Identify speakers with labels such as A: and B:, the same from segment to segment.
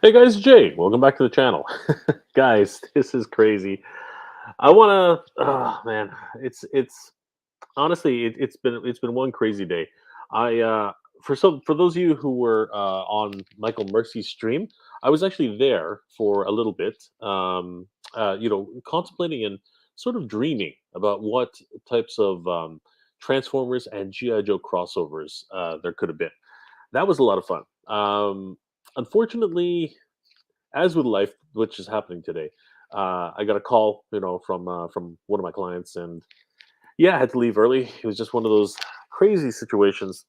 A: Hey guys, Jay. Welcome back to the channel. Guys, this is crazy. I want to man, it's honestly it's been one crazy day. I for those of you who were on Michael Mercy's stream, I was actually there for a little bit, contemplating and sort of dreaming about what types of Transformers and GI Joe crossovers there could have been. That was a lot of fun. Unfortunately, as with life, which is happening today, I got a call, from one of my clients, and yeah, I had to leave early. It was just one of those crazy situations.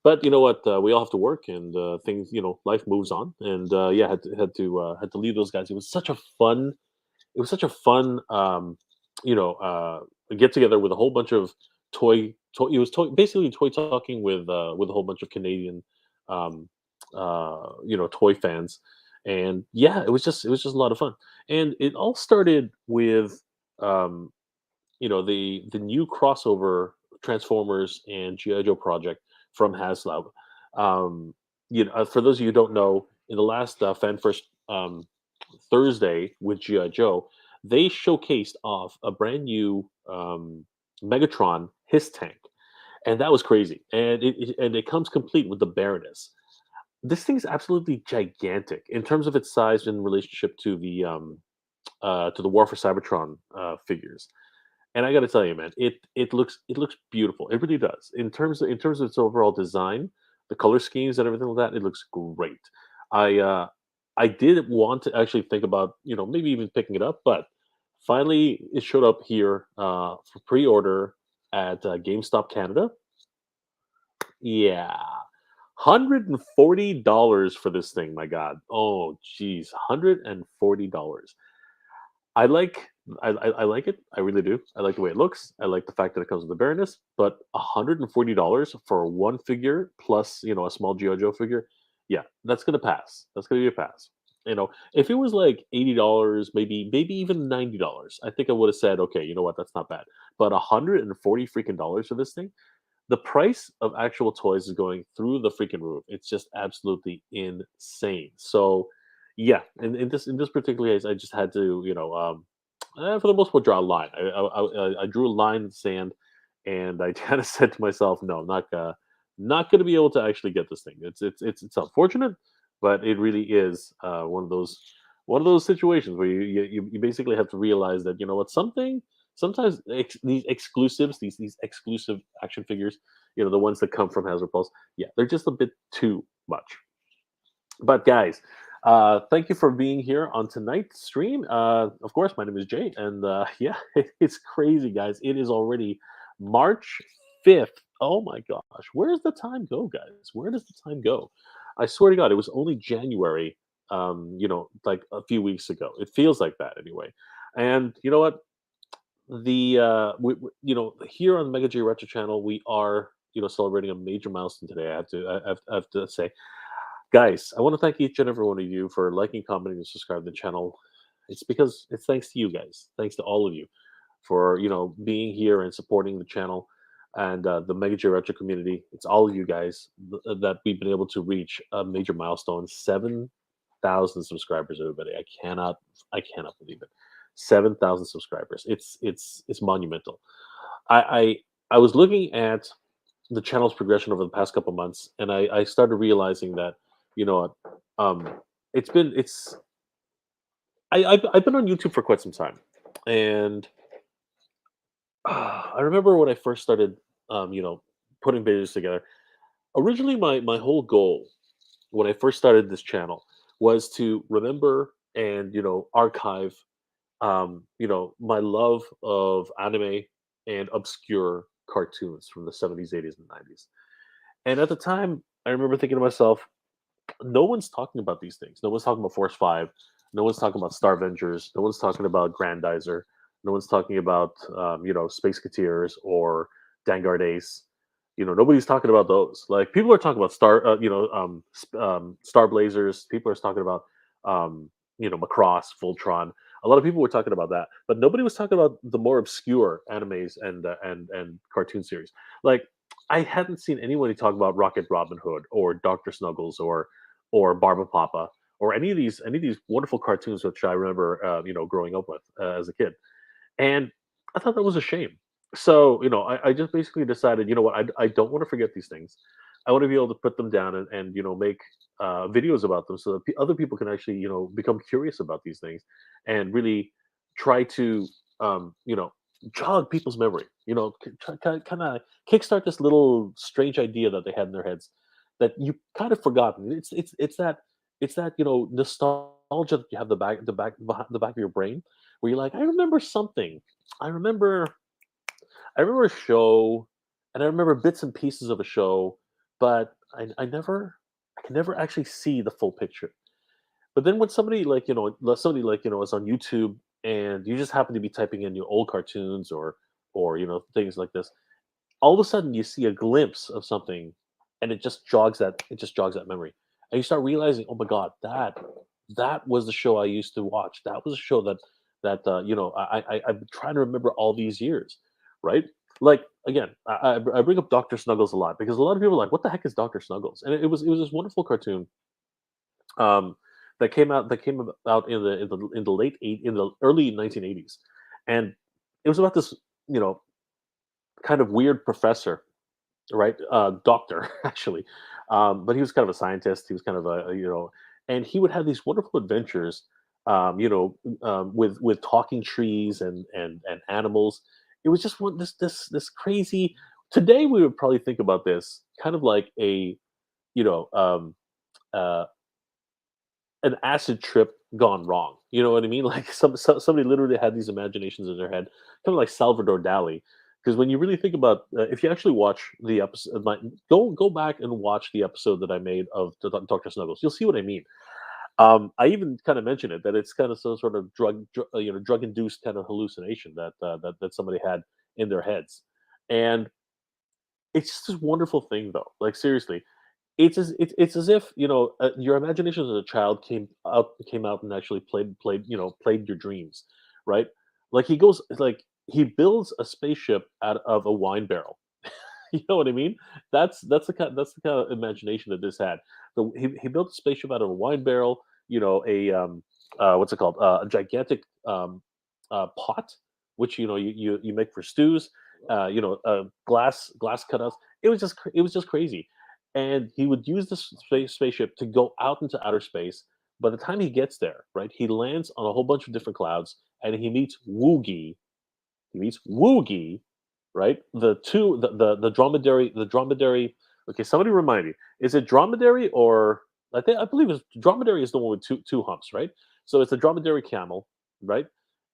A: But you know what? We all have to work, and things, life moves on. And yeah, had to leave those guys. It was such a fun. It was such a fun, you know, uh, get together with a whole bunch of toy. It was basically toy talking with a whole bunch of Canadian, um, toy fans, and yeah, it was just a lot of fun. And it all started with, um, the new crossover Transformers and GI Joe project from HasLab. Um, for those of you who don't know, in the last Fan First Thursday with GI Joe, they showcased off a brand new Megatron his tank, and that was crazy. And it comes complete with the Baroness. This thing is absolutely gigantic in terms of its size in relationship to the War for Cybertron figures. And I got to tell you, man, it looks beautiful. It really does. In terms of its overall design, the color schemes and everything like that, it looks great. I uh, I did want to actually think about maybe even picking it up, but finally it showed up here for pre-order at GameStop Canada. Yeah, $140 for this thing. My God, oh geez, $140. I like I like it. I really do. I like the way it looks. I like the fact that it comes with the Baroness, but $140 for one figure plus, a small G.I. Joe figure, yeah, that's gonna pass. That's gonna be a pass. If it was like $80, maybe even $90, I think I would have said, okay, you know what, that's not bad. But 140 freaking dollars for this thing, the price of actual toys is going through the freaking roof. It's just absolutely insane. So, yeah, in this particular case, I just had to, for the most part, draw a line. I drew a line in the sand, and I kind of said to myself, no, not gonna be able to actually get this thing. It's unfortunate, but it really is one of those situations where you basically have to realize that, you know what, sometimes these exclusives, these exclusive action figures, the ones that come from Hasbro Pulse, yeah, they're just a bit too much. But guys, thank you for being here on tonight's stream. Of course, my name is Jay, and yeah, it's crazy, guys. It is already March 5th. Oh my gosh, where does the time go, guys? Where does the time go? I swear to God, it was only January. Like a few weeks ago. It feels like that anyway. And you know what? Here on the Mega J Retro channel, we are celebrating a major milestone today. I have to say, guys, I want to thank each and every one of you for liking, commenting, and subscribing to the channel. It's because it's thanks to you guys, thanks to all of you for being here and supporting the channel and the Mega J Retro community. It's all of you guys that we've been able to reach a major milestone, 7,000 subscribers. Everybody, I cannot believe it. 7,000 subscribers. It's monumental. I I was looking at the channel's progression over the past couple months, and I started realizing that you know what, it's been it's I've been on YouTube for quite some time, and I remember when I first started, putting videos together. Originally, my whole goal when I first started this channel was to remember and archive my love of anime and obscure cartoons from the 70s, 80s, and 90s. And at the time, I remember thinking to myself, no one's talking about these things. No one's talking about Force 5. No one's talking about Star Avengers. No one's talking about Grandizer. No one's talking about, Space Cateers or Vanguard Ace. Nobody's talking about those. Like, people are talking about Star Blazers. People are talking about, Macross, Voltron. A lot of people were talking about that, but nobody was talking about the more obscure animes and cartoon series. Like, I hadn't seen anybody talk about Rocket Robin Hood or Doctor Snuggles or Barba Papa or any of these wonderful cartoons which I remember growing up with as a kid. And I thought that was a shame. So, I just basically decided, you know what, I don't want to forget these things. I want to be able to put them down and make videos about them so that other people can actually, become curious about these things and really try to, jog people's memory, kind of kickstart this little strange idea that they had in their heads that you kind of forgotten. It's that nostalgia that you have the back of your brain where you're like, I remember something. I remember I remember a show, and I remember bits and pieces of a show, but I can never actually see the full picture. But then when somebody is on YouTube and you just happen to be typing in your old cartoons or things like this, all of a sudden you see a glimpse of something and it just jogs that memory. And you start realizing, oh my god, that was the show I used to watch. That was a show I've been trying to remember all these years, right? Like again, I bring up Dr. Snuggles a lot because a lot of people are like, what the heck is Dr. Snuggles? And it was this wonderful cartoon um, that came out in the early 1980s, and it was about this you know kind of weird professor, right? Doctor, actually. But he was kind of a scientist. He was kind of and he would have these wonderful adventures, with talking trees and animals. It was just this crazy. Today we would probably think about this kind of like you know um, uh, an acid trip gone wrong. You know what I mean? Like somebody literally had these imaginations in their head, kind of like Salvador Dali. Because when you really think about, if you actually watch the episode, go back and watch the episode that I made of Doctor Snuggles, you'll see what I mean. I even kind of mention it that it's kind of some sort of drug induced kind of hallucination that somebody had in their heads, and it's just this wonderful thing though. Like seriously, it's as if your imagination as a child came out and actually played your dreams, right? Like he builds a spaceship out of a wine barrel. You know what I mean? That's the kind of imagination that this had. He built a spaceship out of a wine barrel. A what's it called? A gigantic pot, which you make for stews. Glass cutouts. It was just crazy, and he would use this spaceship to go out into outer space. By the time he gets there, right, he lands on a whole bunch of different clouds, and he meets Woogie, right? The Okay, somebody remind me. Is it dromedary or I believe it's dromedary is the one with two humps, right? So it's a dromedary camel, right?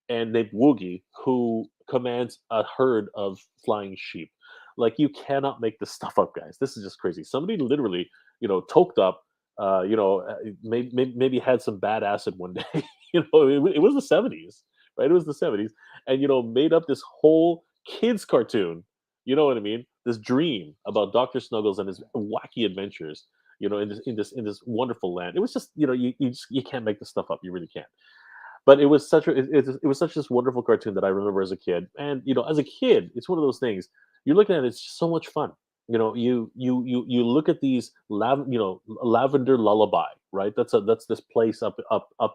A: And named Woogie, who commands a herd of flying sheep. Like you cannot make this stuff up, guys. This is just crazy. Somebody literally, toked up, maybe had some bad acid one day. It was the '70s, right? It was the '70s, and made up this whole kids cartoon. You know what I mean? This dream about Doctor Snuggles and his wacky adventures. In this wonderful land. It was just you can't make this stuff up. You really can't. But it was such this wonderful cartoon that I remember as a kid. And as a kid, it's one of those things. You're looking at it, it's just so much fun. You look at these lavender lullaby, right? That's this place up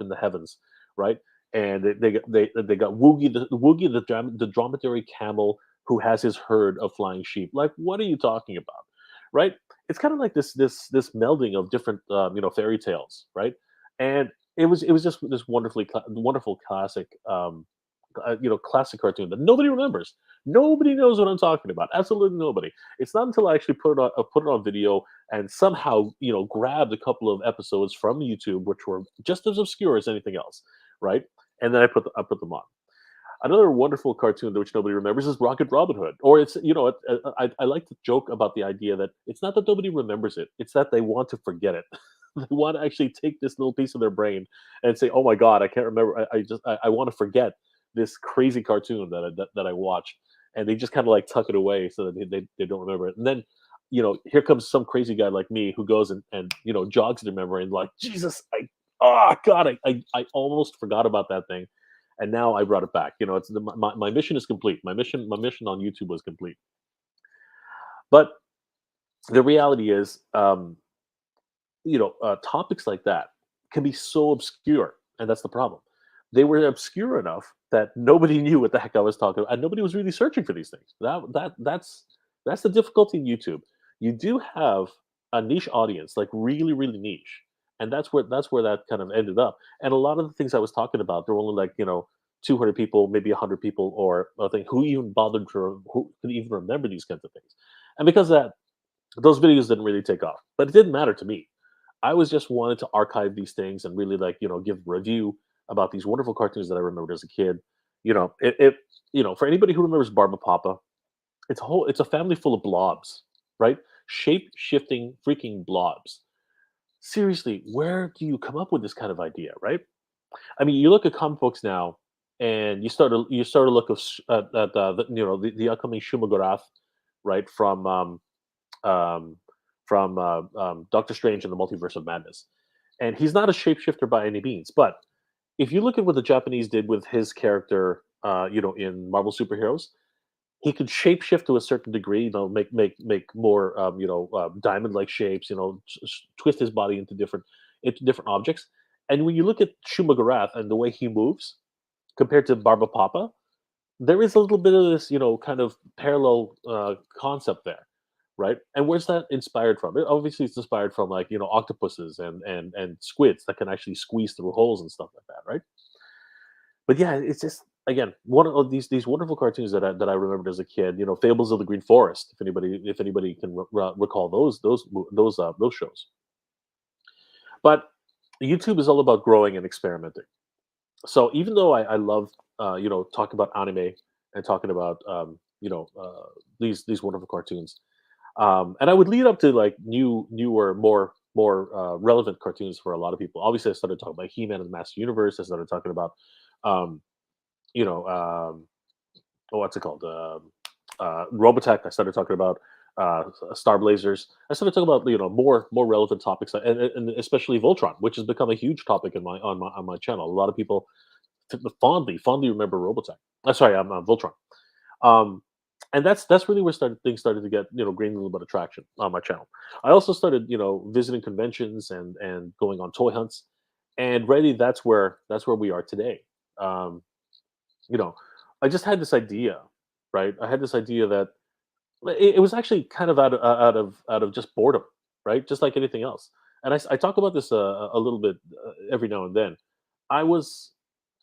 A: in the heavens, right? And they got Woogie the dromedary camel who has his herd of flying sheep. Like, what are you talking about, right? It's kind of like this melding of different fairy tales, right? And it was just this wonderful classic classic cartoon that nobody remembers. Nobody knows what I'm talking about. Absolutely nobody. It's not until I actually put it on video and somehow grabbed a couple of episodes from YouTube which were just as obscure as anything else, right? And then I put them on. Another wonderful cartoon that which nobody remembers is Rocket Robin Hood. Or it's I like to joke about the idea that it's not that nobody remembers it; it's that they want to forget it. They want to actually take this little piece of their brain and say, "Oh my god, I can't remember. I want to forget this crazy cartoon that I watched," and they just kind of like tuck it away so that they don't remember it. And then here comes some crazy guy like me who goes and jogs their memory and like, Jesus, oh god, I almost forgot about that thing, and now I brought it back. It's my mission is complete. My mission on YouTube was complete. But the reality is, topics like that, can be so obscure, and that's the problem. They were obscure enough that nobody knew what the heck I was talking about, and nobody was really searching for these things. That's the difficulty in YouTube. You do have a niche audience, like really, really niche, and that's where that kind of ended up. And a lot of the things I was talking about, there were only like 200 people, maybe 100 people, or I think who even bothered to who could even remember these kinds of things. And because of that, those videos didn't really take off, but it didn't matter to me. I was just wanted to archive these things and really like give review about these wonderful cartoons that I remembered as a kid. For anybody who remembers Barba Papa, it's a family full of blobs, right? Shape shifting freaking blobs. Seriously, where do you come up with this kind of idea, right? I mean, you look at comic books now, and you start to look at the upcoming Shumagorath, right, um, from Doctor Strange and the Multiverse of Madness. And he's not a shapeshifter by any means, but if you look at what the Japanese did with his character, in Marvel superheroes, he could shapeshift to a certain degree. Make more, diamond-like shapes. Twist his body into different objects. And when you look at Shumagarath and the way he moves compared to Barba Papa, there is a little bit of this, kind of parallel concept there, right? And where's that inspired from? Obviously, it's inspired from like octopuses and squids that can actually squeeze through holes and stuff like that, right? But yeah, it's just again one of these wonderful cartoons that I remembered as a kid. Fables of the Green Forest. If anybody can recall those shows. But YouTube is all about growing and experimenting. So even though I love talking about anime and talking about these wonderful cartoons, and I would lead up to like newer, more relevant cartoons for a lot of people. Obviously, I started talking about He-Man and the Master Universe. I started talking about um, you know oh, what's it called? Robotech. I started talking about Star Blazers. I started talking about more relevant topics, and especially Voltron, which has become a huge topic on my channel. A lot of people fondly remember Robotech. Sorry, I'm Voltron. Um, and that's really where things started to get gain a little bit of traction on my channel. I also started visiting conventions and going on toy hunts, and really that's where we are today. Um, you know, I just had this idea, right? I had this idea that it was actually kind of out of just boredom, right? Just like anything else. And I talk about this a little bit every now and then. I was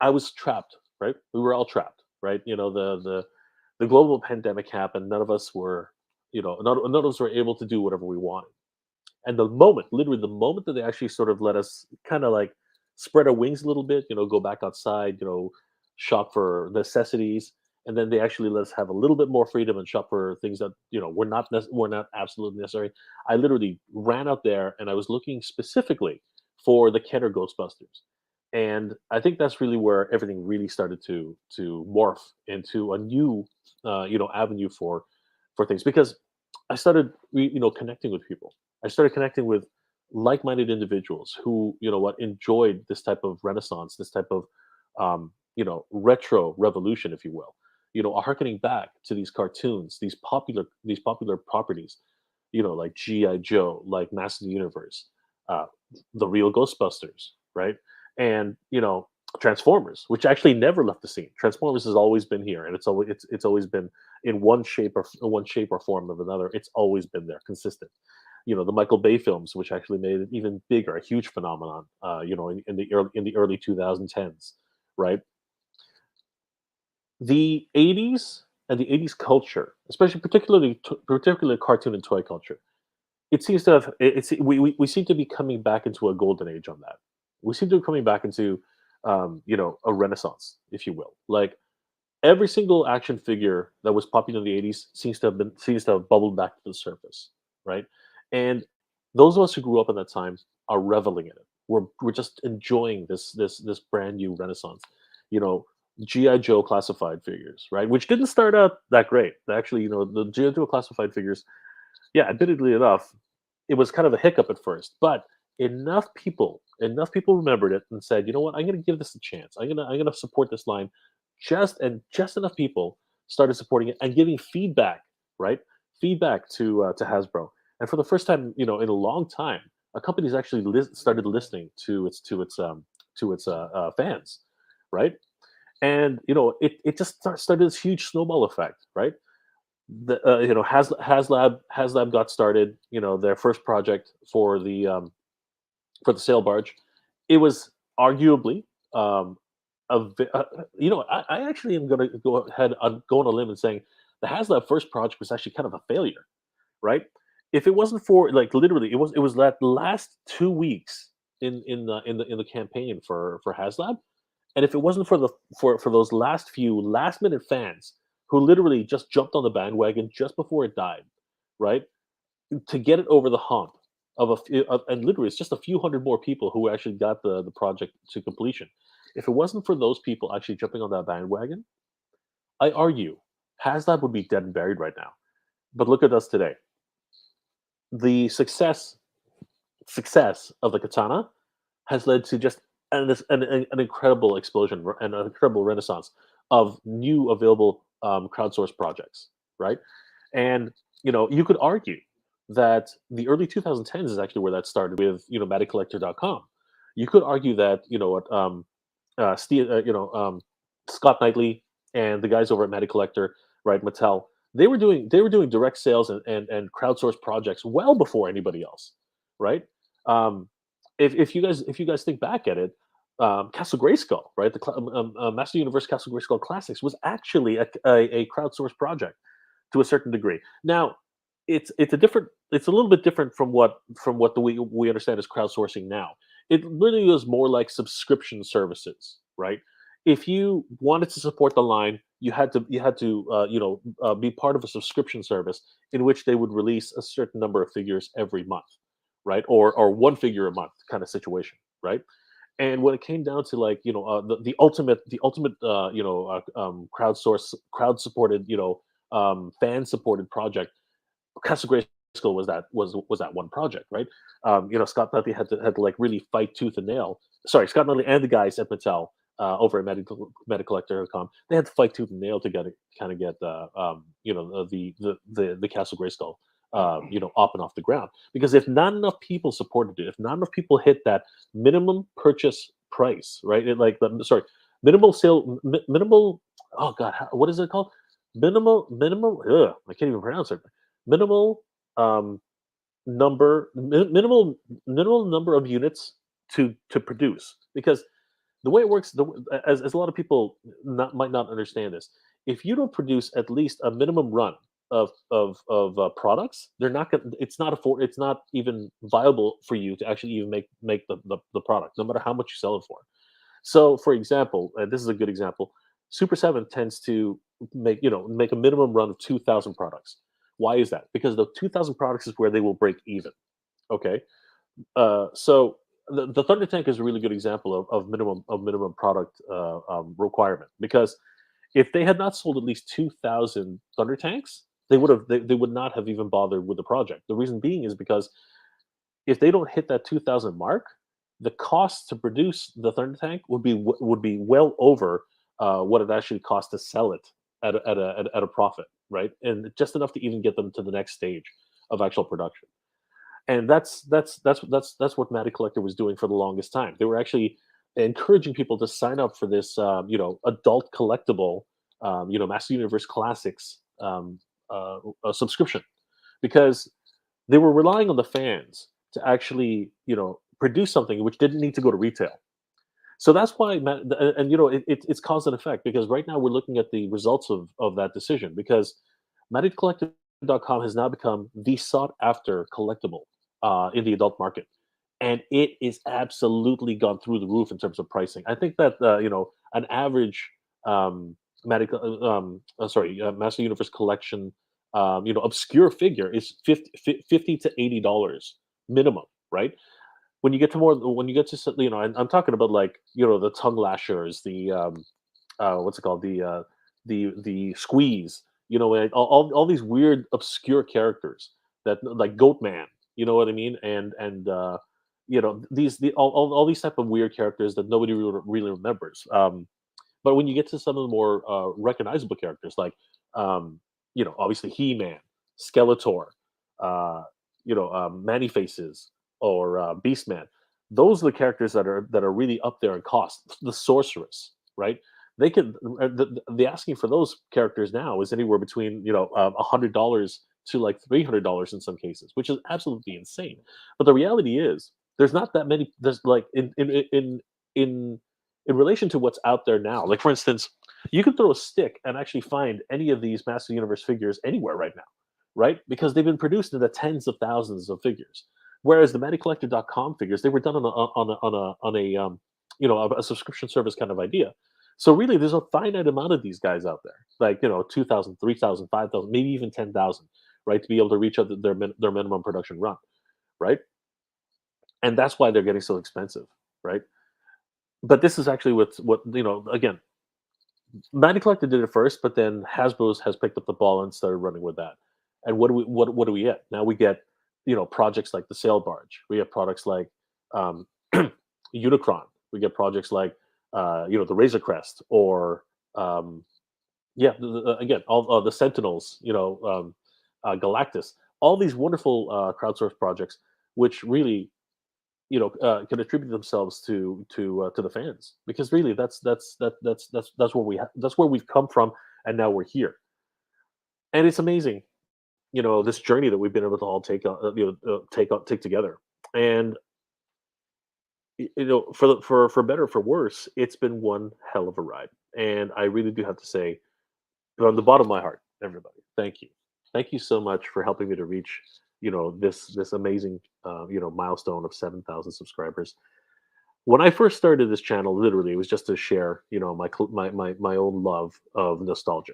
A: I was trapped, right? We were all trapped, right? The global pandemic happened. None of us were, none of us were able to do whatever we wanted. And literally the moment that they actually sort of let us kind of like spread our wings a little bit, go back outside, shop for necessities, and then they actually let us have a little bit more freedom and shop for things that were not absolutely necessary. I literally ran out there and I was looking specifically for the Kenner Ghostbusters, and I think that's really where everything really started to morph into a new avenue for things because I started connecting with people. I started connecting with like-minded individuals who, enjoyed this type of renaissance, this type of, retro revolution, if you will. Harkening back to these cartoons, these popular properties, like GI Joe, like Master of the Universe, uh, the real Ghostbusters, right? And Transformers, which actually never left the scene. Transformers has always been here, and it's always been in one shape or form of another. It's always been there, consistent. The Michael Bay films, which actually made it even bigger, a huge phenomenon. In the early 2010s, right? The '80s and the '80s culture, especially particularly cartoon and toy culture, it seems to have we seem to be coming back into a golden age on that. We seem to be coming back into a renaissance, if you will. Like every single action figure that was popular in the '80s seems to have bubbled back to the surface, right? And those of us who grew up in that time are reveling in it. We're just enjoying this brand new renaissance. You know, GI Joe classified figures, right? Which didn't start out that great. Actually, the GI Joe classified figures, yeah, admittedly enough, it was kind of a hiccup at first, but enough people remembered it and said, you know what, I'm going to give this a chance. I'm going to support this line. Just enough people started supporting it and giving feedback, right? Feedback to Hasbro. And for the first time, in a long time, a company's actually started listening to its fans, right? And it just started this huge snowball effect, right? HasLab got started. Their first project for the sail barge. It was arguably um, I actually am going to go ahead and go on a limb and saying the HasLab first project was actually kind of a failure, right? If it wasn't for like literally, it was that last 2 weeks in the campaign for HasLab, and if it wasn't for the for those last few last minute fans who literally just jumped on the bandwagon just before it died, right? To get it over the hump of and literally it's just a few hundred more people who actually got the project to completion. If it wasn't for those people actually jumping on that bandwagon, I argue HasLab would be dead and buried right now. But look at us today. The success of the katana has led to just an incredible explosion and an incredible renaissance of new available crowdsourced projects, right? And you could argue that the early 2010s is actually where that started with MattyCollector.com. You could argue that what Scott Knightley and the guys over at Matty Collector, right, Mattel, they were doing direct sales and crowdsourced projects well before anybody else, right? Um, if you guys think back at it, Castle Grayskull, right, Master Universe Castle Grayskull Classics was actually a crowdsourced project to a certain degree. Now, it's a little bit different from what we understand as crowdsourcing now. It really was more like subscription services, right? If you wanted to support the line, you had to be part of a subscription service in which they would release a certain number of figures every month, right? Or one figure a month kind of situation, right? And when it came down to like crowd supported fan supported project, Castle Grayskull was that one project, right? Scott Nutley had to like really fight tooth and nail. Sorry, Scott Nutley and the guys at Mattel over at Metacollector.com, they had to fight tooth and nail to get the Castle Grayskull up and off the ground. Because if not enough people supported it, if not enough people hit that minimum purchase price, right? Minimal sale, minimal. Oh God, what is it called? Minimal. Ugh, I can't even pronounce it. Minimal um, minimal number of units to produce, because the way it works, as a lot of people might not understand this, if you don't produce at least a minimum run of products, they're not going it's not even viable for you to actually even make the product, no matter how much you sell it for. So for example, this is a good example. Super 7 tends to make a minimum run of 2,000 products. Why is that? Because the 2,000 products is where they will break even. Okay. So the Thunder Tank is a really good example of minimum product requirement, because if they had not sold at least 2,000 Thunder Tanks, they would not have even bothered with the project. The reason being is because if they don't hit that 2,000 mark, the cost to produce the Thunder Tank would be well over what it actually costs to sell it at a profit, right? And just enough to even get them to the next stage of actual production. And that's what Matty Collector was doing for the longest time. They were actually encouraging people to sign up for this adult collectible Master Universe Classics subscription, because they were relying on the fans to actually produce something which didn't need to go to retail. So that's why, and it's cause and effect, because right now we're looking at the results of that decision, because MattyCollector.com has now become the sought after collectible in the adult market, and it is absolutely gone through the roof in terms of pricing. I think that an average Master Universe collection obscure figure is 50 to $80 minimum, right? When you get to and I'm talking about like the tongue lashers, the what's it called, the squeeze, and all these weird obscure characters that, like Goat Man, you know what I mean, and all these type of weird characters that nobody really remembers. But when you get to some of the more recognizable characters, like obviously He Man, Skeletor, Manny Faces, or Beastman. Those are the characters that are really up there in cost. The sorceress, right? They can the asking for those characters now is anywhere between $100 to like $300 in some cases, which is absolutely insane. But the reality is, there's not that many. There's like in in relation to what's out there now. Like for instance, you could throw a stick and actually find any of these Master Universe figures anywhere right now, right? Because they've been produced in the tens of thousands of figures. Whereas the MetaCollector.com figures, they were done on a subscription service kind of idea. So really, there's a finite amount of these guys out there, like 2,000, 3,000, 5,000, maybe even 10,000, right, to be able to reach out their minimum production run, right? And that's why they're getting so expensive, right? But this is actually what again, Mighty Collector did it first, but then Hasbro's has picked up the ball and started running with that. And what do we get? Now we get projects like the Sail Barge. We get products like um, Unicron. We get projects like the Razor Crest or yeah, again all the Sentinels. Galactus. All these wonderful crowdsourced projects, which really can attribute themselves to the fans, because really that's where that's where we've come from, and now we're here. And it's amazing, this journey that we've been able to all take together. And for better or for worse, it's been one hell of a ride. And I really do have to say, from the bottom of my heart, everybody, thank you so much for helping me to reach this amazing milestone of 7,000 subscribers. When I first started this channel, literally, it was just to share, my own love of nostalgia.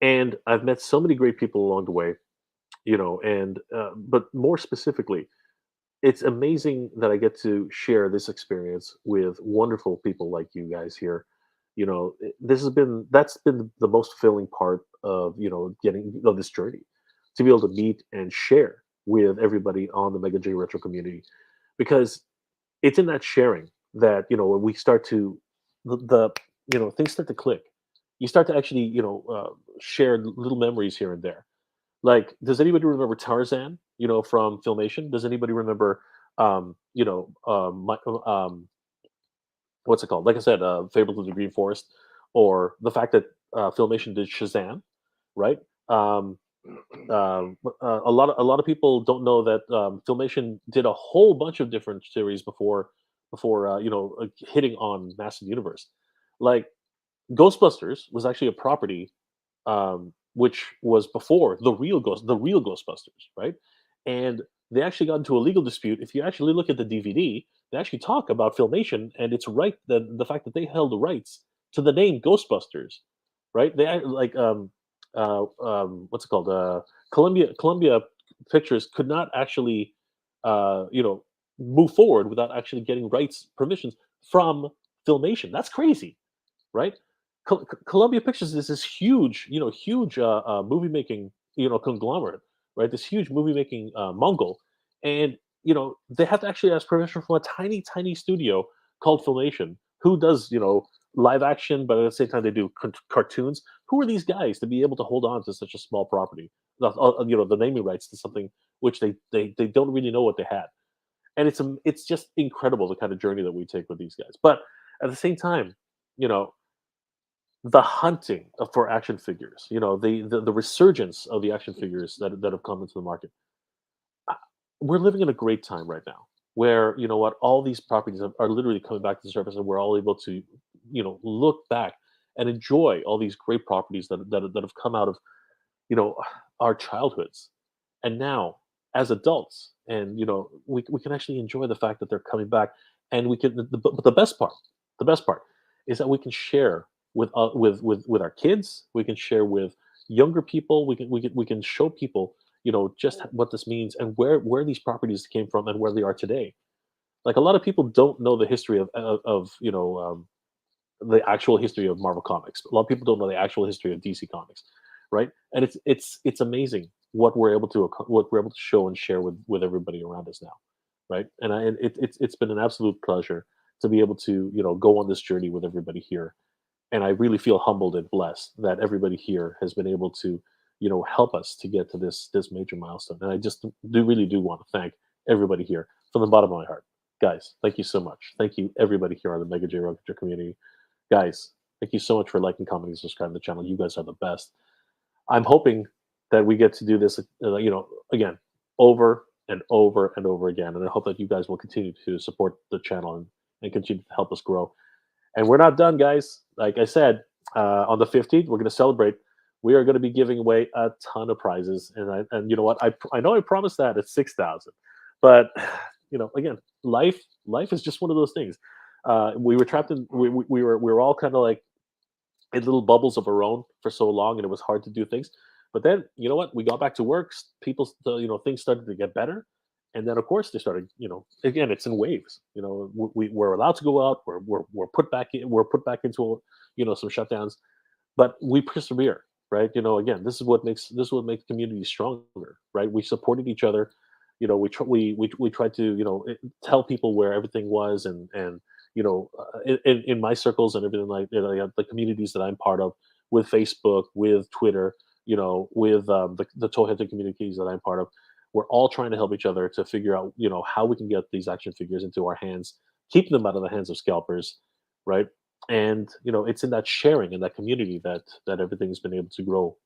A: And I've met so many great people along the way, and but more specifically, it's amazing that I get to share this experience with wonderful people like you guys here. This has been that's been the most fulfilling part of getting of this journey, to be able to meet and share with everybody on the Mega J Retro community, because it's in that sharing that when we start to the things start to click. You start to actually share little memories here and there. Like, does anybody remember Tarzan? From Filmation. Does anybody remember? What's it called? Like I said, Fable of the Green Forest, or the fact that Filmation did Shazam, right? Um, a lot of people don't know that Filmation did a whole bunch of different series before hitting on Massive Universe. Like Ghostbusters was actually a property which was before the real Ghostbusters, right? And they actually got into a legal dispute. If you actually look at the DVD, they actually talk about Filmation and it's right the fact that they held the rights to the name Ghostbusters, right? Like what's it called? Columbia Pictures could not actually uh, you know move forward without actually getting rights permissions from Filmation. That's crazy, right? Columbia Pictures is this huge movie making conglomerate, right? This huge movie making Mongol, and they have to actually ask permission from a tiny tiny studio called Filmation, who does live action, but at the same time they do cartoons. Who are these guys to be able to hold on to such a small property? The naming rights to something which they don't really know what they had, and it's just incredible the kind of journey that we take with these guys. But at the same time, you know the hunting for action figures, the resurgence of the action figures that have come into the market. Uh, We're living in a great time right now, where all these properties are literally coming back to the surface, and we're all able to look back and enjoy all these great properties that have come out of you know our childhoods, and now as adults, and we can actually enjoy the fact that they're coming back, and we can but the best part is that we can share with our kids. We can share with younger people. We can show people just what this means, and where these properties came from and where they are today. Like, a lot of people don't know the history of the actual history of Marvel Comics. A lot of people don't know the actual history of DC Comics, right? And it's amazing what we're able to show and share with everybody around us now, right? And it's been an absolute pleasure to be able to go on this journey with everybody here. And I really feel humbled and blessed that everybody here has been able to help us to get to this major milestone. And I just really do want to thank everybody here. from the bottom of my heart. Guys, thank you so much. Thank you, everybody here on the Mega J Rocket community. Guys, thank you so much for liking, commenting, subscribing to the channel. You guys are the best. I'm hoping that we get to do this, again, over and over and over again. And I hope that you guys will continue to support the channel and continue to help us grow. And we're not done, guys. Like I said, on the 15th, we're going to celebrate. We are going to be giving away a ton of prizes, and you know what? I know I promised that at 6,000, but again, life is just one of those things. We were trapped in we were all kind of like in little bubbles of our own for so long, and it was hard to do things. But then, you know what? We got back to work. People, things started to get better, and then of course they started. Again, it's in waves. We were allowed to go out. We're put back in. We're put back into some shutdowns, but we persevere, right? Again, this is what makes communities stronger, right? We supported each other. We tried to tell people where everything was, and in my circles and everything, like the communities that I'm part of, with Facebook, with Twitter, with the toy hunting communities that I'm part of, we're all trying to help each other to figure out how we can get these action figures into our hands, keep them out of the hands of scalpers, right? And it's in that sharing and that community that everything's been able to grow,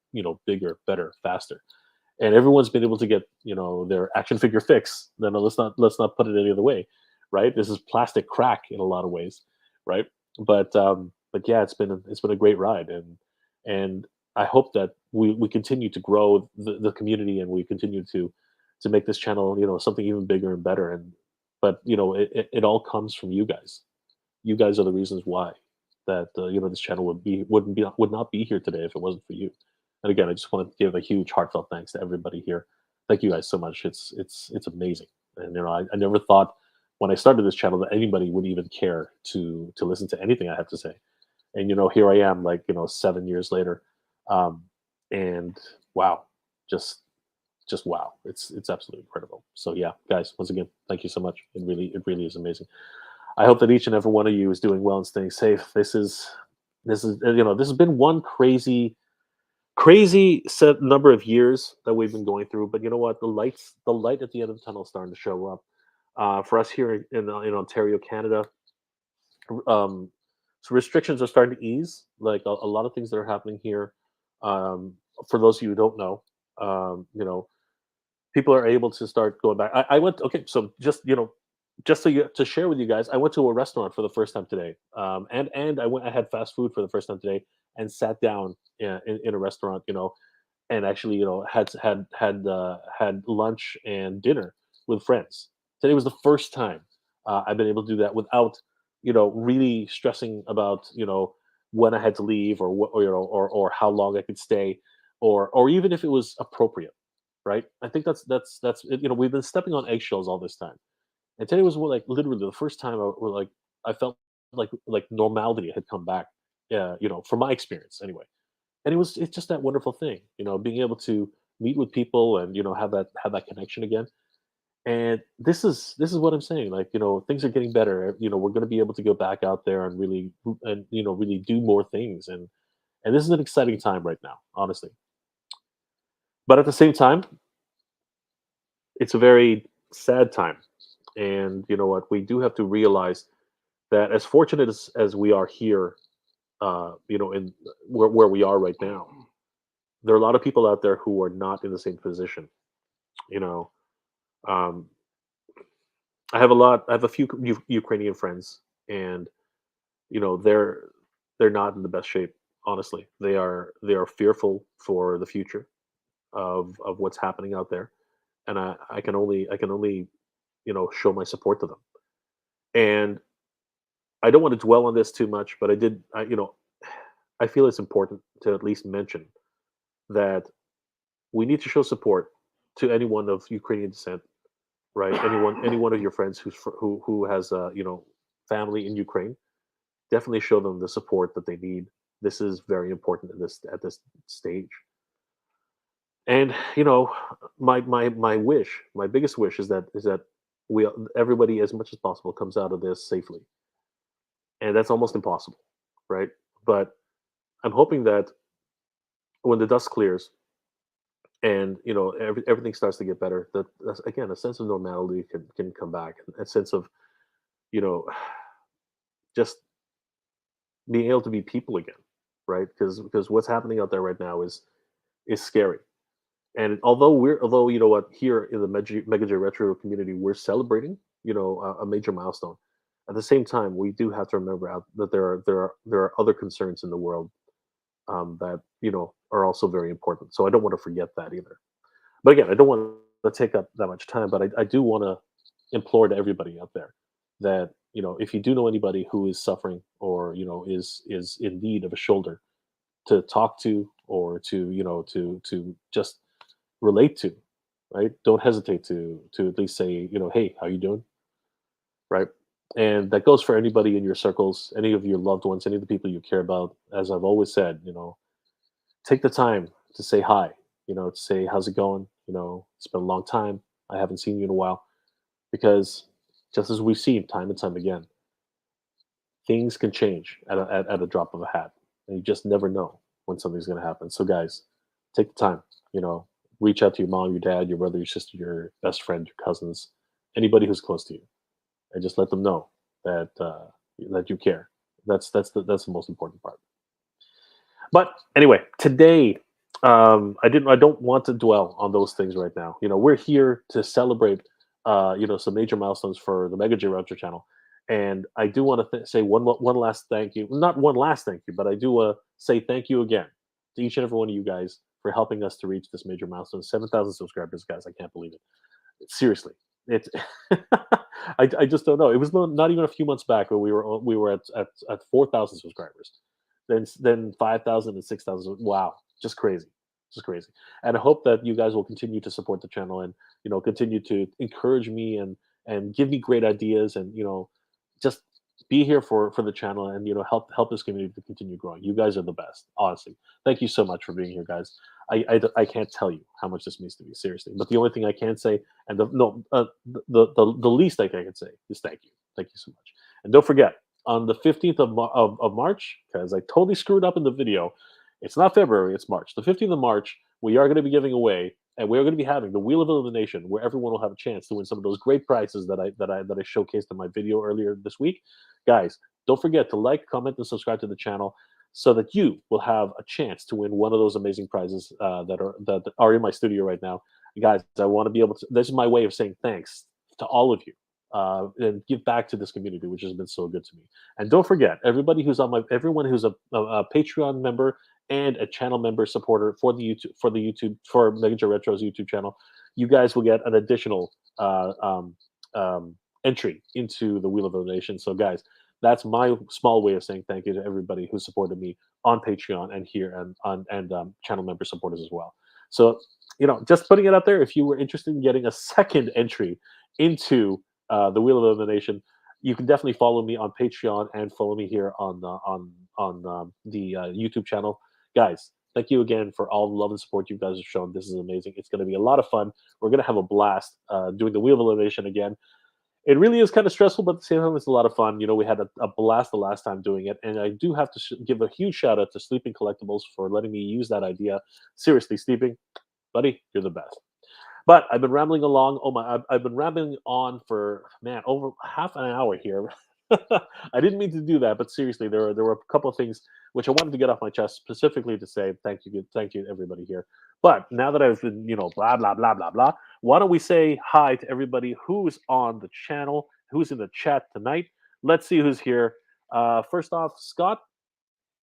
A: bigger, better, faster, and everyone's been able to get their action figure fix. Then let's not put it any other way, right? This is plastic crack in a lot of ways, right? But yeah, it's been a great ride, and I hope that we continue to grow the community, and we continue to make this channel something even bigger and better. But it all comes from you guys. You guys are the reasons why that this channel would not be here today if it wasn't for you. And again, I just want to give a huge heartfelt thanks to everybody here. Thank you guys so much. It's amazing. And I never thought when I started this channel that anybody would even care to listen to anything I have to say. And here I am, like 7 years later, um, and wow, just just wow, it's absolutely incredible. So yeah, guys, once again, thank you so much. It really is amazing. I hope that each and every one of you is doing well and staying safe. This has been one crazy set number of years that we've been going through. But you know what? The light at the end of the tunnel is starting to show up. For us here in Ontario, Canada, um, so restrictions are starting to ease. Like a lot of things that are happening here. Um, for those of you who don't know, people are able to start going back. I went okay, so just to share with you guys, I went to a restaurant for the first time today, I had fast food for the first time today, and sat down in a restaurant, and actually had lunch and dinner with friends. Today was the first time I've been able to do that without really stressing about when I had to leave, or what, or how long I could stay, or even if it was appropriate, right? I think we've been stepping on eggshells all this time, and today was like literally the first time I felt like normality had come back. Yeah, from my experience anyway. And it's just that wonderful thing, being able to meet with people and have that connection again. And this is what I'm saying. Like things are getting better. We're going to be able to go back out there and really do more things. And this is an exciting time right now, honestly. But at the same time, it's a very sad time. And you know what? We do have to realize that as fortunate as we are here, in where we are right now, there are a lot of people out there who are not in the same position. You know, um, I have a few Ukrainian friends, and they're not in the best shape. Honestly, they are fearful for the future of what's happening out there, and I can only show my support to them. And I don't want to dwell on this too much, but I feel it's important to at least mention that we need to show support to anyone of Ukrainian descent, right? Any one of your friends who has family in Ukraine. Definitely show them the support that they need. This is very important at this stage. And my wish, my biggest wish is that everybody as much as possible comes out of this safely, and that's almost impossible, right? But I'm hoping that when the dust clears, and everything starts to get better. That's, again, a sense of normality can come back, a sense of you know just being able to be people again, right? Because what's happening out there right now is scary. And although you know what, here in the Mega J Retro community, we're celebrating a major milestone. At the same time, we do have to remember that there are other concerns in the world, that are also very important. So I don't want to forget that either. But again, I don't want to take up that much time. But I do want to implore to everybody out there that if you do know anybody who is suffering, or is in need of a shoulder to talk to, or to just relate to, right? Don't hesitate to at least say, hey, how you doing, right? And that goes for anybody in your circles, any of your loved ones, any of the people you care about. As I've always said, take the time to say hi, to say how's it going. It's been a long time. I haven't seen you in a while, because just as we've seen time and time again, things can change at a drop of a hat, and you just never know when something's going to happen. So guys, take the time, you know reach out to your mom, your dad, your brother, your sister, your best friend, your cousins, anybody who's close to you, and just let them know that you care. That's the most important part. But anyway, today, I don't want to dwell on those things right now. We're here to celebrate, some major milestones for the Mega J Retro channel, and I do want to say one last thank you. Not one last thank you, but I do say thank you again to each and every one of you guys for helping us to reach this major milestone. 7,000 subscribers, guys! I can't believe it. Seriously, it's. I just don't know. It was not even a few months back when we were at 4,000 subscribers, then 5,000 and 6,000. Wow, just crazy. And I hope that you guys will continue to support the channel, and continue to encourage me, and give me great ideas, and just be here for the channel, and help this community to continue growing. You guys are the best, honestly. Thank you so much for being here, guys. I can't tell you how much this means to me, seriously. But the only thing I can say, and the no the least I can say, is thank you so much. And don't forget, on the 15th of March, because I totally screwed up in the video. It's not February, it's March. The 15th of March, we are going to be giving away, and we are going to be having the Wheel of Elimination, where everyone will have a chance to win some of those great prizes that I showcased in my video earlier this week. Guys, don't forget to like, comment, and subscribe to the channel, so that you will have a chance to win one of those amazing prizes, that are in my studio right now. Guys, I want to be able to. This is my way of saying thanks to all of you, and give back to this community, which has been so good to me. And don't forget, everyone who's a Patreon member and a channel member supporter for Mega Retro's YouTube channel, you guys will get an additional entry into the Wheel of Elimination. So, guys, that's my small way of saying thank you to everybody who supported me on Patreon and here, and channel member supporters as well. So, just putting it out there. If you were interested in getting a second entry into the Wheel of Elimination, you can definitely follow me on Patreon and follow me here on the YouTube channel. Guys, thank you again for all the love and support you guys have shown. This is amazing. It's going to be a lot of fun. We're going to have a blast doing the Wheel of Elimination again. It really is kind of stressful, but at the same time, it's a lot of fun. We had a blast the last time doing it, and I do have to give a huge shout out to Sleeping Collectibles for letting me use that idea. Seriously, Sleeping, buddy, you're the best. But I've been rambling along. Oh my, I've been rambling on for, man, over half an hour here. I didn't mean to do that, but seriously, there were a couple of things which I wanted to get off my chest, specifically to say thank you to everybody here. But now that I've been, blah blah blah blah blah, why don't we say hi to everybody who's on the channel, who's in the chat tonight? Let's see who's here. First off, Scott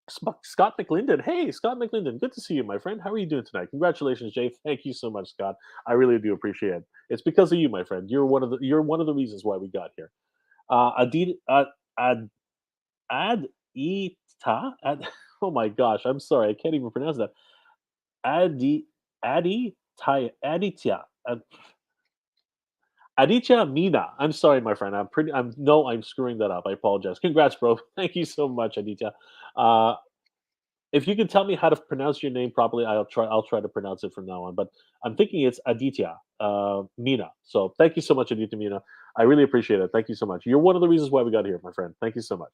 A: McLinden. Hey, Scott McLinden. Good to see you, my friend. How are you doing tonight? Congratulations, Jay. Thank you so much, Scott. I really do appreciate it. It's because of you, my friend. You're one of the reasons why we got here. Adid Ad Ad Ita Ad, oh my gosh, I'm sorry, I can't even pronounce that. Adi Adi Tai Aditya. Aditya Mina. I'm sorry, my friend. I'm screwing that up. I apologize. Congrats, bro. Thank you so much, Aditya. Uh, if you can tell me how to pronounce your name properly, I'll try to pronounce it from now on. But I'm thinking it's Aditya Mina. So thank you so much, Aditya Mina. I really appreciate it. Thank you so much. You're one of the reasons why we got here, my friend. Thank you so much.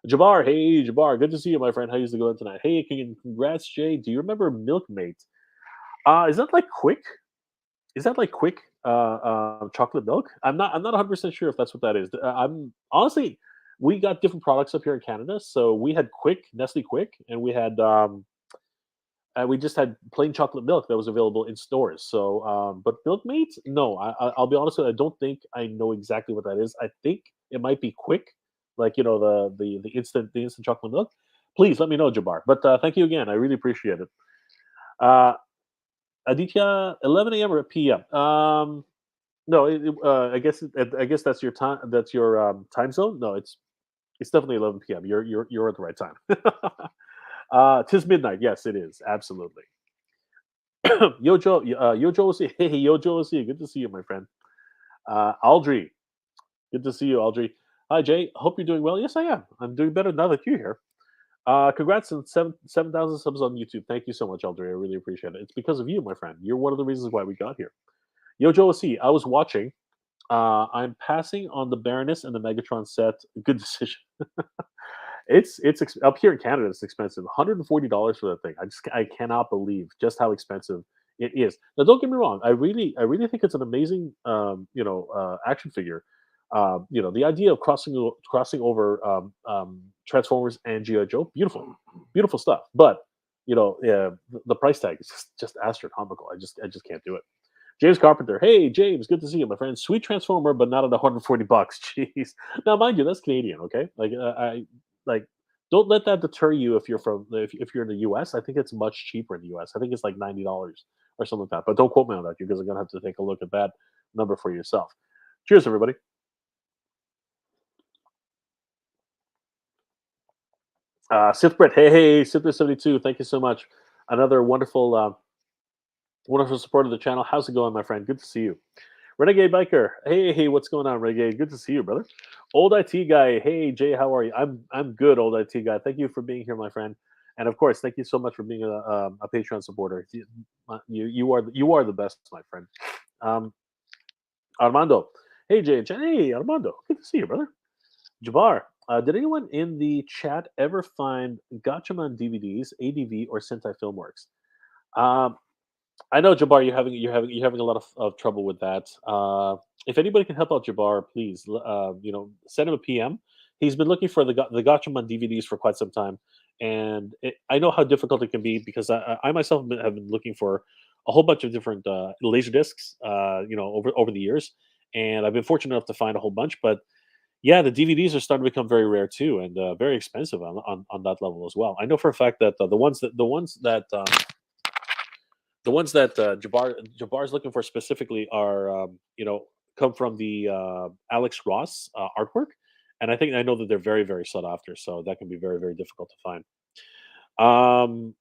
A: Jabbar, hey Jabbar, good to see you, my friend. How you going tonight? Hey, congrats, Jay. Do you remember Milkmate? Is that like quick? Is that like quick chocolate milk? I'm not 100% sure if that's what that is. I'm honestly, we got different products up here in Canada. So we had Quick, Nestle Quick, and we just had plain chocolate milk that was available in stores. So, but Milkmaid, no, I'll be honest with you, I don't think I know exactly what that is. I think it might be Quick, like the instant chocolate milk. Please let me know, Jabbar. But thank you again. I really appreciate it. Uh, Aditya, 11 a.m. or p.m. No, I guess that's your time. That's your time zone. No, it's definitely 11 p.m. You're at the right time. Tis midnight. Yes, it is absolutely. Yojo, see, hey, Yojo, see, good to see you, my friend. Aldri, good to see you, Aldri. Hi, Jay. Hope you're doing well. Yes, I am. I'm doing better now that you're here. Congrats on 7,000 subs on YouTube. Thank you so much, Aldri. I really appreciate it. It's because of you, my friend. You're one of the reasons why we got here. Yojo, see, I was watching. I'm passing on the Baroness and the Megatron set. Good decision. Up here in Canada. It's expensive. $140 for that thing. I cannot believe just how expensive it is. Now, don't get me wrong. I really think it's an amazing action figure. The idea of crossing over Transformers and GI Joe, beautiful stuff. But the price tag is just astronomical. I just can't do it. James Carpenter. Hey, James, good to see you, my friend. Sweet Transformer, but not at $140. Jeez. Now, mind you, that's Canadian, okay? Like don't let that deter you if you're in the US. I think it's much cheaper in the US. I think it's like $90 or something like that. But don't quote me on that because I'm gonna have to take a look at that number for yourself. Cheers, everybody. Sith Brett. Hey, Sith72. Thank you so much. Another wonderful support of the channel. How's it going, my friend? Good to see you. Renegade Biker. Hey, what's going on, Renegade? Good to see you, brother. Old IT guy. Hey, Jay, how are you? I'm good, old IT guy. Thank you for being here, my friend. And of course, thank you so much for being a Patreon supporter. You are the best, my friend. Um, Armando. Hey, Jay. Hey, Armando. Good to see you, brother. Jabbar. Did anyone in the chat ever find Gatchaman DVDs, ADV, or Sentai Filmworks? Um, I know, Jabbar, you're having a lot of trouble with that. If anybody can help out Jabbar, please, send him a PM. He's been looking for the Gotchaman DVDs for quite some time, and I know how difficult it can be because I myself have been looking for a whole bunch of different laser discs, over the years, and I've been fortunate enough to find a whole bunch. But yeah, the DVDs are starting to become very rare too, and very expensive on that level as well. I know for a fact that the ones that Jabbar is looking for specifically are come from the Alex Ross artwork, and I know that they're very very sought after, so that can be very very difficult to find. Um,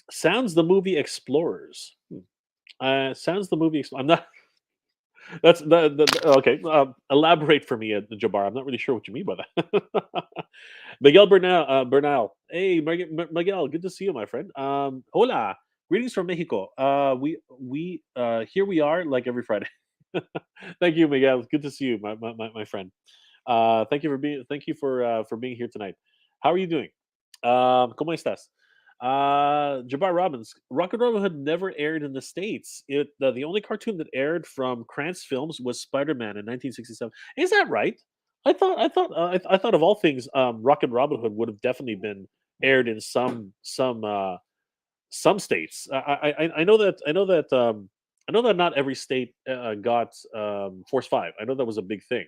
A: sounds the movie Explorers. Sounds the movie. I'm not. That's okay. Elaborate for me, Jabbar. I'm not really sure what you mean by that. Miguel Bernal. Hey, Miguel. Good to see you, my friend. Hola. Greetings from Mexico. We here we are like every Friday. Thank you, Miguel. Good to see you, my friend. Thank you for being here tonight. How are you doing? ¿Cómo estás? Jabbar Robbins, Rocket Robin Hood never aired in the states. The only cartoon that aired from Krantz Films was Spider Man in 1967. Is that right? I thought of all things, Rocket Robin Hood would have definitely been aired in some states. I know that not every state got Force Five. I know that was a big thing.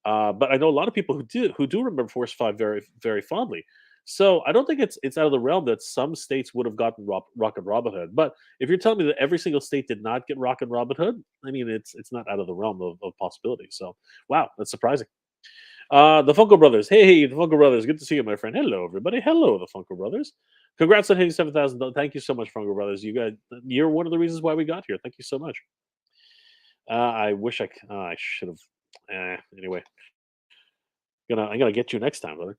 A: But I know a lot of people who do remember Force Five very very fondly. So I don't think it's out of the realm that some states would have gotten Rocket Robin Hood. But if you're telling me that every single state did not get Rocket Robin Hood, I mean it's not out of the realm of possibility. So wow, that's surprising. The Funko Brothers. Hey, the Funko Brothers. Good to see you, my friend. Hello, everybody. Hello, the Funko Brothers. Congrats on hitting 7,000. Thank you so much, Funko Brothers. You're one of the reasons why we got here. Thank you so much. I wish I should have. Anyway, I'm gonna get you next time, brother.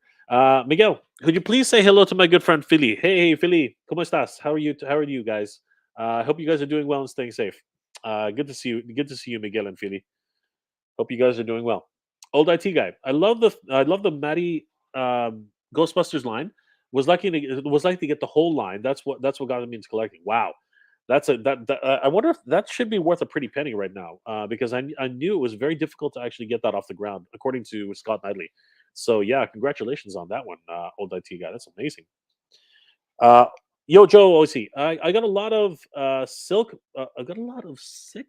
A: Miguel, could you please say hello to my good friend Philly? Hey, Philly, ¿cómo estás? How are you? How are you guys? I hope you guys are doing well and staying safe. Good to see you. Good to see you, Miguel and Philly. Hope you guys are doing well. Old IT guy. I love the Maddie Ghostbusters line. Was lucky to get the whole line. That's what got me into collecting. Wow. That's a that I wonder if that should be worth a pretty penny right now, because I knew it was very difficult to actually get that off the ground, according to Scott Knightley. So yeah, congratulations on that one, old IT guy. That's amazing. Uh, Yo, Joe OC, I got a lot of silk. I got a lot of sick.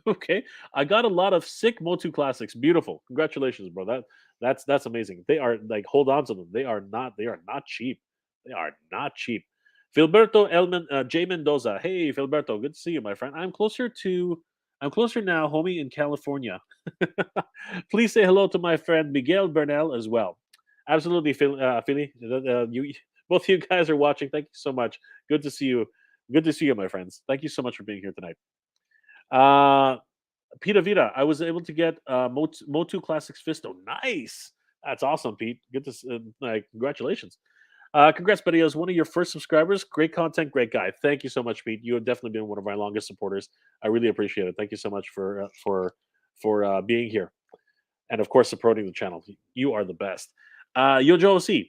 A: Okay, I got a lot of sick Motu classics. Beautiful. Congratulations, bro. That's amazing. They are like, hold on to them. They are not cheap. They are not cheap. Filberto Elman J Mendoza. Hey, Filberto, good to see you, my friend. I'm closer now, homie, in California. Please say hello to my friend Miguel Bernal as well. Absolutely, Philly. You both of you guys are watching. Thank you so much. Good to see you. Good to see you, my friends. Thank you so much for being here tonight. Uh, Pita Vida, I was able to get Motu Classics Fisto. Nice. That's awesome, Pete. Good to like, congratulations. Congrats, buddy. I was one of your first subscribers. Great content, great guy. Thank you so much, Pete. You have definitely been one of our longest supporters. I really appreciate it. Thank you so much for being here, and of course supporting the channel. You are the best. Yojo OC.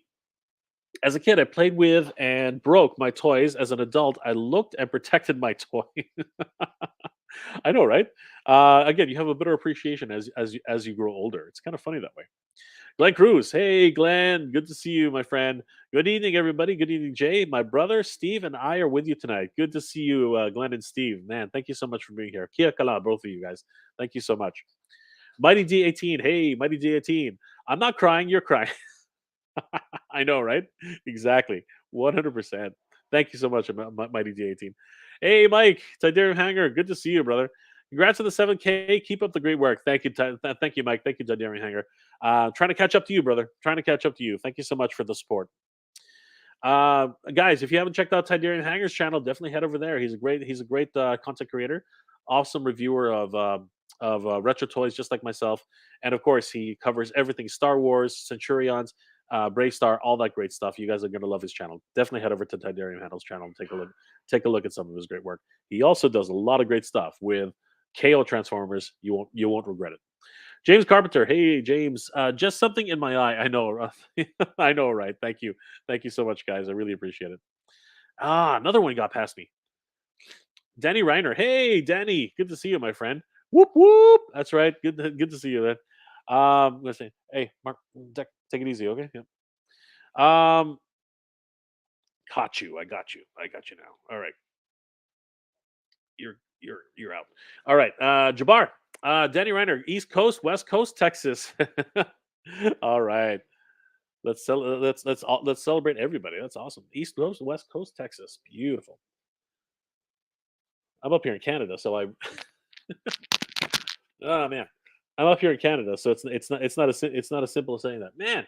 A: As a kid, I played with and broke my toys. As an adult, I looked and protected my toy. I know, right? Again, you have a better appreciation as you grow older. It's kind of funny that way. Glenn Cruz, hey Glenn, good to see you, my friend. Good evening, everybody. Good evening, Jay. My brother Steve and I are with you tonight. Good to see you, Glenn and Steve. Man, thank you so much for being here. Kia kala, both of you guys. Thank you so much. Mighty D18, hey Mighty D18. I'm not crying, you're crying. I know, right? Exactly. 100%. Thank you so much, Mighty D18. Hey, Mike, Tidarium Hanger, good to see you, brother. Congrats on the 7K. Keep up the great work. Thank you, thank you, Mike. Thank you, Tidarium Hanger. Trying to catch up to you, brother. Trying to catch up to you. Thank you so much for the support. Guys, if you haven't checked out Tidarium Hanger's channel, definitely head over there. He's a great content creator, awesome reviewer of retro toys, just like myself, and of course, he covers everything Star Wars, Centurions, Brave Star, all that great stuff. You guys are gonna love his channel. Definitely head over to Tidarium Handel's channel and take a look at some of his great work. He also does a lot of great stuff with KO Transformers. You won't regret it. James Carpenter, hey James, just something in my eye. I know, I know, right? Thank you so much, guys. I really appreciate it. Another one got past me. Danny Reiner, hey Danny, good to see you, my friend. Whoop whoop. That's right. Good to see you, then. Let's see. Hey, Mark, take it easy, okay? Yeah. Caught you. I got you. I got you now. All right. You're out. All right. Jabbar. Danny Reiner, East Coast, West Coast, Texas. All right. Let's celebrate everybody. That's awesome. East Coast, West Coast, Texas. Beautiful. I'm up here in Canada, so I. Oh man, I'm up here in Canada, so it's not as simple as saying that. Man,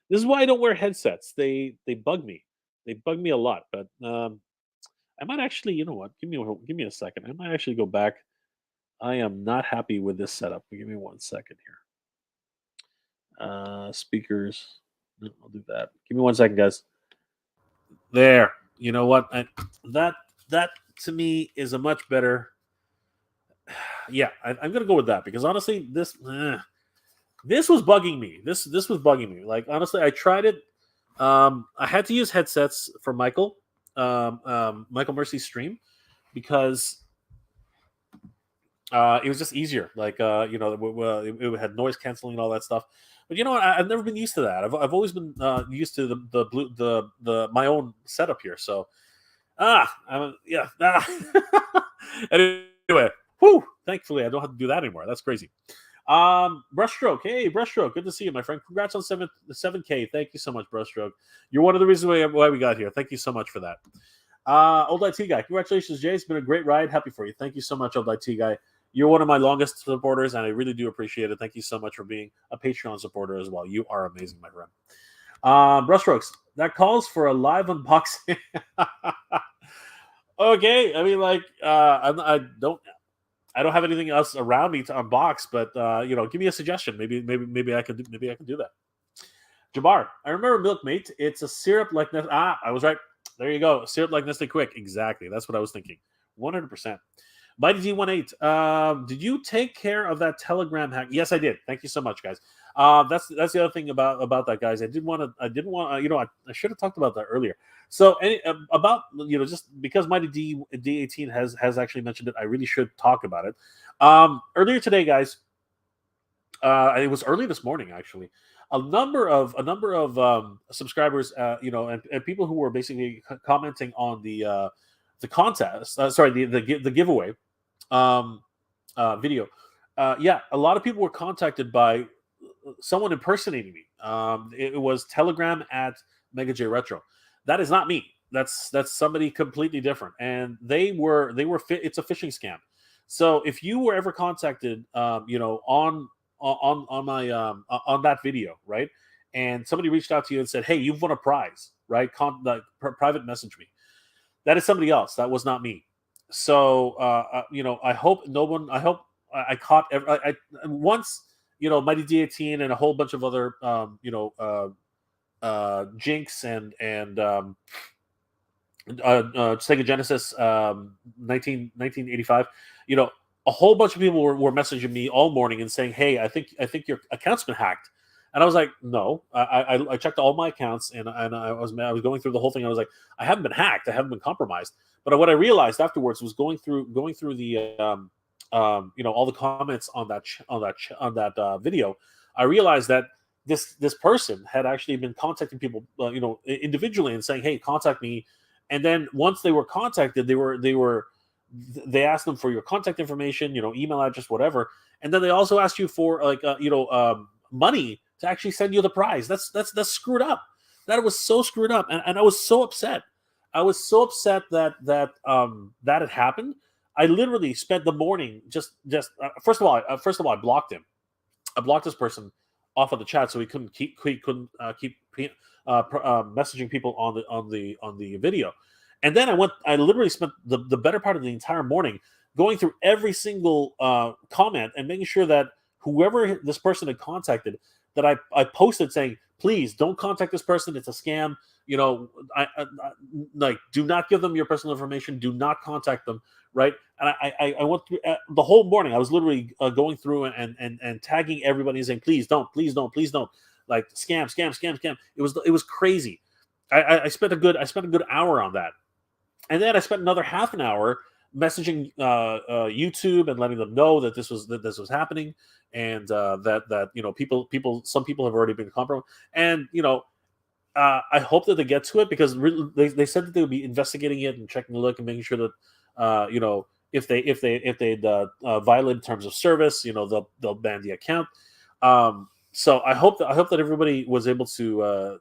A: this is why I don't wear headsets. They bug me. They bug me a lot. But I might actually, you know what? Give me a second. I might actually go back. I am not happy with this setup. Give me 1 second here. Speakers. No, I'll do that. Give me 1 second, guys. There. You know what? That to me is a much better. Yeah, I'm gonna go with that because honestly, this was bugging me. This was bugging me. Like honestly, I tried it. I had to use headsets for Michael Mercy's stream because it was just easier. Like it had noise canceling and all that stuff. But you know what? I've never been used to that. I've always been used to the my own setup here. So yeah. Anyway, whew, thankfully I don't have to do that anymore. That's crazy. Brushstroke, hey Brushstroke, good to see you, my friend. Congrats on 7K. Thank you so much, Brushstroke. You're one of the reasons why we got here. Thank you so much for that. Old IT guy, congratulations, Jay. It's been a great ride. Happy for you. Thank you so much, Old IT guy. You're one of my longest supporters, and I really do appreciate it. Thank you so much for being a Patreon supporter as well. You are amazing, my friend. Brushstrokes, that calls for a live unboxing. Okay, I mean, like, I don't have anything else around me to unbox, but give me a suggestion. Maybe I can do that. Jabbar, I remember Milkmate. It's a syrup like this. I was right. There you go. Syrup like Nestle Quick. Exactly. That's what I was thinking. 100%. Mighty D18. Did you take care of that Telegram hack? Yes, I did. Thank you so much, guys. That's the other thing about that, guys. I didn't want to. I should have talked about that earlier. So about just because Mighty D18 has actually mentioned it, I really should talk about it. Earlier today, guys. It was early this morning, actually. A number of subscribers, and people who were basically commenting on the contest. Sorry, the giveaway video. Yeah, a lot of people were contacted by someone impersonating me. It was Telegram at Mega J Retro. That is not me. That's somebody completely different, and they were. It's a phishing scam. So if you were ever contacted, on my on that video, right, and somebody reached out to you and said, "Hey, you've won a prize," right? Private message me. That is somebody else. That was not me. So I hope no one. I hope I caught. Once Mighty D18 and a whole bunch of other Jinx and Sega Genesis 1985. A whole bunch of people were messaging me all morning and saying, "Hey, I think your account's been hacked." And I was like, "No." I checked all my accounts and I was going through the whole thing. I was like, "I haven't been hacked. I haven't been compromised." But what I realized afterwards was going through the all the comments on that video. I realized that this person had actually been contacting people individually and saying, "Hey, contact me." And then once they were contacted, they asked them for your contact information, email address, whatever, and then they also asked you for money to actually send you the prize. That's screwed up. That was so screwed up, and I was so upset. I was so upset that had happened. I literally spent the morning just first of all, I blocked him. I blocked this person off of the chat so he couldn't keep messaging people on the video. And then I literally spent the better part of the entire morning going through every single comment and making sure that whoever this person had contacted, that I posted saying, "Please don't contact this person. It's a scam. I do not give them your personal information. Do not contact them." Right? And I went through the whole morning. I was literally going through and tagging everybody and saying, "Please don't, please don't, please don't." Like scam. It was crazy. I spent a good hour on that. And then I spent another half an hour messaging YouTube and letting them know that this was happening, and that some people have already been compromised. And I hope that they get to it, because they said that they would be investigating it and checking a look and making sure that if they violate terms of service, they'll ban the account. So I hope that everybody was able to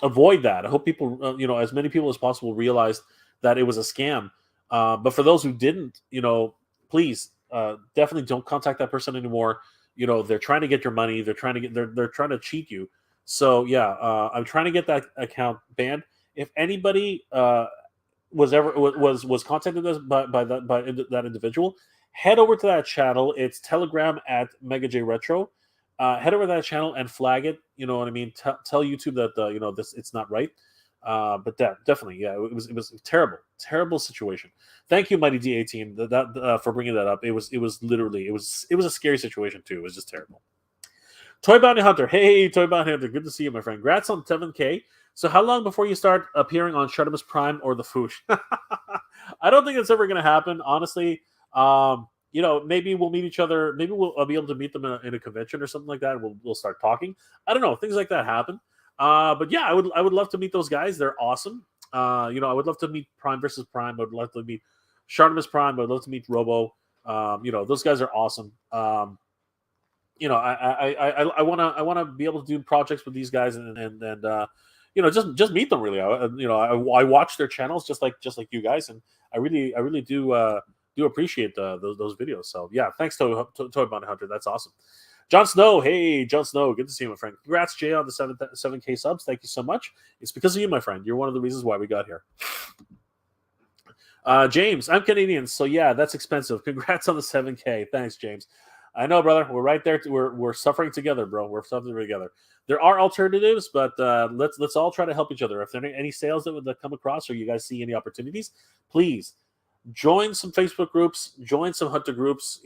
A: avoid that. I hope people, as many people as possible realized that it was a scam. But for those who didn't, please definitely don't contact that person anymore. They're trying to get your money. They're trying to cheat you. So yeah, I'm trying to get that account banned. If anybody was contacted by that individual, head over to that channel. It's Telegram at Mega J Retro. Head over to that channel and flag it. You know what I mean? Tell YouTube that this it's not right. But definitely, yeah, it was a terrible situation. Thank you, Mighty D18, for bringing that up. It was literally it was a scary situation too. It was just terrible. Toy Bounty Hunter, hey, Toy Bounty Hunter, good to see you, my friend. Congrats on 7K. So how long before you start appearing on Shartimus Prime or the Foosh? I don't think it's ever going to happen, honestly. Maybe we'll meet each other. Maybe I'll be able to meet them in a convention or something like that. We'll start talking. I don't know. Things like that happen. But yeah, I would love to meet those guys. They're awesome. I would love to meet Prime versus Prime. I would love to meet Shartimus Prime. I would love to meet Robo. Those guys are awesome. I want to be able to do projects with these guys and just meet them really. I watch their channels just like you guys, and I really do appreciate those videos. So yeah, thanks to Toy Bounty Hunter. That's awesome. Jon Snow, hey Jon Snow, good to see you, my friend. Congrats, Jay, on the 7K subs. Thank you so much. It's because of you, my friend. You're one of the reasons why we got here. James, I'm Canadian, so yeah, that's expensive. Congrats on the 7K. Thanks, James. I know, brother. We're right there. We're suffering together, bro. We're suffering together. There are alternatives, but let's all try to help each other. If there are any sales that come across, or you guys see any opportunities, please join some Facebook groups, join some hunter groups.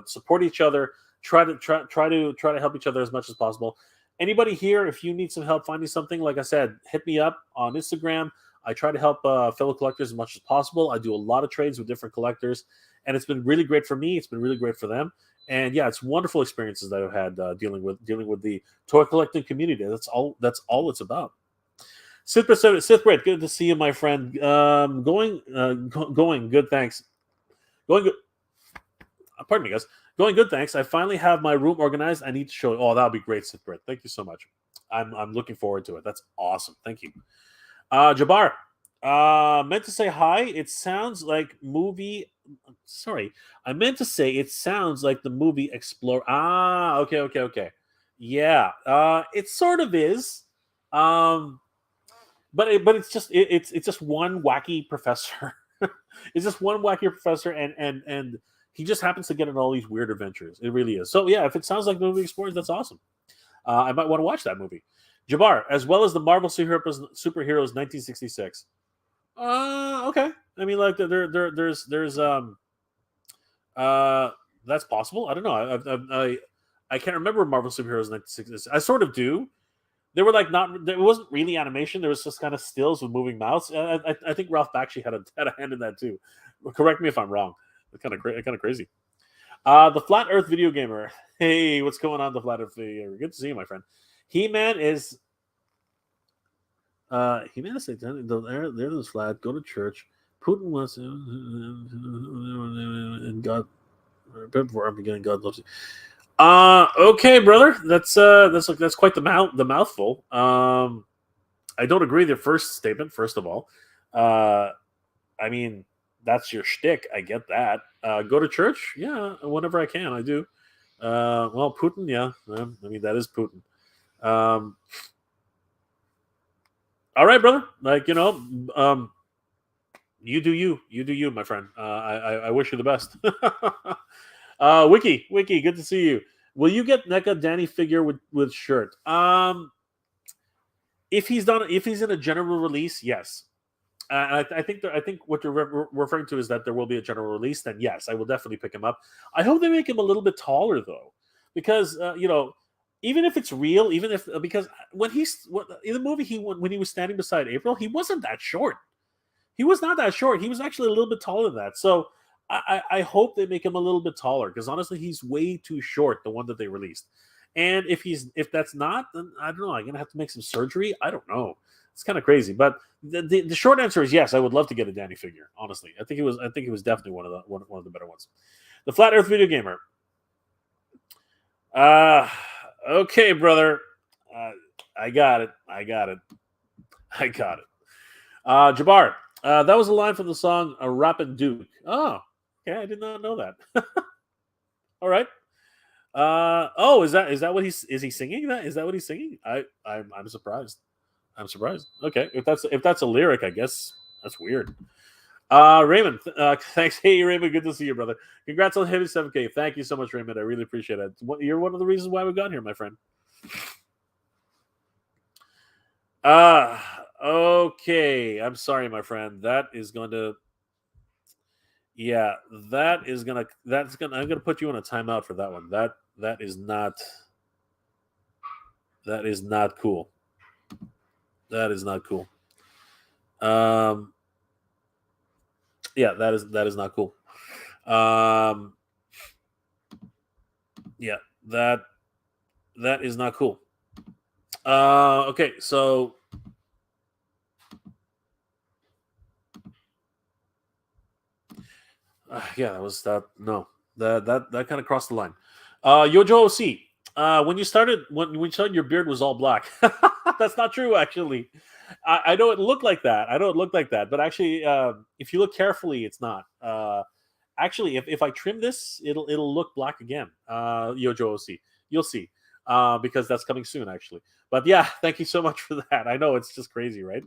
A: Support each other. Try to help each other as much as possible. Anybody here, if you need some help finding something, like I said, hit me up on Instagram. I try to help fellow collectors as much as possible. I do a lot of trades with different collectors, and it's been really great for me. It's been really great for them, and yeah, it's wonderful experiences that I've had dealing with the toy collecting community. That's all it's about. Sith Brett, good to see you, my friend. Going good, thanks. Going good. Pardon me, guys. Going good, thanks. I finally have my room organized. I need to show it. Oh, that'll be great, Sith Brett. Thank you so much. I'm looking forward to it. That's awesome. Thank you. Jabbar, meant to say hi. It sounds like movie. Sorry, I meant to say it sounds like the movie Explore. Okay. Yeah, it sort of is. But it's just one wacky professor. It's just one wacky professor, and he just happens to get in all these weird adventures. It really is. So yeah, if it sounds like the movie Explorers, that's awesome. I might want to watch that movie. Jabbar, as well as the Marvel Superheroes 1966. Okay. I mean, like there's that's possible. I don't know. I can't remember Marvel Superheroes 1966. I sort of do. They were like not. It wasn't really animation. There was just kind of stills with moving mouths. I think Ralph Bakshi had a hand in that too. Correct me if I'm wrong. It's kind of crazy. The Flat Earth Video Gamer. Hey, what's going on, the Flat Earth Video Gamer? Good to see you, my friend. He-Man is. He-Man is there's flat. Go to church. Putin wants to, and God. Before Armageddon, God loves you. Okay, brother. That's quite the mouthful. I don't agree with your first statement. First of all, I mean that's your shtick. I get that. Go to church, yeah, whenever I can, I do. Well, Putin, yeah. I mean that is Putin. All right, brother. Like you do you, my friend. I wish you the best. Wiki, good to see you. Will you get NECA Danny figure with shirt? If he's in a general release, yes. I think what you're referring to is that there will be a general release. Then yes, I will definitely pick him up. I hope they make him a little bit taller though, because even if it's real, because when in the movie when he was standing beside April, he wasn't that short. He was not that short. He was actually a little bit taller than that. So I hope they make him a little bit taller, because honestly, he's way too short, the one that they released. And if that's not, then I don't know. I'm gonna have to make some surgery. I don't know. It's kind of crazy. But the short answer is yes. I would love to get a Danny figure. Honestly, I think he was definitely one of the better ones. The Flat Earth Video Gamer. Okay, brother. I got it. Jabbar. That was a line from the song "A Rappin' Duke." Oh, okay, I did not know that. All right. Is that what is he singing? Is that what he's singing? I'm surprised. Okay, if that's a lyric, I guess that's weird. Raymond, thanks. Hey, Raymond, good to see you, brother. Congrats on hitting 7K. Thank you so much, Raymond. I really appreciate it. You're one of the reasons why we got here, my friend. Okay. I'm sorry, my friend. I'm gonna put you on a timeout for that one. That is not cool. That is not cool. Yeah, that is not cool. Yeah, that is not cool. Okay, so yeah, that was that. No, that kind of crossed the line. Yojo OC, when you started your beard was all black. That's not true, actually. I know it looked like that. But actually, if you look carefully, it's not. Actually, if I trim this, it'll look black again. Yojo OC, you'll see, because that's coming soon, actually. But yeah, thank you so much for that. I know it's just crazy, right?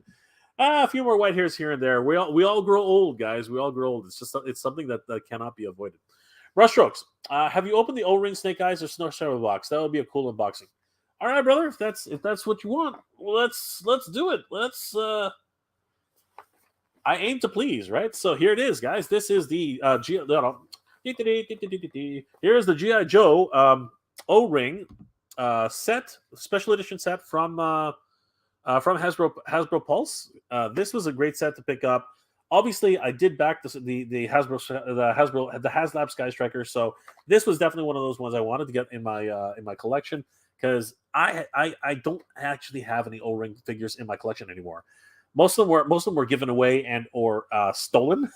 A: A few more white hairs here and there. We all grow old, guys. We all grow old. It's something that cannot be avoided. Brushstrokes. Have you opened the O-Ring Snake Eyes or Snow Shadow box? That would be a cool unboxing. All right, brother. If that's what you want, well, let's do it. I aim to please, right? So here it is, guys. This is the here's the GI Joe O-ring set, special edition set from Hasbro Pulse. This was a great set to pick up. Obviously, I did back the HasLab Sky Striker, so this was definitely one of those ones I wanted to get in my collection because I don't actually have any O-ring figures in my collection anymore. Most of them were given away and or stolen.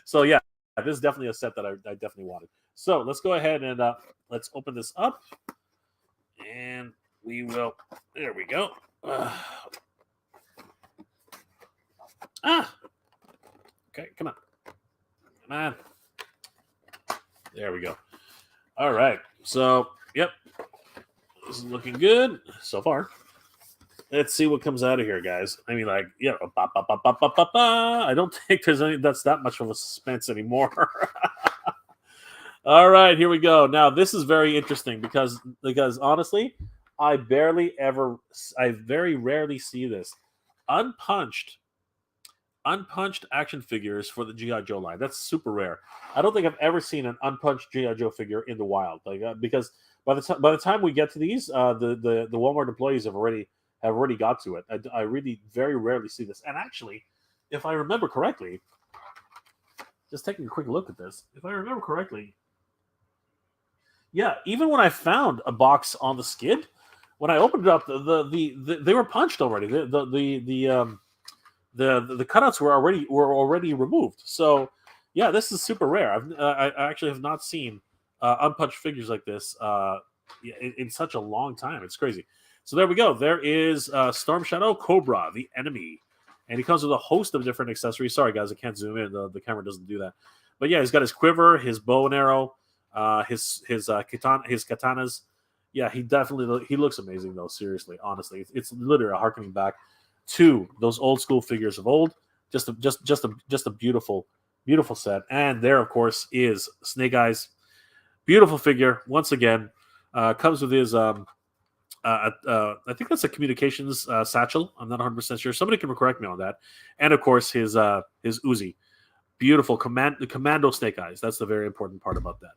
A: So yeah, this is definitely a set that I definitely wanted. So let's go ahead and let's open this up, and we will. There we go. Okay, come on. There we go. All right. So, yep. This is looking good so far. Let's see what comes out of here, guys. I mean, like, yeah, I don't think that's that much of a suspense anymore. All right, here we go. Now, this is very interesting because honestly, I very rarely see this. Unpunched action figures for the GI Joe line. That's super rare. I don't think I've ever seen an unpunched GI Joe figure in the wild. Because by the time we get to these, the Walmart employees have already got to it. I really very rarely see this. And actually, if I remember correctly, just taking a quick look at this, if I remember correctly, yeah, even when I found a box on the skid, when I opened it up, they were punched already. The cutouts were already removed. So yeah, this is super rare. I actually have not seen unpunched figures like this in such a long time. It's crazy. So there we go. There is Storm Shadow Cobra, the enemy, and he comes with a host of different accessories. Sorry guys, I can't zoom in. The camera doesn't do that. But yeah, he's got his quiver, his bow and arrow, his katanas. Yeah, he looks amazing though. Seriously, honestly, it's literally a harkening back to those old school figures of old. Just a beautiful set. And there, of course, is Snake Eyes. Beautiful figure once again. Comes with his I think that's a communications satchel. I'm not 100% sure. Somebody can correct me on that. And of course, his Uzi. Beautiful commando Snake Eyes. That's the very important part about that.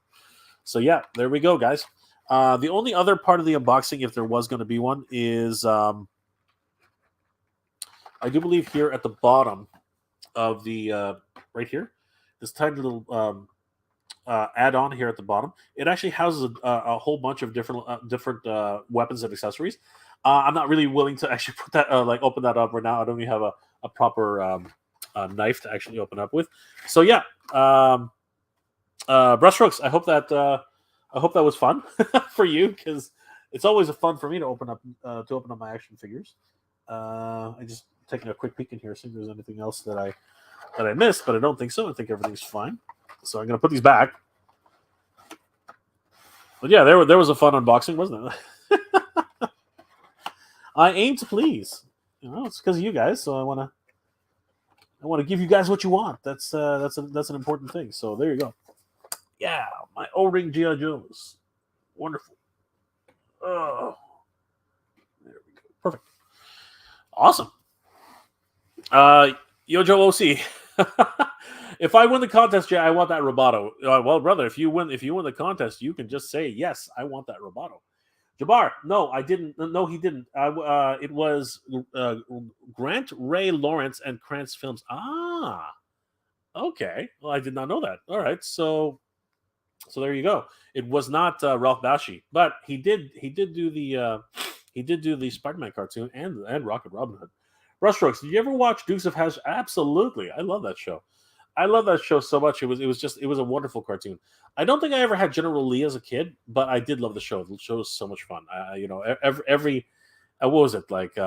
A: So yeah, there we go, guys. The only other part of the unboxing, if there was going to be one, is I do believe here at the bottom of the right here, this tiny little add-on here at the bottom. It actually houses a whole bunch of different weapons and accessories. I'm not really willing to actually put that open that up right now. I don't even have a proper knife to actually open up with. So yeah, brushstrokes. I hope that was fun for you, because it's always fun for me to open up my action figures. I just taking a quick peek in here, see if there's anything else that I missed, but I don't think so. I think everything's fine. So I'm gonna put these back. But yeah, there was a fun unboxing, wasn't it? I aim to please. You know, it's because of you guys, so I want to give you guys what you want. That's an important thing. So there you go. Yeah, my O-ring GI Joes. Wonderful. Oh, there we go. Perfect. Awesome. Yojo OC. If I win the contest, Jay, I want that Roboto. Well, brother, if you win the contest, you can just say yes. I want that Roboto. Jabbar, no, I didn't. No, he didn't. It was Grant Ray Lawrence and Krantz Films. Ah, okay. Well, I did not know that. All right, so there you go. It was not Ralph Bakshi, but he did do the Spider-Man cartoon and Rocket Robin Hood. Brushstrokes. Did you ever watch Dukes of Hazzard? Absolutely. I love that show. I love that show so much. It was a wonderful cartoon. I don't think I ever had General Lee as a kid, but I did love the show. The show was so much fun. Every what was it like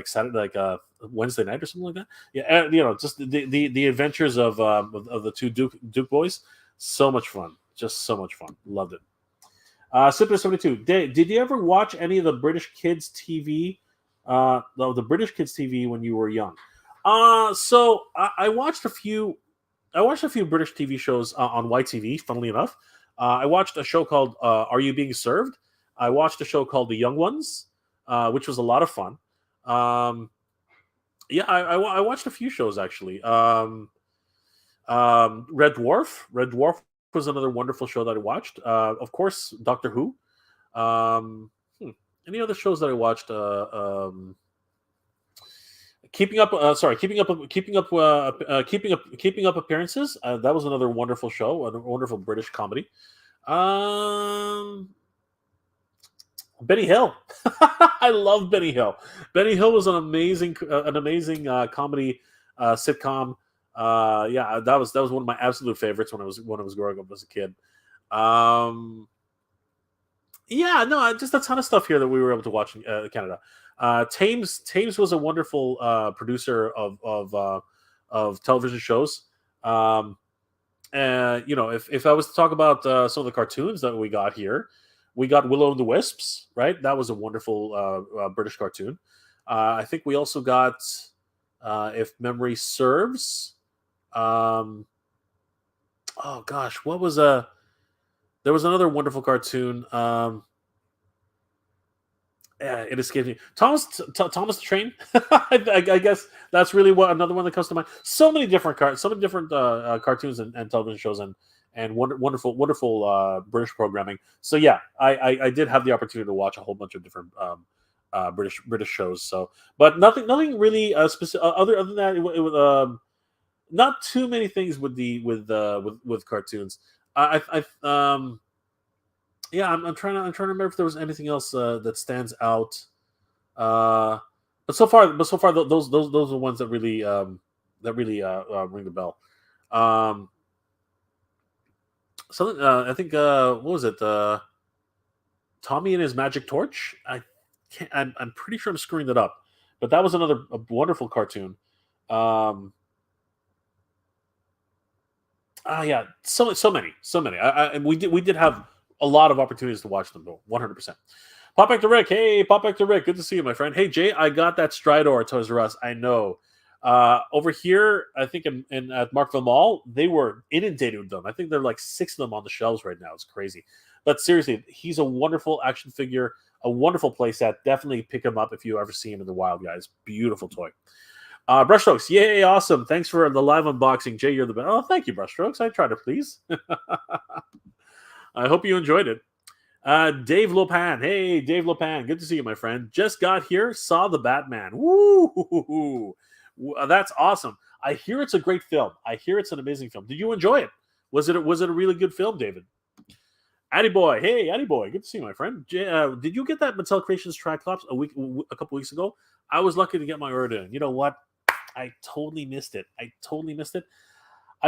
A: Saturday, Wednesday night or something like that? Yeah, just the adventures of the two Duke boys. So much fun. Just so much fun. Loved it. Sipper72. Did you ever watch any of the British Kids TV? The British Kids TV when you were young. So I watched a few British TV shows on YTV. Funnily enough, I watched a show called "Are You Being Served?" I watched a show called "The Young Ones," which was a lot of fun. Yeah, I watched a few shows actually. Red Dwarf. Red Dwarf was another wonderful show that I watched. Of course, Doctor Who. Um, hmm, any other shows that I watched? Keeping up. Sorry, keeping up appearances. That was another wonderful show. A wonderful British comedy. Um, Benny Hill. I love Benny Hill. Benny Hill was an amazing comedy sitcom. Yeah, that was one of my absolute favorites when I was growing up as a kid. Um, yeah, no, just a ton of stuff here that we were able to watch in Canada. Thames was a wonderful producer of television shows. Um, if I was to talk about some of the cartoons that we got here, we got Willow and the Wisps, right? That was a wonderful British cartoon. I think we also got, if memory serves, um, oh gosh, what was a? There was another wonderful cartoon. Yeah, it escaped me. Thomas the Train. I guess that's really what another one that comes to mind. So many different cartoons and television shows and wonderful British programming. So yeah, I did have the opportunity to watch a whole bunch of different British shows. So, but nothing really specific. Other than that, it was not too many things with cartoons. Yeah, I'm trying to remember if there was anything else that stands out. Uh, but so far, those are the ones that really ring the bell. Um, something I think what was it? Tommy and his magic torch. I'm pretty sure I'm screwing that up, but that was another a wonderful cartoon. Um, yeah, so many. And we did have a lot of opportunities to watch them though, 100%. Pop back to Rick. Hey, pop back to Rick. Good to see you, my friend. Hey, Jay, I got that Stridor at Toys R Us. I know. Over here, I think in at Markville Mall, they were inundated with them. I think there are like 6 of them on the shelves right now. It's crazy. But seriously, he's a wonderful action figure, a wonderful playset. Definitely pick him up if you ever see him in the wild, guys. Beautiful toy. Brushstrokes, yay, awesome. Thanks for the live unboxing. Jay, you're the best. Oh, thank you, Brushstrokes. I try to please. I hope you enjoyed it. Dave Lopan. Hey, Dave Lopan. Good to see you, my friend. Just got here, saw the Batman. Woo! That's awesome. I hear it's a great film. I hear it's an amazing film. Did you enjoy it? Was it a really good film, David? Addy boy, hey, Addy boy, good to see you, my friend. Did you get that Mattel Creations Triclops a couple weeks ago? I was lucky to get my order in. You know what? I totally missed it. I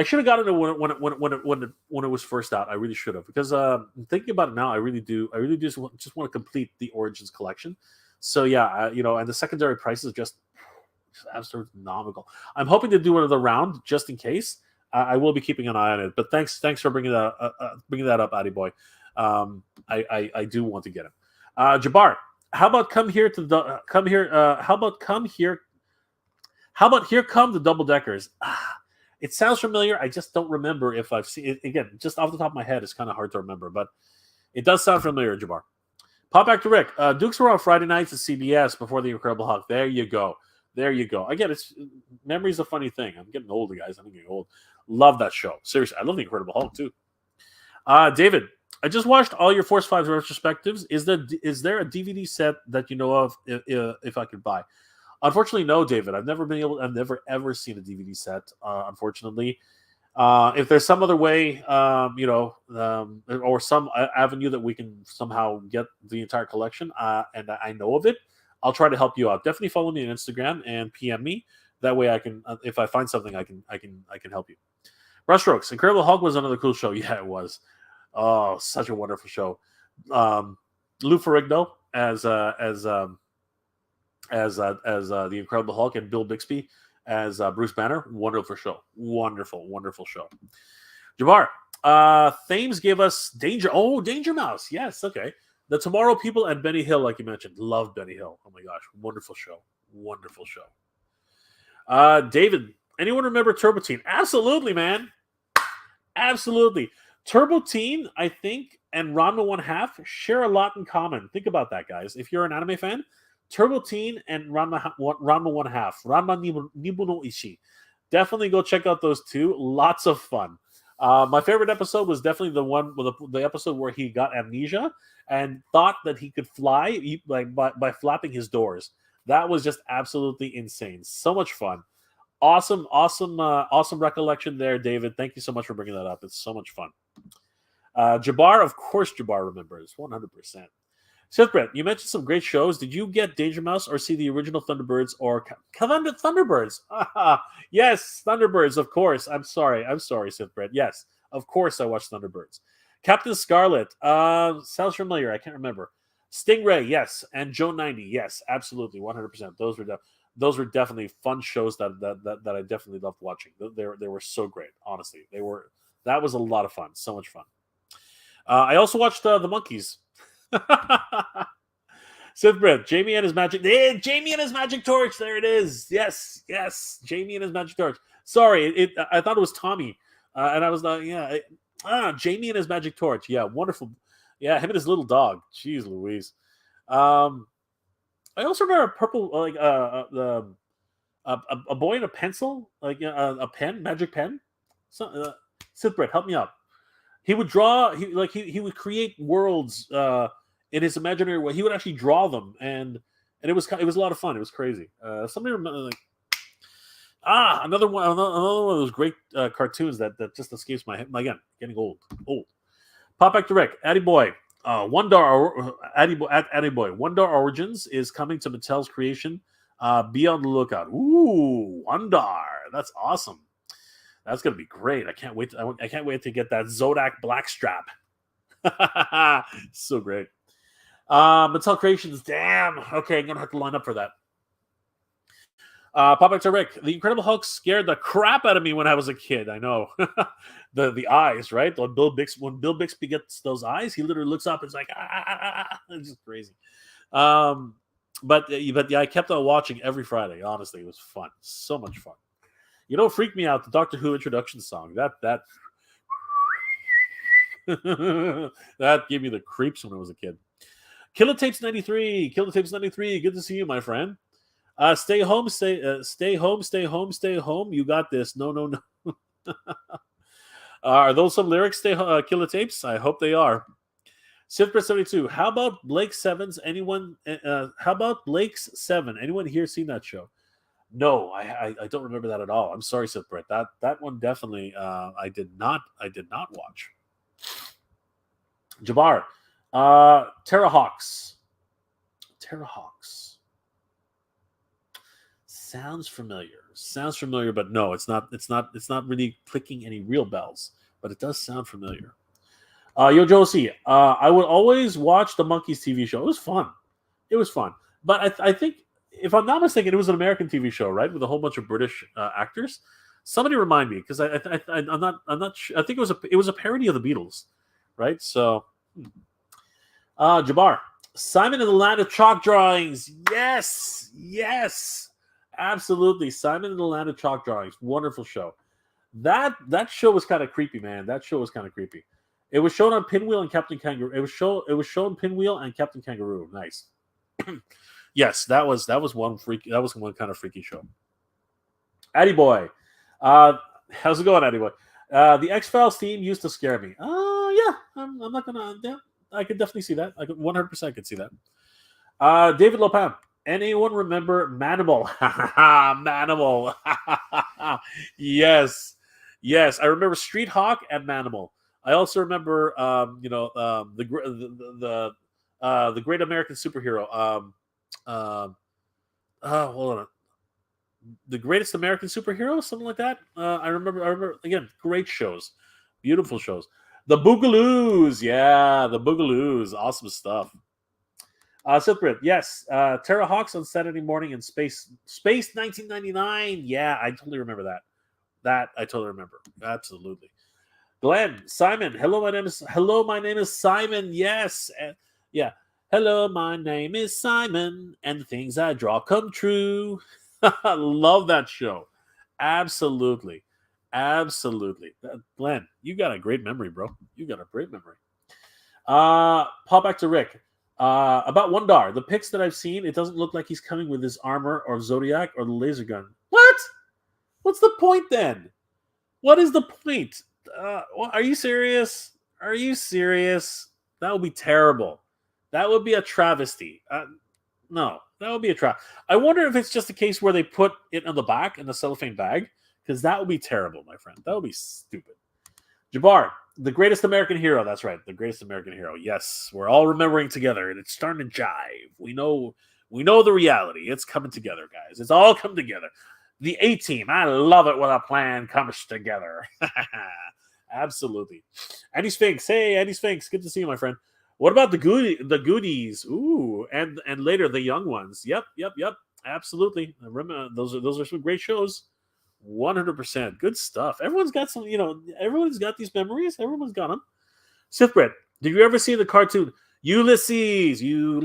A: should have gotten it when it was first out. I really should have, because thinking about it now, I really do. I really just want to complete the Origins collection. So yeah, and the secondary prices just absolutely phenomenal. I'm hoping to do another round just in case. I will be keeping an eye on it. But thanks for bringing that up, Addy boy. I do want to get him. Jabbar, how about come here to the come here? How about come here? How about here come the double deckers? It sounds familiar. I just don't remember if I've seen it. Again, just off the top of my head, it's kind of hard to remember, but it does sound familiar, Jabbar. Pop back to Rick. Dukes were on Friday nights at CBS before the Incredible Hulk. There you go. Again, memory's a funny thing. I'm getting older, guys. I'm getting old. Love that show. Seriously, I love the Incredible Hulk too. David, I just watched all your Force 5 retrospectives. Is there a DVD set that you know of if I could buy? Unfortunately, no, David. I've never ever seen a DVD set. Unfortunately, if there's some other way, or some avenue that we can somehow get the entire collection, and I know of it, I'll try to help you out. Definitely follow me on Instagram and PM me. That way, I can, if I find something, I can help you. Brushstrokes. Incredible Hulk was another cool show. Yeah, it was. Oh, such a wonderful show. Lou Ferrigno as the Incredible Hulk, and Bill Bixby as Bruce Banner. Wonderful show. Wonderful show. Jabbar, Thames gave us Danger. Oh, Danger Mouse. Yes, okay. The Tomorrow People and Benny Hill, like you mentioned. Love Benny Hill. Oh my gosh, wonderful show. David, anyone remember Turbo Teen? Absolutely, man. Absolutely. Turbo Teen, I think, and Ranma One Half share a lot in common. Think about that, guys. If you're an anime fan, Turbo Teen and Ranma 1/2. Ranma Nibu no Ishi. Definitely go check out those two. Lots of fun. My favorite episode was definitely the one with the episode where he got amnesia and thought that he could fly like by flapping his doors. That was just absolutely insane. So much fun. Awesome recollection there, David. Thank you so much for bringing that up. It's so much fun. Jabbar, of course, Jabbar remembers 100%. Seth Brett, you mentioned some great shows. Did you get Danger Mouse or see the original Thunderbirds or Thunderbirds? Yes, Thunderbirds, of course. I'm sorry, Seth Brett. Yes, of course I watched Thunderbirds. Captain Scarlet, sounds familiar. I can't remember. Stingray, yes, and Joe 90, yes, absolutely, 100%. Those were definitely fun shows that I definitely loved watching. They were so great, honestly. That was a lot of fun, so much fun. I also watched the Monkeys. Sith Bread, Jamie and his magic. Jamie and his magic torch. There it is. Yes. Jamie and his magic torch. Sorry, I thought it was Tommy, and I was like, Jamie and his magic torch. Yeah, wonderful. Yeah, him and his little dog. Jeez Louise. I also remember a purple, like a boy in a pencil, like a pen, magic pen. So, Sith Bread, help me out. He would draw. He would create worlds in his imaginary way. He would actually draw them, and it was a lot of fun. It was crazy. Somebody remember like another one of those great cartoons that just escapes my head. Again, getting old. Pop back direct. Addy Boy. Addy Boy. Wondar Origins is coming to Mattel's creation. Be on the lookout. Ooh, Wondar. That's awesome. That's gonna be great. I can't wait. I can't wait to get that Zodak Blackstrap. So great. Mattel Creations. Damn. Okay, I'm gonna have to line up for that. Pop back to Rick. The Incredible Hulk scared the crap out of me when I was a kid. I know. the eyes, right? When Bill Bixby gets those eyes, he literally looks up and it's like It's just crazy. But yeah, I kept on watching every Friday. Honestly, it was fun. So much fun. You know, freaked me out, the Doctor Who introduction song. That that gave me the creeps when I was a kid. Killer Tapes 93. Good to see you, my friend. Stay home. Stay home. You got this. No. Are those some lyrics, Killer Tapes? I hope they are. Sifper 72. How about Blake Seven's? Anyone? How about Blake's 7? Anyone here seen that show? No, I don't remember that at all. I'm sorry, Sith Brett. That one definitely I did not watch. Jabbar, Terrahawks. Sounds familiar, but no, it's not really clicking any real bells. But it does sound familiar. Yo Josie, I would always watch the Monkeys TV show. It was fun. But I think, if I'm not mistaken, it was an American TV show, right, with a whole bunch of British actors. Somebody remind me, because I'm not sure. I think it was a parody of the Beatles, right? So, Jabbar, Simon and the Land of Chalk Drawings. Yes, absolutely. Simon and the Land of Chalk Drawings, wonderful show. That show was kind of creepy, man. That show was kind of creepy. It was shown on Pinwheel and Captain Kangaroo. It was shown Pinwheel and Captain Kangaroo. Nice. Yes, that was one kind of freaky show. Addy Boy, how's it going, Addy Boy? The X-Files theme used to scare me. Yeah, I'm not gonna. Yeah, I could definitely see that. I could 100% could see that. David Lopam. Anyone remember Manimal? Manimal. Yes. I remember Street Hawk and Manimal. I also remember, the Great American Superhero. Hold on. The Greatest American Superhero, something like that. I remember again, great shows, beautiful shows. The Boogaloos, the Boogaloos, awesome stuff. Silkbrid, yes. Terrahawks on Saturday morning in Space 1999. Yeah, I totally remember that. That I totally remember. Absolutely. Glenn, Simon, hello, my name is Simon. Yes, yeah. Hello, my name is Simon, and the things I draw come true. Love that show. Absolutely. Glenn, you got a great memory, bro. You got a great memory. Pop back to Rick. About Wondar, the pics that I've seen, it doesn't look like he's coming with his armor or Zodiac or the laser gun. What? What's the point then? What is the point? Are you serious? Are you serious? That would be terrible. That would be a travesty. No, that would be a trap. I wonder if it's just a case where they put it on the back in the cellophane bag, because that would be terrible, my friend. That would be stupid. Jabbar, the greatest American hero. That's right, the greatest American hero. Yes, we're all remembering together, and it's starting to jive. We know the reality. It's coming together, guys. It's all come together. The A-Team. I love it when a plan comes together. Absolutely. Eddie Sphinx. Hey, Eddie Sphinx. Good to see you, my friend. What about the goodies? Ooh, and later the young ones. Yep. Absolutely. Remember, those are some great shows. 100%. Good stuff. Everyone's got some, everyone's got these memories. Everyone's got them. Sith Bread, did you ever see the cartoon Ulysses? Yeah,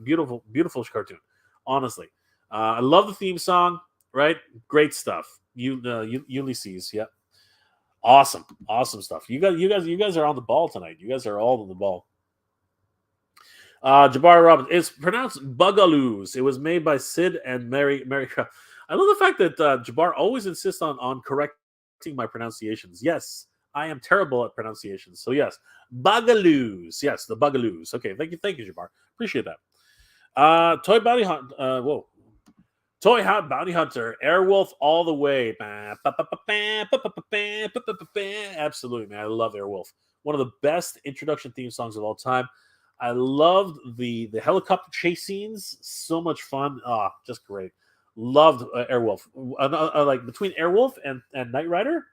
A: beautiful cartoon. Honestly, I love the theme song. Right, great stuff. Ulysses. Yeah, awesome stuff. You guys are on the ball tonight. You guys are all on the ball. Jabari Robbins. It's pronounced Bugaloos. It was made by Sid and Mary. I love the fact that Jabbar always insists on correcting my pronunciations. Yes, I am terrible at pronunciations. So yes, Bugaloos. Yes, the Bugaloos. Okay, thank you, Jabbar. Appreciate that. Toy Bounty Hunt. Toy Hot Bounty Hunter, Airwolf all the way. Absolutely, man. I love Airwolf. One of the best introduction theme songs of all time. I loved the helicopter chase scenes. So much fun. Just great. Loved Airwolf. Like between Airwolf and Knight Rider,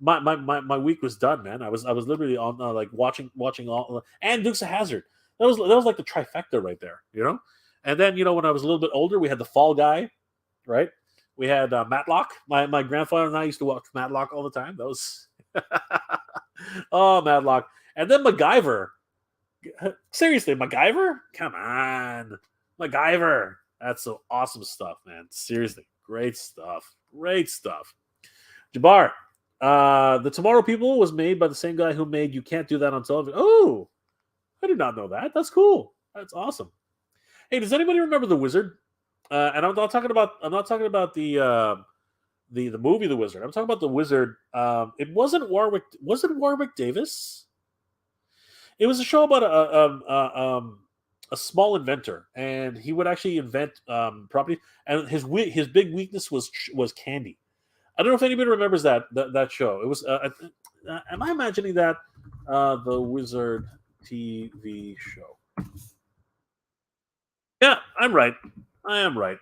A: my week was done, man. I was literally on like watching all and Dukes of Hazzard. That was like the trifecta right there, And then when I was a little bit older, we had the Fall Guy, right? We had Matlock. My grandfather and I used to watch Matlock all the time. That was Matlock, and then MacGyver. Seriously, MacGyver? Come on. MacGyver. That's some awesome stuff, man. Seriously. Great stuff. Jabbar. The Tomorrow People was made by the same guy who made You Can't Do That on Television. Oh, I did not know that. That's cool. That's awesome. Hey, does anybody remember The Wizard? And I'm not talking about the movie The Wizard. I'm talking about The Wizard. It wasn't Warwick. Was it Warwick Davis? It was a show about a small inventor, and he would actually invent property. And his big weakness was candy. I don't know if anybody remembers that show. It was. Am I imagining that the Wizard TV show? Yeah, I'm right. I am right.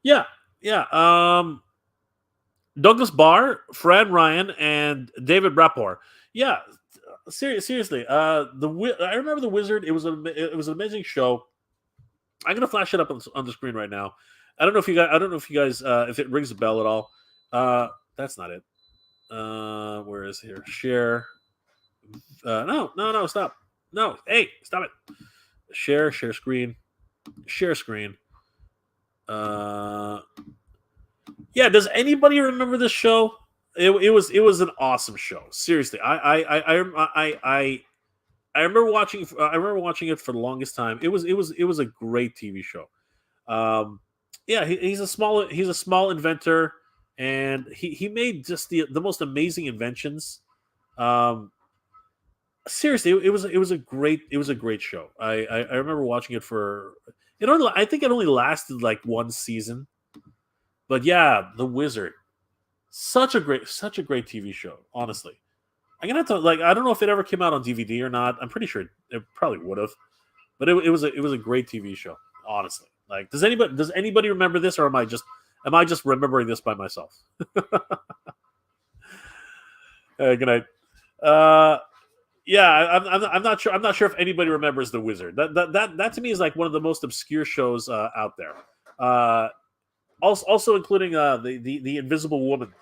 A: Yeah. Douglas Barr, Fred Ryan, and David Rapport. Yeah, seriously. I remember The Wizard. It was an amazing show. I'm gonna flash it up on the screen right now. I don't know if you guys if it rings a bell at all. That's not it. Where is it here? Share. No, stop. No, hey, stop it. Share screen. Share screen. Yeah, does anybody remember this show? It was an awesome show. Seriously, I remember watching. I remember watching it for the longest time. It was a great TV show. Yeah, he's a small inventor, and he made just the most amazing inventions. Seriously, it was a great show. I remember watching it for it. I think it only lasted like one season, but yeah, The Wizard, such a great TV show. Honestly, I'm gonna have to I don't know if it ever came out on DVD or not. I'm pretty sure it probably would have, but it was a great TV show. Honestly, does anybody remember this, or am I just remembering this by myself? Good night. Yeah, I'm not sure. I'm not sure if anybody remembers The Wizard. That to me is like one of the most obscure shows out there. Also including the Invisible Woman.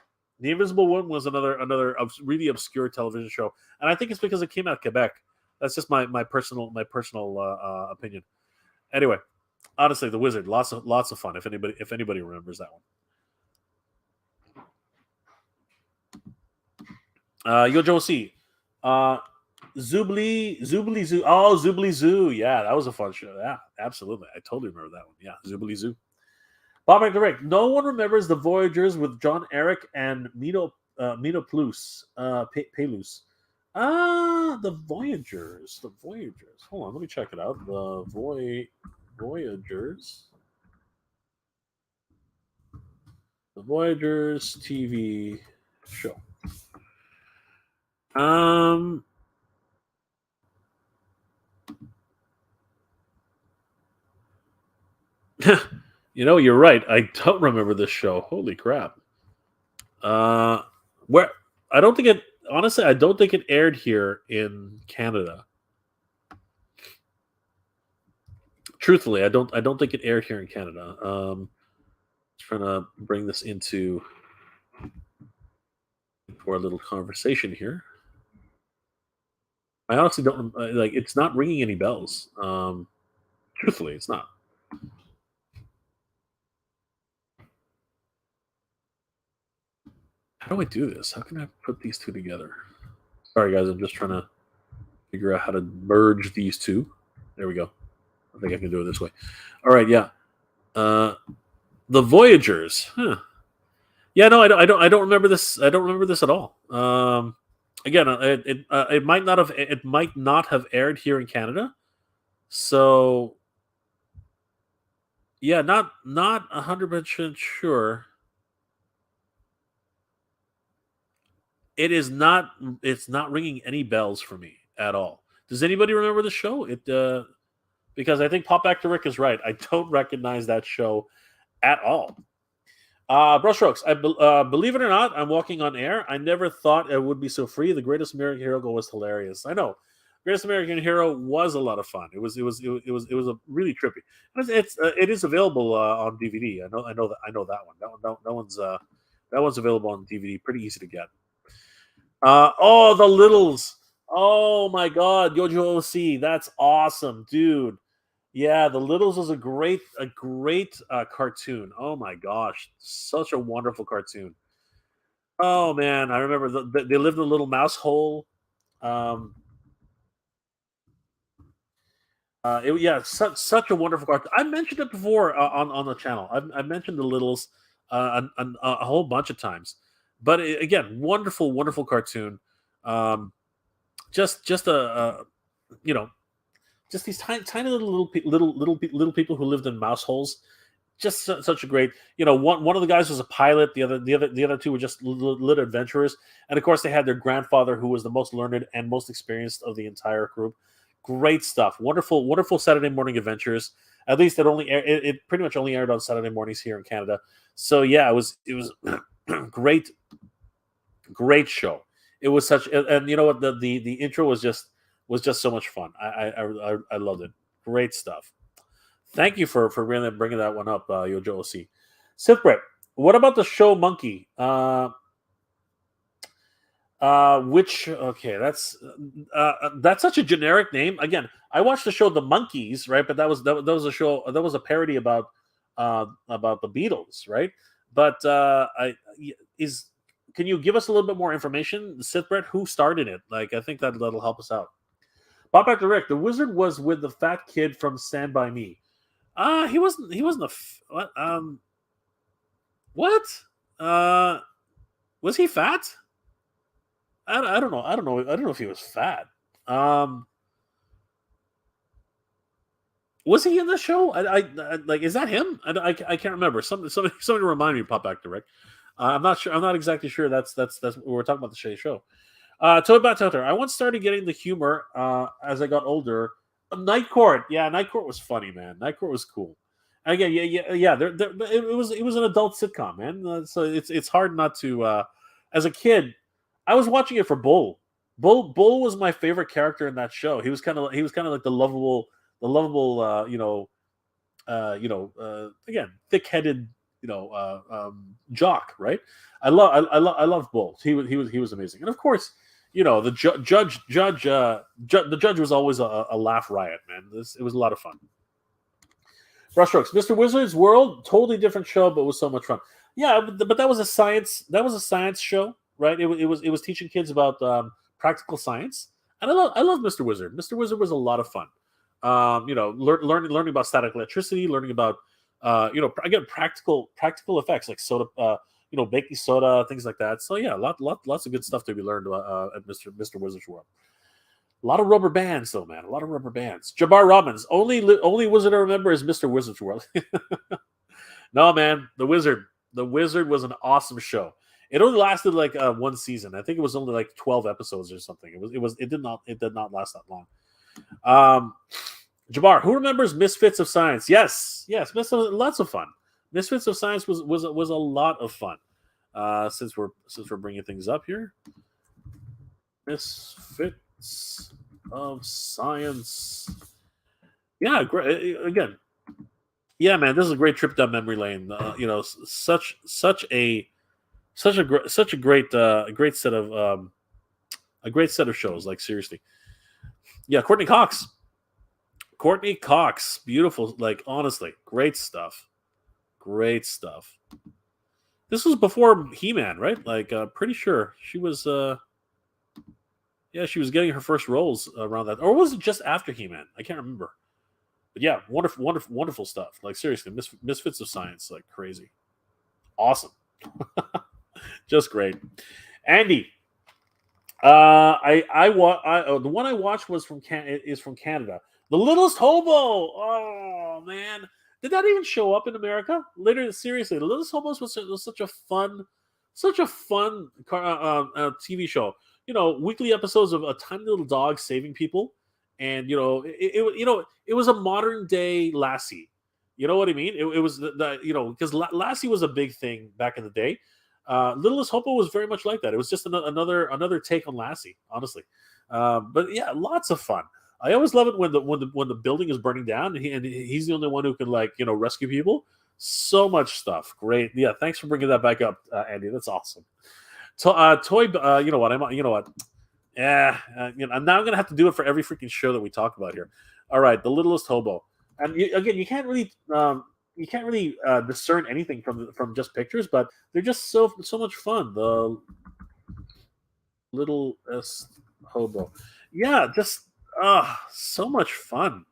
A: The Invisible Woman was another really obscure television show, and I think it's because it came out of Quebec. That's just my personal opinion. Anyway, honestly, The Wizard, lots of fun. If anybody remembers that one.
B: Yo Joe C. Zoobly Zoo. Oh, Zoobly Zoo. Yeah, that was a fun show. Yeah, absolutely. I totally remember that one. Yeah, Zoobly Zoo. Bob McDirect. No one remembers the Voyagers with John Eric and Mino Plus. Pelus. The Voyagers. The Voyagers. Hold on, let me check it out. The Voyagers. The Voyagers TV show. You know, you're right. I don't remember this show. Holy crap. Where I don't think it honestly, I don't think it aired here in Canada. Truthfully, I don't think it aired here in Canada. Trying to bring this into our little conversation here. I honestly don't like. It's not ringing any bells. Truthfully, it's not. How do I do this? How can I put these two together? Sorry, guys. I'm just trying to figure out how to merge these two. There we go. I think I can do it this way. All right. Yeah. The Voyagers. Huh. Yeah. No, I don't remember this. I don't remember this at all. Again, it might not have aired here in Canada. So yeah, not 100% sure. It's not ringing any bells for me at all. Does anybody remember the show? Because I think Pop Back to Rick is right. I don't recognize that show at all. Brushstrokes. Believe it or not, I'm walking on air. I never thought it would be so free. The Greatest American Hero was hilarious. I know. Greatest American Hero was a lot of fun. It was a really trippy. It is available on DVD. I know that one. That one's available on DVD. Pretty easy to get. The Littles. Oh my God, Yojo OC. That's awesome, dude. Yeah, The Littles was a great cartoon. Oh my gosh, such a wonderful cartoon. Oh man, I remember they lived in a little mouse hole. Such a wonderful cartoon. I mentioned it before on the channel. I've mentioned The Littles a whole bunch of times, but again, wonderful cartoon. Just a just these tiny little people who lived in mouse holes. Just such a great, one of the guys was a pilot. The other two were just little adventurers, and of course they had their grandfather, who was the most learned and most experienced of the entire group. Great stuff. Wonderful Saturday morning adventures. At least it pretty much only aired on Saturday mornings here in Canada. So yeah, it was great show. It was such, and you know what, the intro was just so much fun. I loved it. Great stuff. Thank you for bringing that one up, Yojo OC. Sithbrit, what about the show Monkey? That's such a generic name. Again, I watched the show The Monkeys, right? But that was a show, that was a parody about the Beatles, right? But can you give us a little bit more information, Sithbrit? Who started it? Like, I think that'll help us out. Bob Back to Rick. The wizard was with the fat kid from Stand By Me. He wasn't what? What? Was he fat? I don't know. I don't know if he was fat. Was he in the show? I like, is that him? I can't remember. Somebody remind me. Pop Back to Rick. I'm not sure. I'm not exactly sure. That's what we're talking about, the Shay show. Toad Bat Toter. I once started getting the humor as I got older. Night Court. Yeah, Night Court was funny, man. Night Court was cool. And again, yeah. It was an adult sitcom, man. So it's hard not to. As a kid, I was watching it for Bull. Bull was my favorite character in that show. He was kind of like the lovable, again, thick-headed, jock, right? I love Bull. He was amazing, and of course, the judge was always a laugh riot, man. It was a lot of fun. Brushstrokes, Mr. Wizard's World, totally different show, but was so much fun. Yeah, but that was a science show, right? It was teaching kids about practical science, and I love Mr. Wizard. Mr. Wizard was a lot of fun. Learning about static electricity, learning about again practical effects like soda, baking soda, things like that. So yeah, lots of good stuff to be learned at Mr. Wizard's World. A lot of rubber bands, though, man. A lot of rubber bands. Jabbar Robbins. Only wizard I remember is Mr. Wizard's World. No, man. The Wizard. The Wizard was an awesome show. It only lasted like one season. I think it was only like 12 episodes or something. It did not last that long. Jabbar, who remembers Misfits of Science? Yes. Lots of fun. Misfits of Science was a lot of fun. Since we're bringing things up here, Misfits of Science. Yeah, great. Again, yeah, man, this is a great trip down memory lane. Such a great set of shows. Like seriously, yeah, Courtney Cox, beautiful. Like honestly, great stuff. This was before He-Man, right? Like, pretty sure she was. She was getting her first roles around that, or was it just after He-Man? I can't remember. But yeah, wonderful stuff. Like seriously, Misfits of Science, like crazy, awesome, just great. Andy, the one I watched was from Canada. The Littlest Hobo. Oh man, did that even show up in America? Literally, seriously, The Littlest Hobos was such a fun TV show. Weekly episodes of a tiny little dog saving people. And it was a modern day Lassie. You know what I mean? It was because Lassie was a big thing back in the day. Littlest Hobo was very much like that. It was just another take on Lassie, honestly. But yeah, lots of fun. I always love it when the building is burning down and he's the only one who can rescue people. So much stuff. Great. Yeah, thanks for bringing that back up, Andy. That's awesome. Toy. You know what? Yeah, I'm now gonna have to do it for every freaking show that we talk about here. All right, The Littlest Hobo, and again, you can't really discern anything from just pictures, but they're just so much fun. The Littlest Hobo, yeah, just so much fun.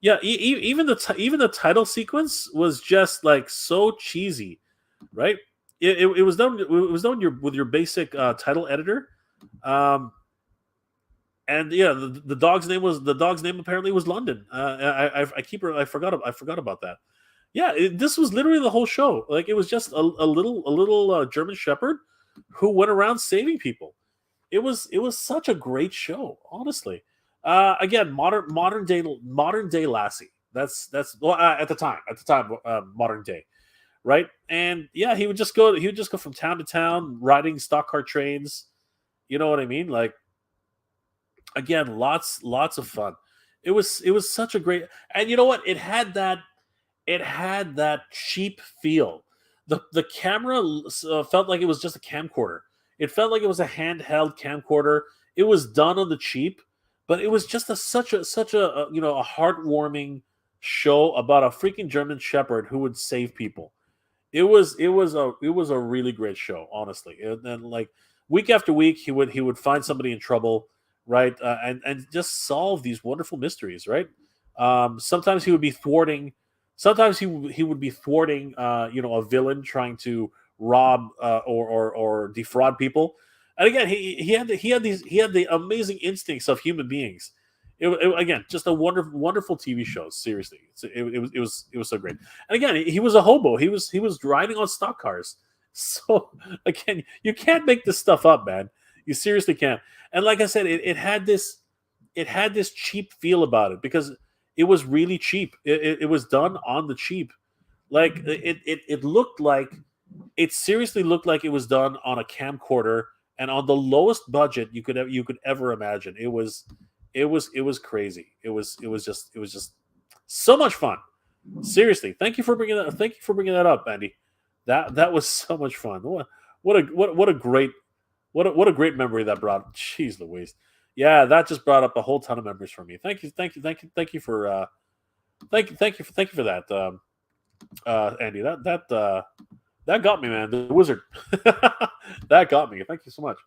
B: Yeah, even the title sequence was just like so cheesy, right? It was done. It was done with your basic title editor. And yeah, the dog's name apparently was London. I forgot about that. Yeah, this was literally the whole show. Like it was just a little German Shepherd who went around saving people. It was such a great show, honestly. Again, modern day Lassie. That's well, at the time modern day, right? And yeah, he would just go from town to town riding stock car trains. You know what I mean? Like, again, lots of fun. It was such a great, and you know what? It had that cheap feel. The camera felt like it was just a camcorder. It felt like it was a handheld camcorder. It was done on the cheap, but it was just such a heartwarming show about a freaking German Shepherd who would save people. It was a really great show, honestly. And like week after week, he would find somebody in trouble, right, and just solve these wonderful mysteries, right. Sometimes he would be thwarting. Sometimes he would be thwarting, a villain trying to rob or defraud people. And again, he had the amazing instincts of human beings. Again, just a wonderful TV show. Seriously, it was so great. And again, he was a hobo. He was riding on stock cars. So again, you can't make this stuff up, man. You seriously can't. And like I said, it had this cheap feel about it because it was really cheap. It was done on the cheap. Like it looked like it seriously looked like it was done on a camcorder and on the lowest budget you could ever imagine. It was crazy. It was just so much fun. Seriously, thank you for bringing that up, Andy. That was so much fun. What a great memory that brought. Jeez Louise. Yeah, that just brought up a whole ton of memories for me. Thank you for that, Andy. That got me, man. The wizard. That got me. Thank you so much.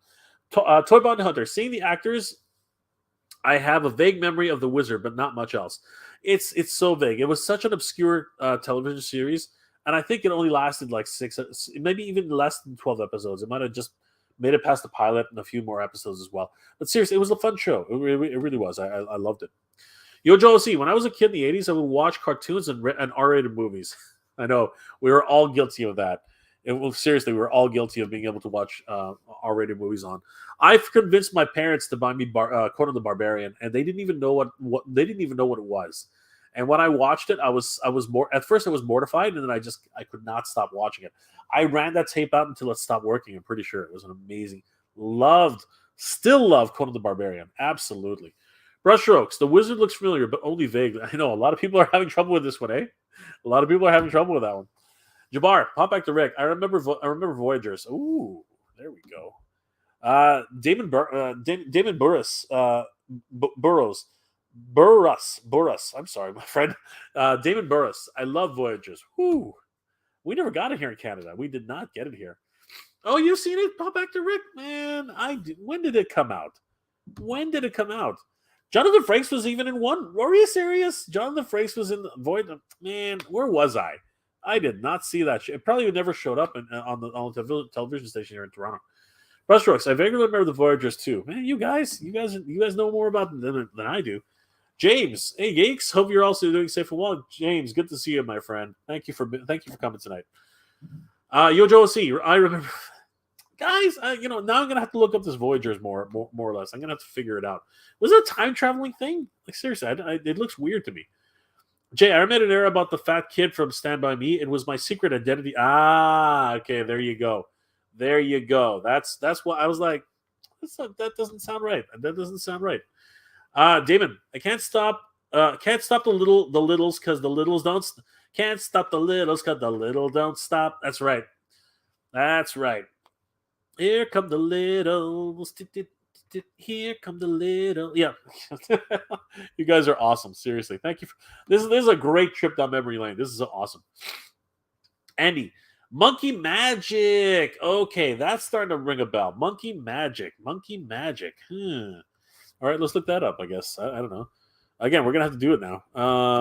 B: Toy Bounty Hunter. Seeing the actors, I have a vague memory of the wizard, but not much else. It's so vague. It was such an obscure television series, and I think it only lasted like 6, maybe even less than 12 episodes. It might have just made it past the pilot and a few more episodes as well. But seriously, it was a fun show. It really was. I loved it. Yo, Joe C. When I was a kid in the 80s, I would watch cartoons and R-rated movies. I know we were all guilty of that. Seriously, we were all guilty of being able to watch R-rated movies on. I've convinced my parents to buy me Conan the Barbarian, and they didn't even know what it was. And when I watched it, I was at first I was mortified, and then I could not stop watching it. I ran that tape out until it stopped working. I'm pretty sure it was an amazing. Still love Conan the Barbarian. Absolutely. Brushstrokes. The wizard looks familiar, but only vaguely. I know a lot of people are having trouble with this one, eh? A lot of people are having trouble with that one. Jabbar, pop back to Rick. I remember Voyagers. Ooh, there we go. Damon Burrus. Burrus. I'm sorry, my friend. Damon Burrus. I love Voyagers. Whoo. We never got it here in Canada. We did not get it here. Oh, you've seen it? Pop back to Rick, man. When did it come out? Jonathan Frakes was even in one. Are you serious? Jonathan Frakes was in the Void. Man, where was I? I did not see that shit. It probably never showed up on the television station here in Toronto. Brushstrokes. I vaguely remember the Voyagers too. Man, you guys know more about them than I do. James, hey Geeks, hope you're also doing safe and well. James, good to see you, my friend. Thank you for coming tonight. Yo, Joe C. I remember. Guys, now I'm gonna have to look up this Voyagers more or less. I'm gonna have to figure it out. Was it a time traveling thing? Like seriously, it looks weird to me. Jay, I made an error about the fat kid from Stand By Me. It was my secret identity. Okay, there you go. That's what I was like. That doesn't sound right. Damon, I can't stop the littles because the littles don't. Can't stop the littles because the little don't stop. That's right. Here come the littles. Here come the little. Yeah. You guys are awesome. Seriously. Thank you. This is a great trip down memory lane. This is awesome. Andy, Monkey Magic. Okay, that's starting to ring a bell. Monkey Magic. All right, let's look that up, I guess. I don't know. Again, we're going to have to do it now.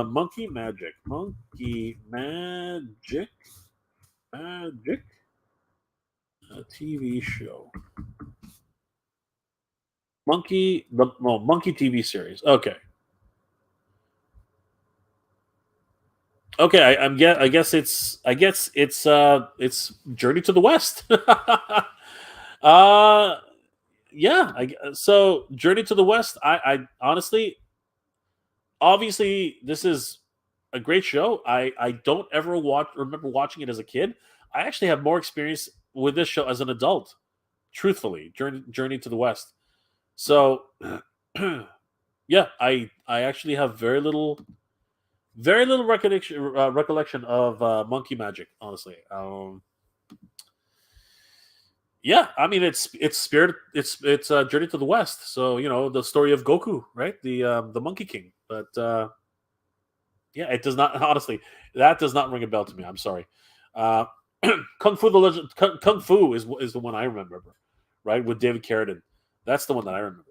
B: Monkey Magic. A TV show. Monkey TV series. Okay. I guess it's Journey to the West. So Journey to the West. I honestly, obviously, this is a great show. I don't ever remember watching it as a kid. I actually have more experience with this show as an adult. Truthfully, Journey to the West. So, yeah, I actually have very little recollection of Monkey Magic. Honestly, yeah, I mean it's Journey to the West. So the story of Goku, right? The Monkey King. But yeah, it does not. Honestly, that does not ring a bell to me. I'm sorry. Kung Fu the Legend. Kung Fu is the one I remember, right? With David Carradine. That's the one that I remember.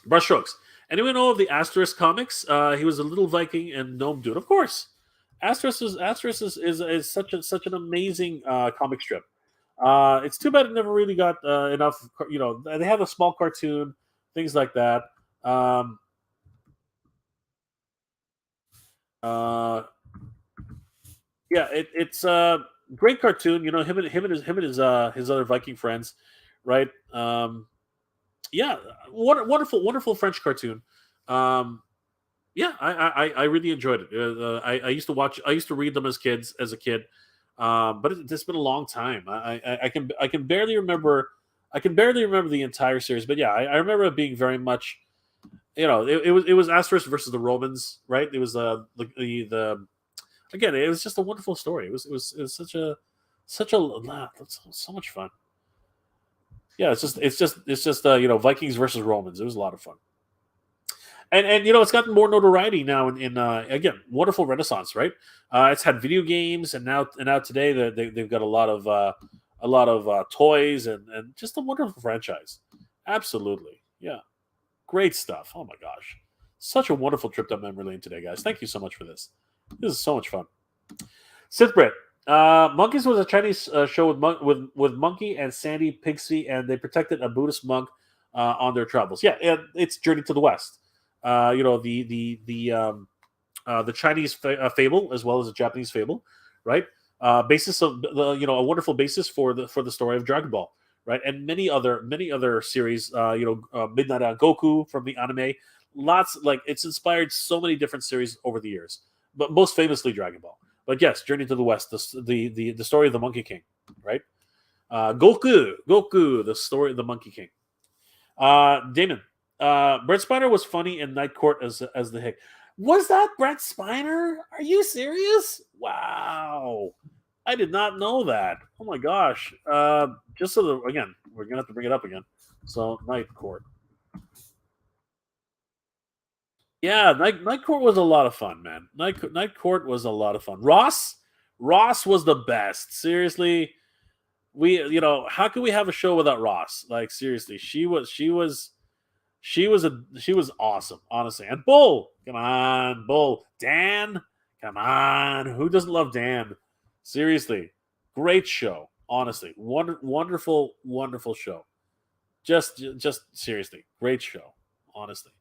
B: Brushstrokes. Anyone know of the Asterisk comics? He was a little Viking and gnome dude. Of course. Asterisk is such an amazing comic strip. It's too bad it never really got enough. They have a small cartoon, things like that. Yeah, it's a great cartoon. Him and his other Viking friends, right? Yeah, wonderful French cartoon. Yeah, I really enjoyed it. I used to read them as a kid, but it's been a long time. I can barely remember. I can barely remember the entire series, but yeah, I remember it being very much. It was Asterisk versus the Romans, right? It was the again. It was just a wonderful story. It was so much fun. Yeah, it's just Vikings versus Romans. It was a lot of fun. and it's gotten more notoriety now in again, wonderful renaissance, right? It's had video games, and now today they've got a lot of toys and just a wonderful franchise. Absolutely, yeah, great stuff. Oh my gosh, such a wonderful trip down memory lane today, guys. Thank you so much for this. This is so much fun. Sith Brit. Monkeys was a Chinese show with Monkey and Sandy Pixie, and they protected a Buddhist monk on their travels. Yeah, it's Journey to the West. The Chinese fable as well as the Japanese fable, right? Basis of a wonderful basis for the story of Dragon Ball, right? And many other series. Midnight Goku from the anime. Lots, like, it's inspired so many different series over the years, but most famously Dragon Ball. But yes, Journey to the West, the story of the Monkey King, right? Goku, the story of the Monkey King. Damon, Brett Spiner was funny in Night Court as the Hick. Was that Brett Spiner? Are you serious? Wow, I did not know that. Oh my gosh! Just so again, we're gonna have to bring it up again. So Night Court. Yeah, Night Court was a lot of fun, man. Night Court was a lot of fun. Ross was the best. Seriously, how can we have a show without Ross? Like, seriously, she was awesome, honestly. And Bull, come on, Bull. Dan, come on. Who doesn't love Dan? Seriously, great show. Honestly, wonderful show. Just seriously, great show. Honestly.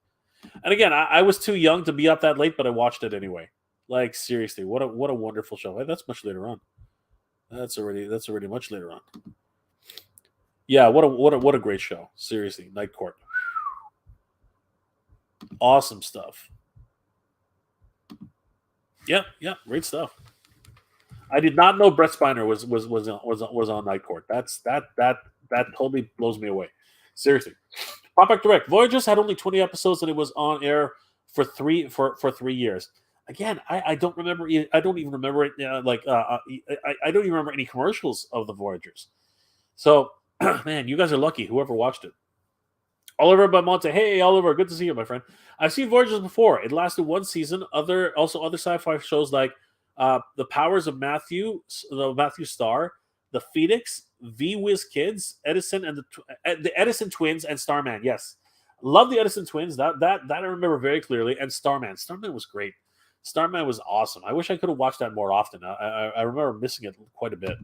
B: And again, I was too young to be up that late, but I watched it anyway. Like, seriously, what a wonderful show. That's much later on. That's already much later on. Yeah, what a great show. Seriously, Night Court. Awesome stuff. Yeah, great stuff. I did not know Brett Spiner was on Night Court. That totally blows me away. Seriously. Pop Back Direct. Voyagers had only 20 episodes and it was on air for 3 years. Again, I don't remember. I don't even remember it. I don't even remember any commercials of the Voyagers. So, man, you guys are lucky. Whoever watched it. Oliver Bamonte. Hey, Oliver, good to see you, my friend. I've seen Voyagers before. It lasted one season. Other sci-fi shows like The Powers of Matthew, the Matthew Star, The Phoenix, V-Wiz Kids, Edison and the Edison Twins, and Starman. Yes, love the Edison Twins. That I remember very clearly. And Starman. Starman was great. Starman was awesome. I wish I could have watched that more often. I remember missing it quite a bit.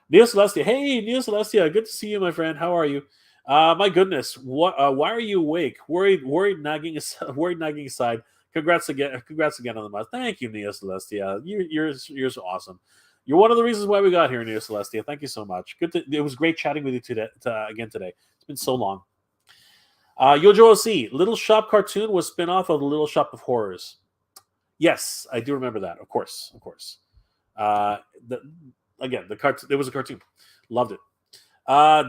B: Neo Celestia. Hey, Neo Celestia. Good to see you, my friend. How are you? My goodness. What? Why are you awake? Worried nagging aside. Congrats again on the month. Thank you, Neo Celestia. You're so awesome. You're one of the reasons why we got here, Neo Celestia. Thank you so much. It was great chatting with you today. It's been so long. Yojo OC. Little Shop cartoon was spin-off of the Little Shop of Horrors. Yes, I do remember that. Of course. The cartoon. It was a cartoon. Loved it.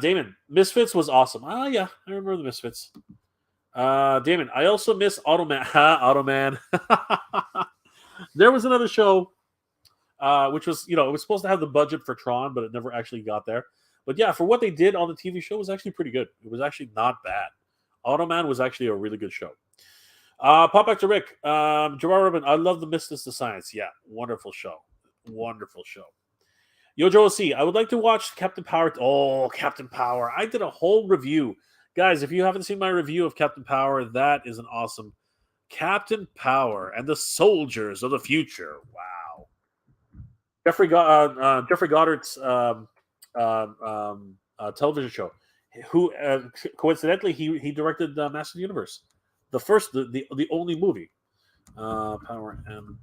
B: Damon, Misfits was awesome. Yeah, I remember the Misfits. Damon, I also miss Automan. Automan. There was another show, which was, it was supposed to have the budget for Tron, but it never actually got there. But yeah, for what they did on the TV show, it was actually pretty good. It was actually not bad. Automan was actually a really good show. Pop back to Rick. Gerard Rubin, I love the Mystics to Science. Yeah, wonderful show. Yojo C, I would like to watch Captain Power. Oh, Captain Power. I did a whole review. Guys, if you haven't seen my review of Captain Power, that is an awesome Captain Power and the Soldiers of the Future. Wow. Jeffrey Goddard's television show, who coincidentally he directed Master of the Universe, the only movie. Power and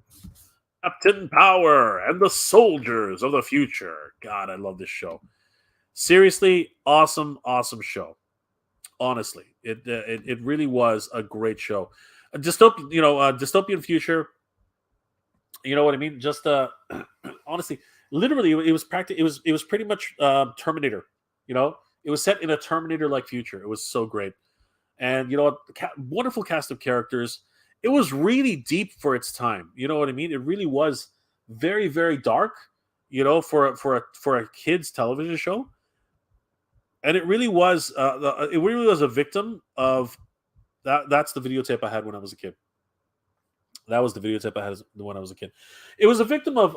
B: Captain Power and the Soldiers of the Future. God, I love this show. Seriously, awesome show. Honestly, it really was a great show. Dystopian future. You know what I mean? Just honestly, literally, it was It was pretty much Terminator. It was set in a Terminator-like future. It was so great, and wonderful cast of characters. It was really deep for its time. You know what I mean? It really was very, very dark. For a kids' television show, and it really was. It really was a victim of That's the videotape I had when I was a kid. That was the videotape I had when I was a kid. It was a victim of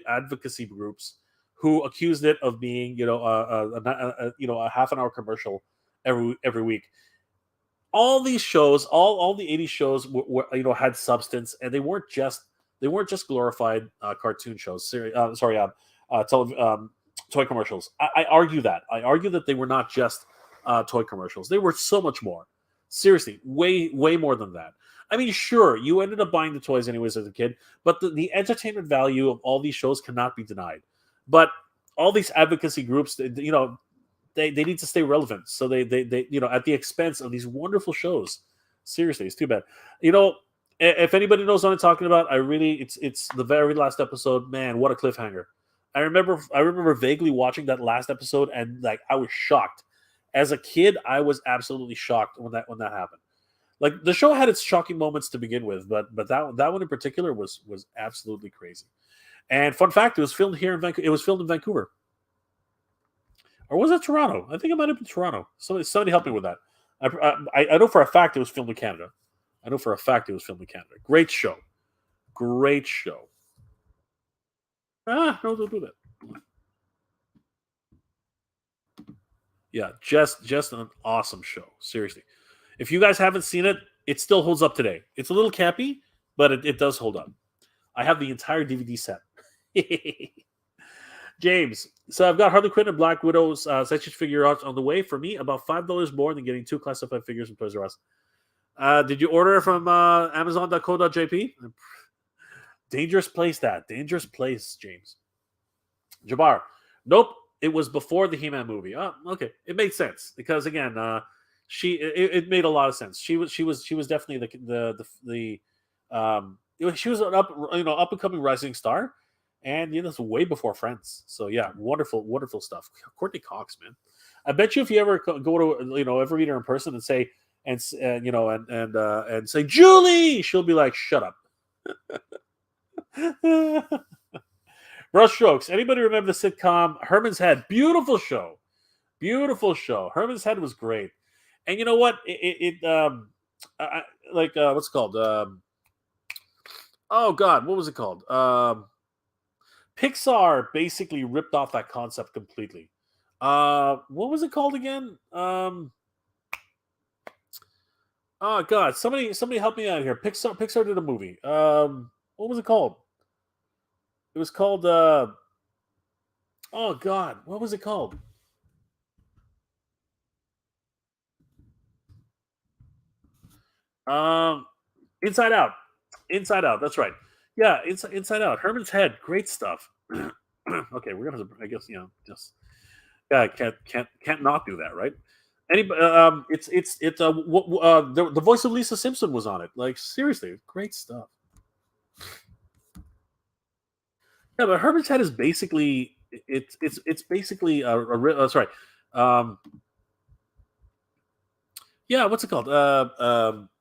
B: advocacy groups who accused it of being a half an hour commercial every week. All these shows, all the 80s shows had substance, and they weren't just glorified cartoon shows. Toy commercials. I argue that they were not just toy commercials. They were so much more. Seriously, way more than that. I mean, sure, you ended up buying the toys anyways as a kid, but the entertainment value of all these shows cannot be denied. But all these advocacy groups, they need to stay relevant, so they at the expense of these wonderful shows. Seriously, it's too bad. If anybody knows what I'm talking about, it's the very last episode. Man, what a cliffhanger! I remember vaguely watching that last episode, and like I was shocked. As a kid, I was absolutely shocked when that happened. Like the show had its shocking moments to begin with, but that one in particular was absolutely crazy. And fun fact, it was filmed here in Vancouver. It was filmed in Vancouver, or was it Toronto? I think it might have been Toronto. Somebody help me with that. I know for a fact it was filmed in Canada. Great show. No, don't do that. Yeah, just an awesome show. Seriously. If you guys haven't seen it, it still holds up today. It's a little campy, but it does hold up. I have the entire DVD set. James, so I've got Harley Quinn and Black Widow's section figure out on the way. For me, about $5 more than getting 2 classified figures from Toys R Us. Did you order from Amazon.co.jp? Dangerous place, James. Jabbar, nope. It was before the He-Man movie. Oh, okay. It made sense because again, it made a lot of sense. She was definitely she was an up and coming rising star, and it's way before Friends. So yeah, wonderful stuff. Courtney Cox, man. I bet you if you ever go to ever meet her in person and say and say Julie, she'll be like, shut up. Rush Strokes. Anybody remember the sitcom Herman's Head? Beautiful show. Herman's Head was great. And you know what? What's it called? Oh God, what was it called? Pixar basically ripped off that concept completely. What was it called again? Oh God, somebody help me out here. Pixar did a movie. What was it called? It was called oh God, what was it called? Inside Out. That's right. Yeah, Inside Out. Herman's Head. Great stuff. Okay, we're gonna. I guess just can't not do that, right? Anybody? The voice of Lisa Simpson was on it. Like seriously, great stuff. Yeah, but Herman's Head is basically it's basically sorry. Yeah, what's it called?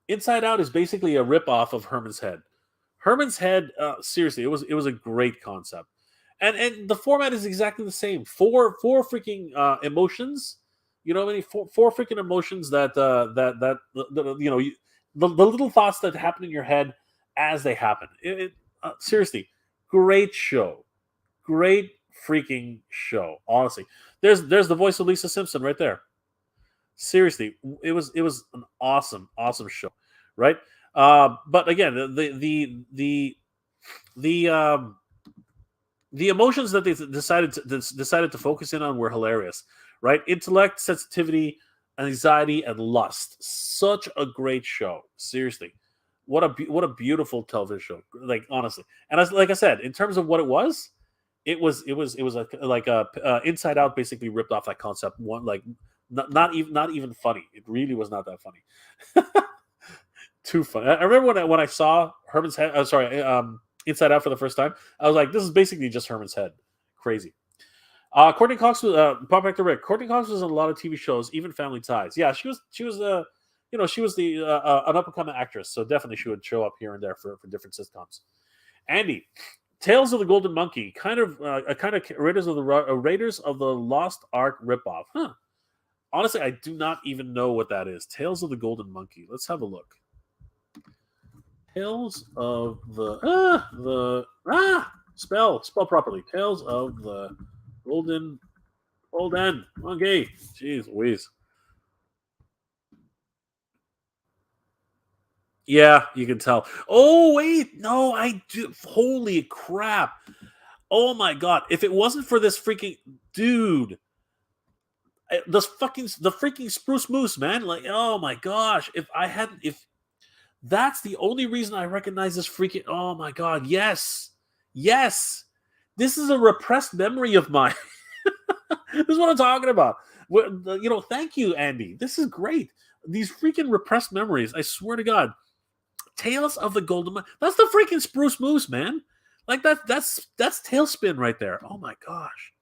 B: Inside Out is basically a ripoff of Herman's Head. Herman's Head, seriously, it was a great concept, and the format is exactly the same. Four freaking emotions, four freaking emotions that the little thoughts that happen in your head as they happen. Seriously, great show, great freaking show. Honestly, there's the voice of Lisa Simpson right there. Seriously, it was an awesome show, right? But again, the emotions that they decided to focus in on were hilarious, right? Intellect, sensitivity, anxiety, and lust. Such a great show. Seriously, what a beautiful television show. Like honestly, and like I said, in terms of what it was Inside Out basically ripped off that concept. Not even funny. It really was not that funny. Too funny. I remember when I saw Herman's Head. Inside Out for the first time. I was like, this is basically just Herman's Head. Crazy. Courtney Cox was pop back to Rick. Courtney Cox was in a lot of TV shows, even Family Ties. Yeah, she was the an up and coming actress. So definitely she would show up here and there for different sitcoms. Andy. Tales of the Golden Monkey, kind of Raiders of the Lost Ark ripoff, huh? Honestly, I do not even know what that is. Tales of the Golden Monkey. Let's have a look. Tales of spell properly. Tales of the Golden Monkey. Jeez Louise. Yeah, you can tell. Oh wait, no, I do. Holy crap! Oh my god! If it wasn't for this freaking dude, the freaking spruce moose, man. Like, oh my gosh! If that's the only reason I recognize this freaking. Oh my god! Yes, yes. This is a repressed memory of mine. This is what I'm talking about. Thank you, Andy. This is great. These freaking repressed memories. I swear to God. Tales of the Golden. That's the freaking spruce moose, man. Like that's Tailspin right there. Oh my gosh.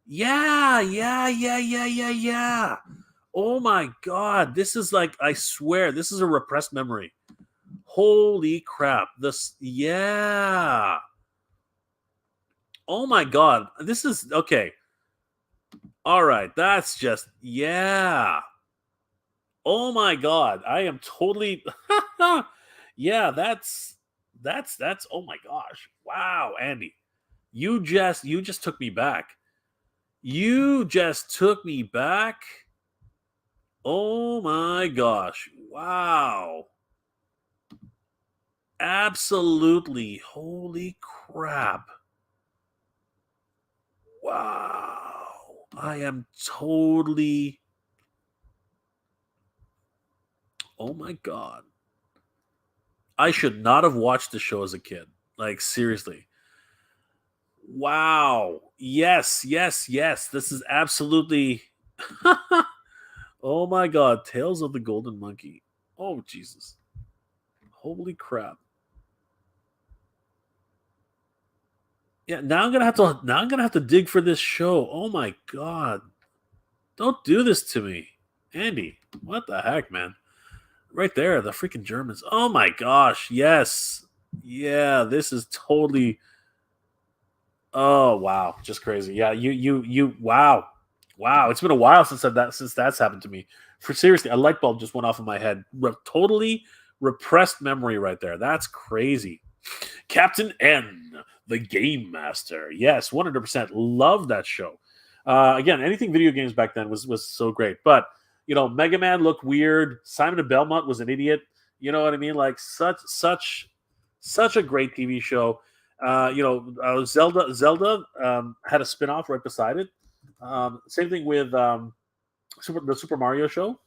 B: Yeah. Oh my god. This is like, I swear, this is a repressed memory. Holy crap. Yeah. Oh my god. This is okay. All right. That's just, yeah. Oh my god. I am totally yeah, that's oh my gosh. Wow, Andy. You just took me back. You just took me back. Oh my gosh. Wow. Absolutely. Holy crap. Wow. I am totally. Oh my god. I should not have watched the show as a kid. Like, seriously. Wow. Yes. This is absolutely. Oh my god. Tales of the Golden Monkey. Oh, Jesus. Holy crap. Yeah, now I'm gonna have to dig for this show. Oh my god. Don't do this to me. Andy, what the heck, man? Right there, the freaking Germans. Oh my gosh, yes. Yeah, this is totally. Oh wow, just crazy. Yeah, you wow. Wow, it's been a while since that's happened to me. For seriously, a light bulb just went off in my head. Totally repressed memory right there. That's crazy. Captain N, the Game Master. Yes, 100%. Love that show. Again, anything video games back then was so great. But Mega Man looked weird. Simon and Belmont was an idiot. You know what I mean? Like such a great TV show. Zelda had a spin-off right beside it. Same thing with the Super Mario show.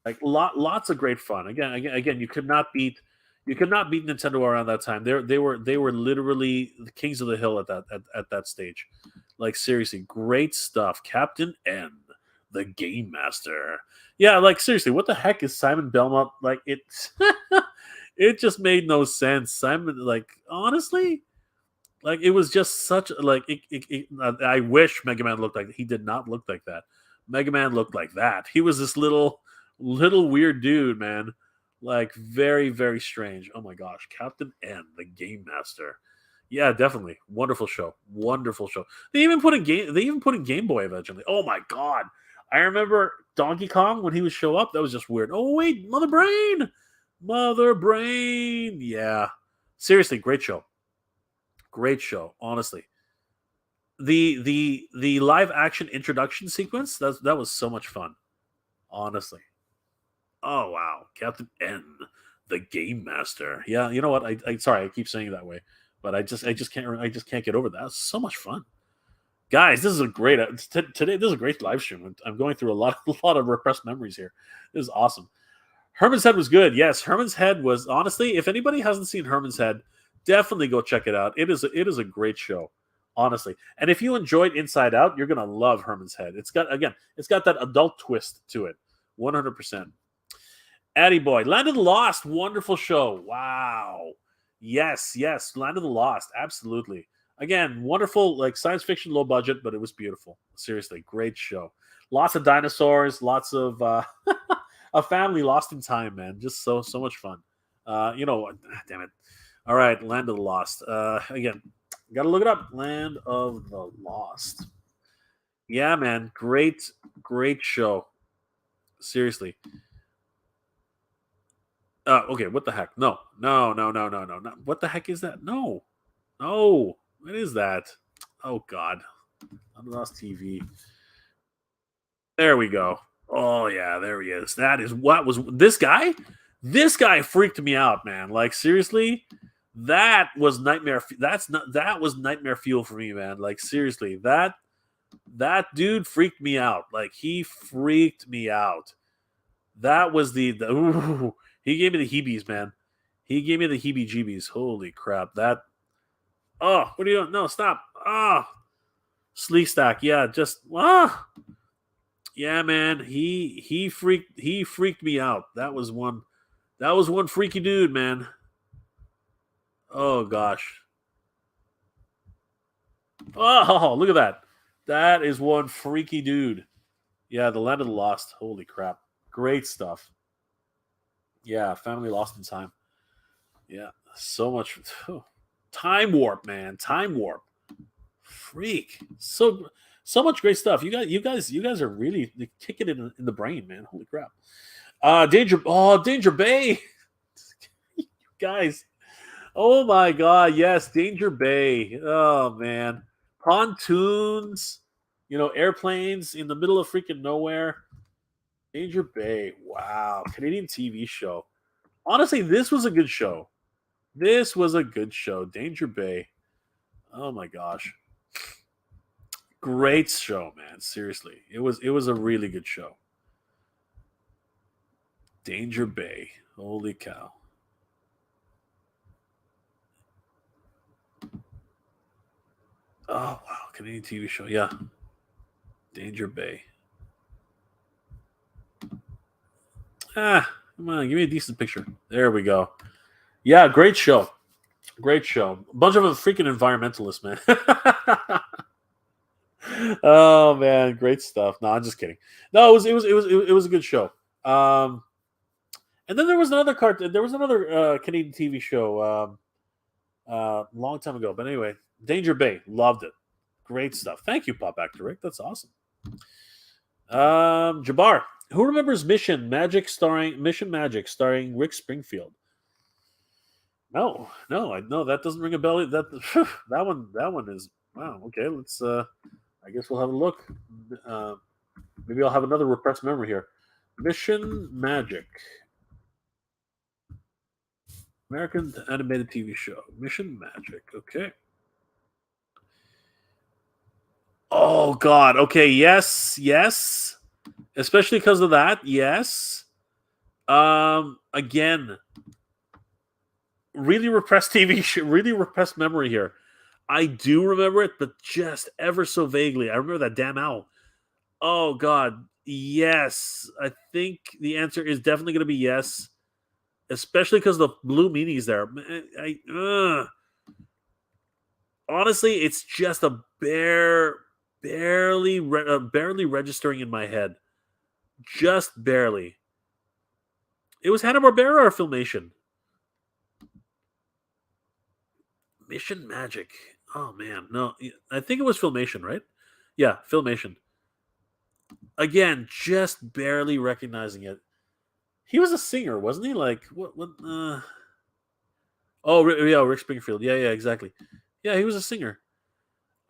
B: Like lots of great fun. Again, you could not beat Nintendo around that time. They were literally the kings of the hill at that stage. Like, seriously, great stuff. Captain N, the Game Master. Yeah, like, seriously, what the heck is Simon Belmont? Like, it just made no sense. Simon, like, honestly, like, it was just such like I wish Mega Man looked like. He did not look like that. Mega Man looked like that. He was this little weird dude, man. Like, very, very strange. Oh my gosh. Captain N, the Game Master. Yeah, definitely. Wonderful show. Wonderful show. They even put in Game Boy eventually. Oh my god. I remember Donkey Kong when he would show up. That was just weird. Oh wait, Mother Brain. Mother Brain. Yeah. Seriously, great show. Great show, honestly. The live action introduction sequence, that was so much fun. Honestly. Oh wow, Captain N, the Game Master. Yeah, you know what? I sorry, I keep saying it that way, but I just can't get over that. It's so much fun, guys. This is a great today. This is a great live stream. I'm going through a lot of repressed memories here. This is awesome. Herman's Head was good. Yes, Herman's Head was, honestly. If anybody hasn't seen Herman's Head, definitely go check it out. It is a great show, honestly. And if you enjoyed Inside Out, you're gonna love Herman's Head. It's got that adult twist to it, 100%. Addy Boy, Land of the Lost, wonderful show. Wow. Yes, Land of the Lost, absolutely. Again, wonderful, like science fiction, low budget, but it was beautiful. Seriously, great show. Lots of dinosaurs, lots of a family lost in time, man. Just so much fun. Damn it. All right, Land of the Lost. Again, gotta look it up. Land of the Lost. Yeah, man. Great show. Seriously. Okay, what the heck? No. What the heck is that? No. What is that? Oh God. I lost TV. There we go. Oh yeah, there he is. That is what was this guy? This guy freaked me out, man. Like seriously, that was nightmare. That was nightmare fuel for me, man. Like seriously, that dude freaked me out. Like he freaked me out. That was ooh, he gave me the heebies, man. He gave me the heebie-jeebies. Holy crap! That. Oh, what are you doing? No, stop. Sleek stack. Yeah, just yeah, man. He freaked me out. That was one freaky dude, man. Oh gosh. Oh, look at that. That is one freaky dude. Yeah, the Land of the Lost. Holy crap. Great stuff. Yeah, Family Lost in Time. Yeah, so much Time Warp, man. Time Warp. Freak. So much great stuff. You guys are really kicking it in the brain, man. Holy crap. Danger Bay. You guys. Oh my god, yes, Danger Bay. Oh man. Pontoons, airplanes in the middle of freaking nowhere. Danger Bay. Wow. Canadian TV show. Honestly, this was a good show. Danger Bay. Oh my gosh. Great show, man. Seriously. It was a really good show. Danger Bay. Holy cow. Oh wow, Canadian TV show. Yeah. Danger Bay. Come on, give me a decent picture. There we go. Yeah, great show. Great show. A bunch of them freaking environmentalists, man. Oh man, great stuff. No, I'm just kidding. No, it was a good show. And then there was another Canadian TV show long time ago. But anyway, Danger Bay, loved it. Great stuff. Thank you, Pop Actor Rick. That's awesome. Jabbar, who remembers Mission Magic starring Rick Springfield? No, that doesn't ring a bell. That one is wow. Okay, let's. I guess we'll have a look. Maybe I'll have another repressed memory here. Mission Magic, American animated TV show. Mission Magic. Okay. Oh God. Okay. Yes. Especially because of that. Yes. Again, really repressed TV show. Really repressed memory here. I do remember it, but just ever so vaguely. I remember that damn owl. Oh God. Yes. I think the answer is definitely going to be yes. Especially because the blue meanies there. Honestly, it's just a barely registering in my head. Just barely. It was Hanna-Barbera or Filmation? Mission Magic. Oh man, no. I think it was Filmation, right? Yeah, Filmation. Again, just barely recognizing it. He was a singer, wasn't he? Like what? Oh, yeah, Rick Springfield. Yeah, exactly. Yeah, he was a singer.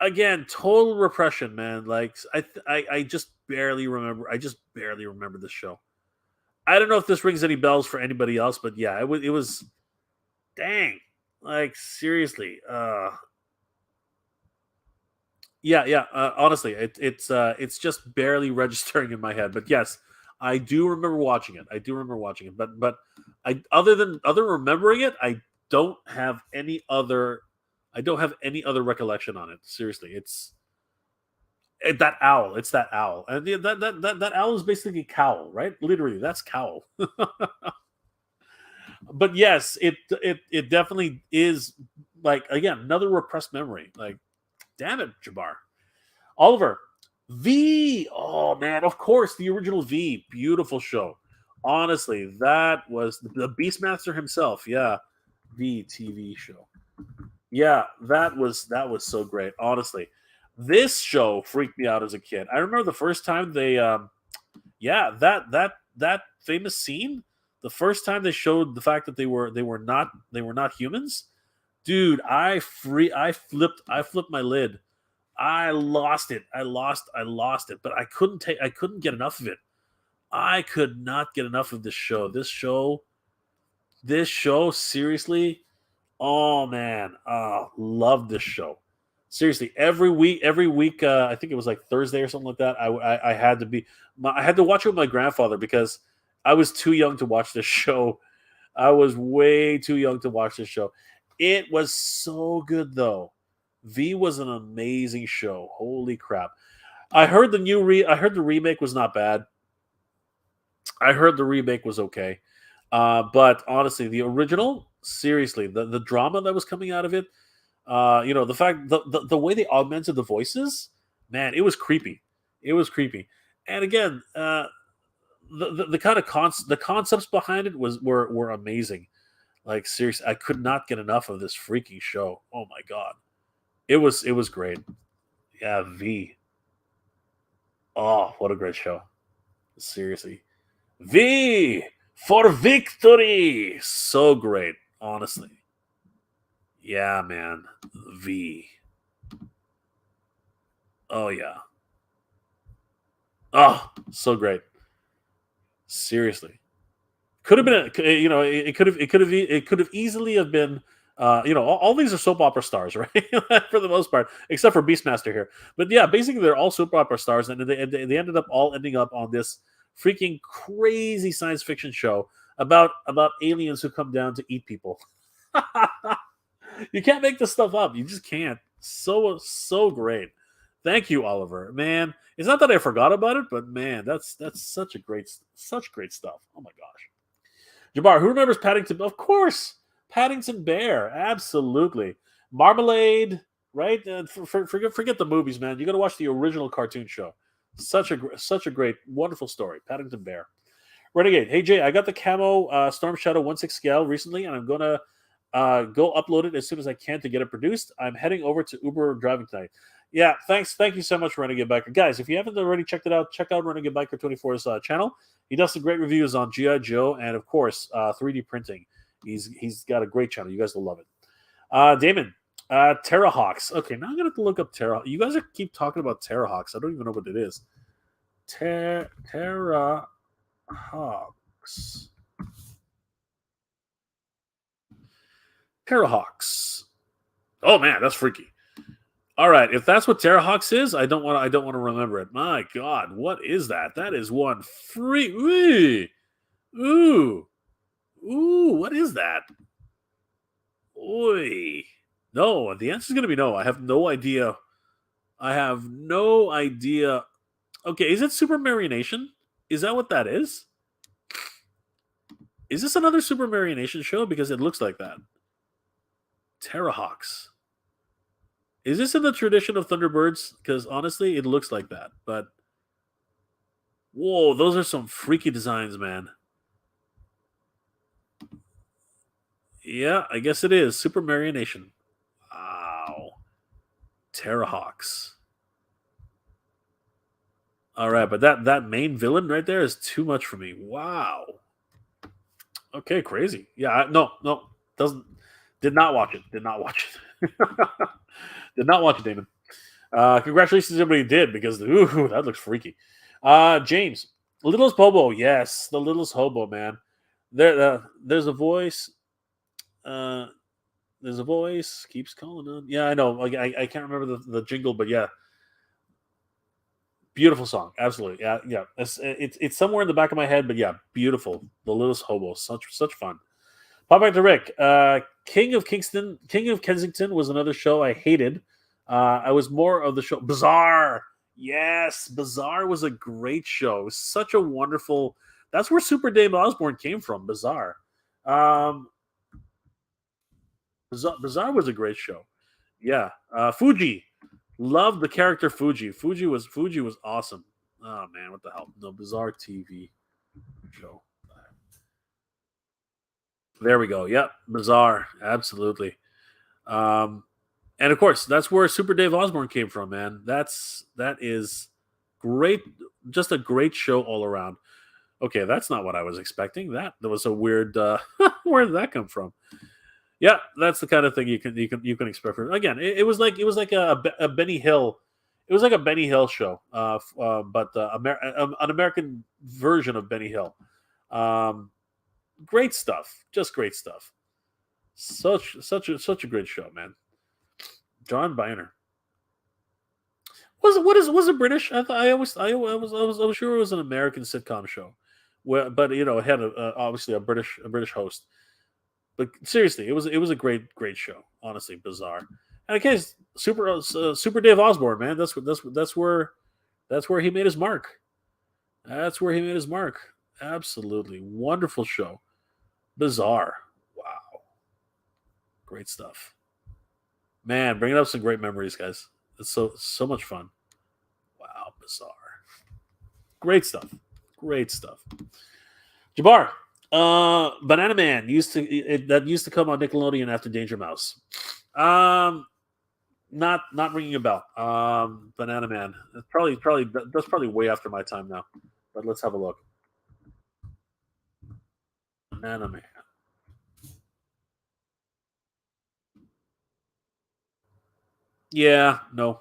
B: Again, total repression, man. Like I just barely remember. I just barely remember this show. I don't know if this rings any bells for anybody else, but yeah, it was. Dang, like seriously. Yeah. Honestly, it's just barely registering in my head. But yes, I do remember watching it. But other than remembering it, I don't have any other recollection on it. Seriously, it's that owl. It's that owl, and that owl is basically Cowl, right? Literally, that's Cowl. But yes, it definitely is. Like again, another repressed memory. Like, damn it, Jabbar. Oliver, V. Oh man, of course, the original V. Beautiful show. Honestly, that was the Beastmaster himself. Yeah, V TV show. Yeah, that was so great. Honestly, This show freaked me out as a kid. I remember the first time they, that famous scene. The first time they showed the fact that they were not humans, dude. I flipped my lid. I lost it. I lost it. But I couldn't get enough of it. I could not get enough of this show. This show, seriously. Oh man, love this show. Seriously, every week, I think it was like Thursday or something like that. I had to I had to watch it with my grandfather because I was too young to watch this show. I was way too young to watch this show. It was so good though. V was an amazing show. Holy crap! I heard the remake was not bad. I heard the remake was okay. But honestly, the original, seriously, the drama that was coming out of it, the fact the way they augmented the voices, man, it was creepy. It was creepy. And again, the kind of the concepts behind it were amazing. Like seriously, I could not get enough of this freaking show. Oh my god, it was great. Yeah, V. Oh, what a great show. Seriously, V for victory. So great, honestly. Yeah, man. V. Oh yeah. Oh, so great. Seriously. Could have been it could have easily have been all these are soap opera stars, right? For the most part, except for Beastmaster here. But yeah, basically they're all soap opera stars, and they ended up all ending up on this freaking crazy science fiction show about aliens who come down to eat people. You can't make this stuff up. You just can't. So great. Thank you, Oliver. Man, it's not that I forgot about it, but man, that's such great stuff. Oh my gosh. Jabbar, who remembers Paddington? Of course, Paddington Bear. Absolutely. Marmalade, right? Forget the movies, man. You got to watch the original cartoon show. Such a great, wonderful story. Paddington Bear. Renegade. Hey Jay, I got the camo Storm Shadow 1/6 scale recently, and I'm gonna go upload it as soon as I can to get it produced. I'm heading over to Uber driving tonight. Yeah, thanks. Thank you so much, Renegade Biker. Guys, if you haven't already checked it out, check out Renegade Biker 24's channel. He does some great reviews on G.I. Joe and, of course, 3D printing. He's got a great channel. You guys will love it. Damon, Terrahawks. Okay, now I'm going to have to look up Terrahawks. You guys keep talking about Terrahawks. I don't even know what it is. Terrahawks. Terrahawks. Oh, man, that's freaky. All right, if that's what Terrahawks is, I don't want to remember it. My God, what is that? That is one free. Ooh, what is that? Oi. No, the answer is going to be no. I have no idea. I have no idea. Okay, is it Super Marionation? Is that what that is? Is this another Super Marionation show? Because it looks like that. Terrahawks. Is this in the tradition of Thunderbirds? Because honestly, it looks like that. But whoa, those are some freaky designs, man. Yeah, I guess it is. Super Marionation. Wow. Terrahawks. All right, but that main villain right there is too much for me. Wow. Okay, crazy. Yeah, no, doesn't. Did not watch it. Did not watch it. Did not watch it, Damon. Congratulations, to everybody who did, because that looks freaky. James, Littlest Hobo. Yes, the Littlest Hobo, man. There's a voice. There's a voice keeps calling on. Yeah, I know. Like I can't remember the jingle, but yeah, beautiful song. Absolutely. Yeah. It's somewhere in the back of my head, but yeah, beautiful. The Littlest Hobo. Such fun. Pop back to Rick. King of Kensington was another show I hated. I was more of the show Bizarre. Yes, Bizarre was a great show. It was such a wonderful. That's where Super Dave Osborne came from. Bizarre. Um, Bizarre was a great show. Yeah. Fuji. Loved the character Fuji. Fuji was awesome. Oh man, what the hell? No, Bizarre TV show. There we go. Yep, Bizarre. Absolutely. Um, And of course, that's where Super Dave Osborne came from, man. That is great, just a great show all around. Okay, that's not what I was expecting. That was a weird. Where did that come from? Yeah, that's the kind of thing you can expect from. Again, it was like a Benny Hill. It was like a Benny Hill show, but an American version of Benny Hill. Great stuff, just great stuff. Such a great show, man. John Biner. Was it British? I was sure it was an American sitcom show, but it had obviously a British host. But seriously, it was a great show. Honestly, bizarre. And in case Super Dave Osborne, man, that's where he made his mark. That's where he made his mark. Absolutely wonderful show. Bizarre. Wow, great stuff. Man, bringing up some great memories, guys. It's so much fun. Wow, bizarre. Great stuff. Great stuff. Jabbar, Banana Man used to come on Nickelodeon after Danger Mouse. Not ringing a bell. Banana Man. That's probably way after my time now. But let's have a look. Banana Man. Yeah, no.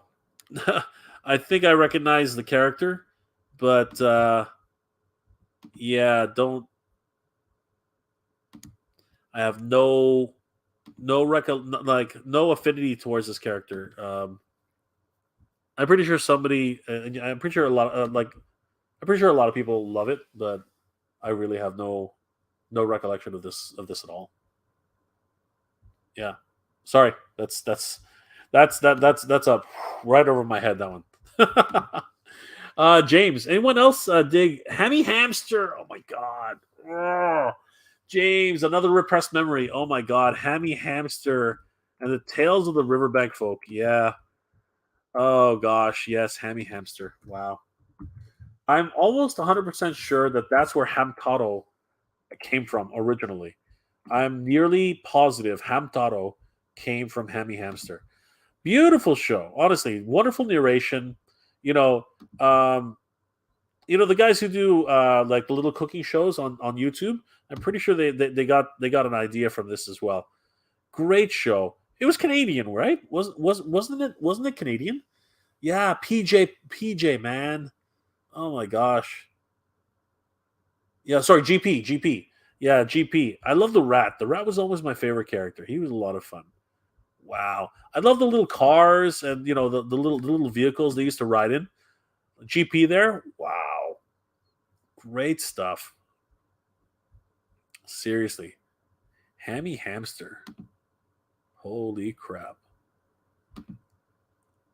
B: I think I recognize the character, but yeah, don't. I have no affinity towards this character. I'm pretty sure I'm pretty sure a lot of people love it, but I really have no recollection of this at all. Yeah, sorry, that's up right over my head. That one. James, anyone else dig Hammy Hamster? Oh my god. Ugh. James, another repressed memory. Oh my god, Hammy Hamster and the Tales of the Riverbank Folk. Yeah. Oh gosh, yes, Hammy Hamster. Wow. I'm almost 100% sure that that's where Hamtaro came from originally. I'm nearly positive Hamtaro came from Hammy Hamster. Beautiful show, honestly. Wonderful narration. The guys who do like the little cooking shows on YouTube. I'm pretty sure they got an idea from this as well. Great show. It was Canadian, right? Wasn't it Canadian? Yeah, PJ man. Oh my gosh. Yeah, sorry, GP. Yeah, GP. I love the rat. The rat was always my favorite character. He was a lot of fun. Wow. I love the little cars and the little vehicles they used to ride in. GP there. Wow. Great stuff. Seriously. Hammy Hamster. Holy crap.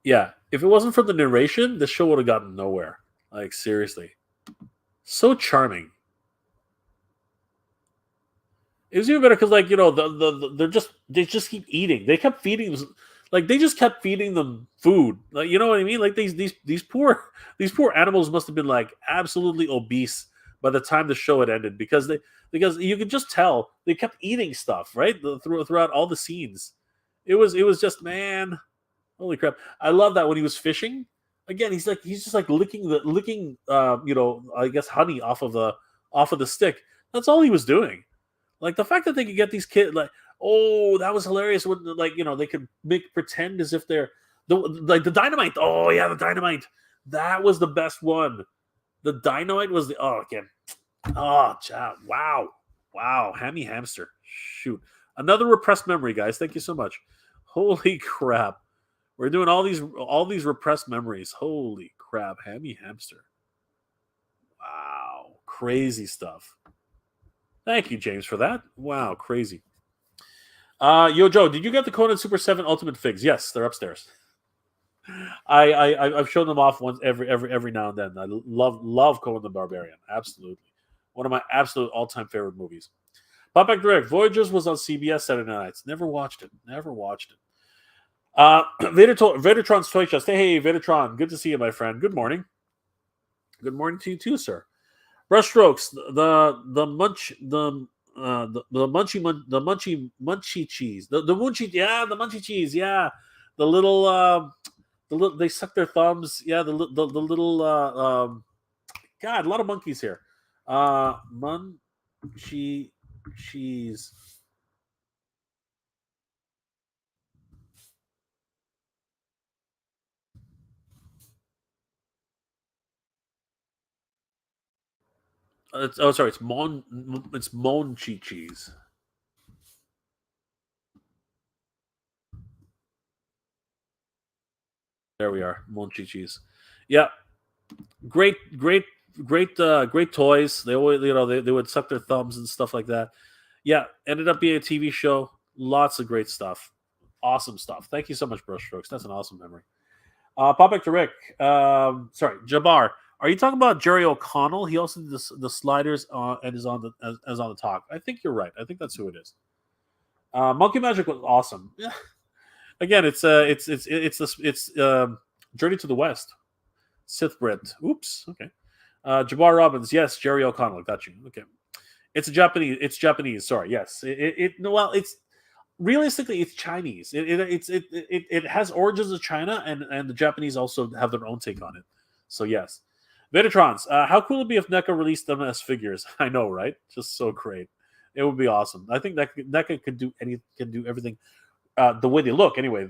B: Yeah, if it wasn't for the narration, the show would have gotten nowhere. Like, seriously. So charming. It was even better because, like, they just keep eating. They kept feeding them, like they just kept feeding them food. Like, you know what I mean? Like these poor animals must have been like absolutely obese by the time the show had ended because you could just tell they kept eating stuff right throughout all the scenes. It was just, man, holy crap! I love that when he was fishing. Again, he's just like licking I guess honey off of the stick. That's all he was doing. Like the fact that they could get these kids, like, oh, that was hilarious. When they could pretend as if they're the dynamite. Oh yeah, the dynamite. That was the best one. The dynamite was wow, Hammy Hamster. Shoot, another repressed memory, guys. Thank you so much. Holy crap, we're doing all these repressed memories. Holy crap, Hammy Hamster. Wow, crazy stuff. Thank you, James, for that. Wow, crazy. Yo, Joe, did you get the Conan Super 7 Ultimate Figs? Yes, they're upstairs. I've shown them off once every now and then. I love Conan the Barbarian. Absolutely. One of my absolute all-time favorite movies. Pop Back Direct. Voyagers was on CBS Saturday nights. Never watched it. Vadertron's Toy Chest. Hey, Vadertron. Good to see you, my friend. Good morning. Good morning to you too, sir. Brushstrokes, the munchy cheese, the munchy cheese, yeah, the little they suck their thumbs. Yeah, the little God, a lot of monkeys here. Cheese. Sorry, it's Monchi cheese. There we are, Monchi cheese. Yeah, great toys. They always, they would suck their thumbs and stuff like that. Yeah, ended up being a TV show. Lots of great stuff. Awesome stuff. Thank you so much, Brushstrokes. That's an awesome memory. Pop back to Rick. Sorry, Jabbar. Are you talking about Jerry O'Connell? He also did the sliders and is on the talk. I think you're right. I think that's who it is. Monkey Magic was awesome. Yeah. Again, it's Journey to the West. Sith Brit. Oops. Okay. Jabbar Robbins. Yes, Jerry O'Connell. Got you. Okay. It's Japanese. Sorry. Yes. It's realistically it's Chinese. It has origins of China, and the Japanese also have their own take on it. So yes. Vitatrons. How cool would it be if NECA released them as figures? I know, right? Just so great. It would be awesome. I think that NECA can do everything the way they look. Anyway,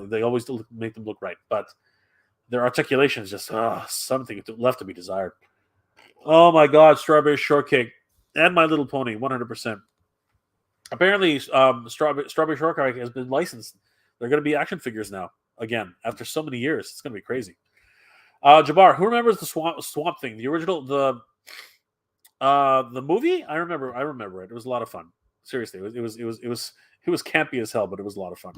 B: they always make them look right, but their articulation is just something left to be desired. Oh my God, Strawberry Shortcake and My Little Pony, 100%. Apparently, Strawberry Shortcake has been licensed. They're going to be action figures now. Again, after so many years, it's going to be crazy. Jabbar, who remembers the Swamp Thing? The original, the movie? I remember it. It was a lot of fun. Seriously, it was campy as hell, but it was a lot of fun.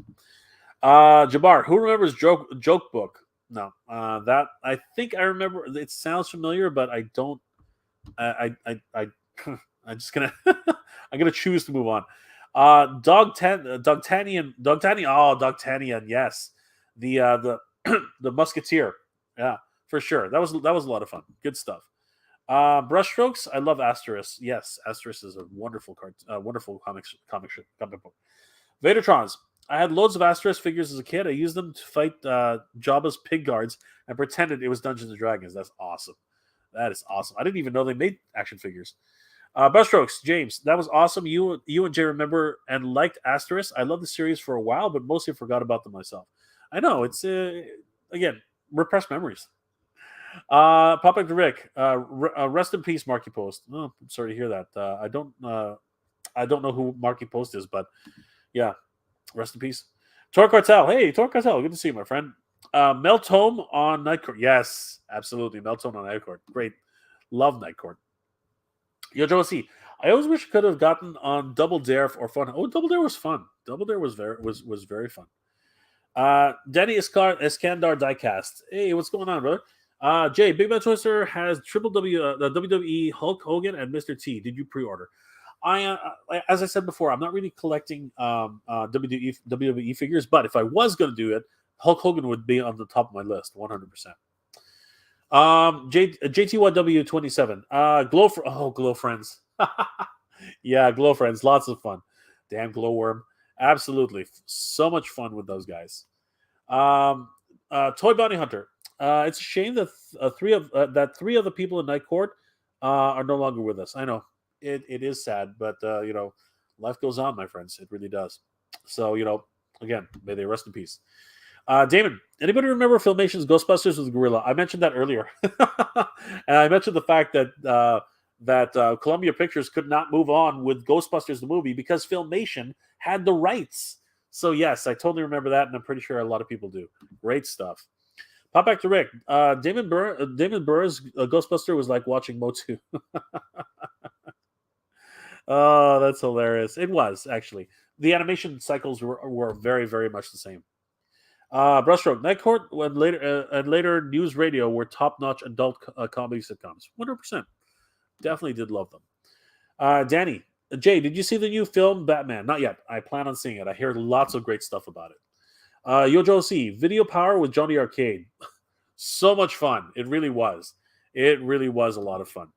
B: Jabbar, who remembers Joke Book? No, that I think I remember. It sounds familiar, but I don't. I'm just gonna I'm gonna choose to move on. Dogtanian. Oh, Dogtanian. Yes, the the Musketeer. Yeah, for sure. That was a lot of fun. Good stuff. Brushstrokes. I love Asteris. Yes, Asteris is a wonderful wonderful comic book. Vadertrons. I had loads of Asteris figures as a kid. I used them to fight Jabba's pig guards and pretended it was Dungeons and Dragons. That's awesome. That is awesome. I didn't even know they made action figures. Brushstrokes, James, that was awesome. You and Jay remember and liked Asteris. I loved the series for a while, but mostly forgot about them myself. I know it's again repressed memories. Pop back to Rick. Rest in peace, Marky Post. Oh, I'm sorry to hear that. I don't know who Marky Post is, but yeah, rest in peace. Tor Cartel. Hey, Tor Cartel. Good to see you, my friend. Meltome on Night Court. Yes, absolutely. Meltome on Night Court. Great. Love Night Court. Yo, Joe C. I always wish I could have gotten on Double Dare or fun. Oh, Double Dare was fun. Double Dare was very fun. Danny Iskandar Diecast. Hey, what's going on, brother? Jay, Big Bad Twister has Triple W, the WWE Hulk Hogan and Mr. T. Did you pre-order? As I said before, I'm not really collecting WWE figures, but if I was going to do it, Hulk Hogan would be on the top of my list, 100%. JTYW27. Glow Friends. Yeah, Glow Friends. Lots of fun. Damn Glowworm. Absolutely. So much fun with those guys. Toy Bounty Hunter. It's a shame that three of the people in Night Court are no longer with us. I know. It is sad, but life goes on, my friends. It really does. So, again, may they rest in peace. Damon, anybody remember Filmation's Ghostbusters with Gorilla? I mentioned that earlier. And I mentioned the fact that Columbia Pictures could not move on with Ghostbusters, the movie, because Filmation had the rights. So, yes, I totally remember that, and I'm pretty sure a lot of people do. Great stuff. Pop back to Rick. Damon Burr's Ghostbuster was like watching Motu. Oh, that's hilarious. It was, actually. The animation cycles were very, very much the same. Brushstroke, Night Court, and later News Radio were top-notch adult comedy sitcoms. 100%. Definitely did love them. Danny, Jay, did you see the new film Batman? Not yet. I plan on seeing it. I hear lots of great stuff about it. Yojo C, Video Power with Johnny Arcade. So much fun. It really was. It really was a lot of fun.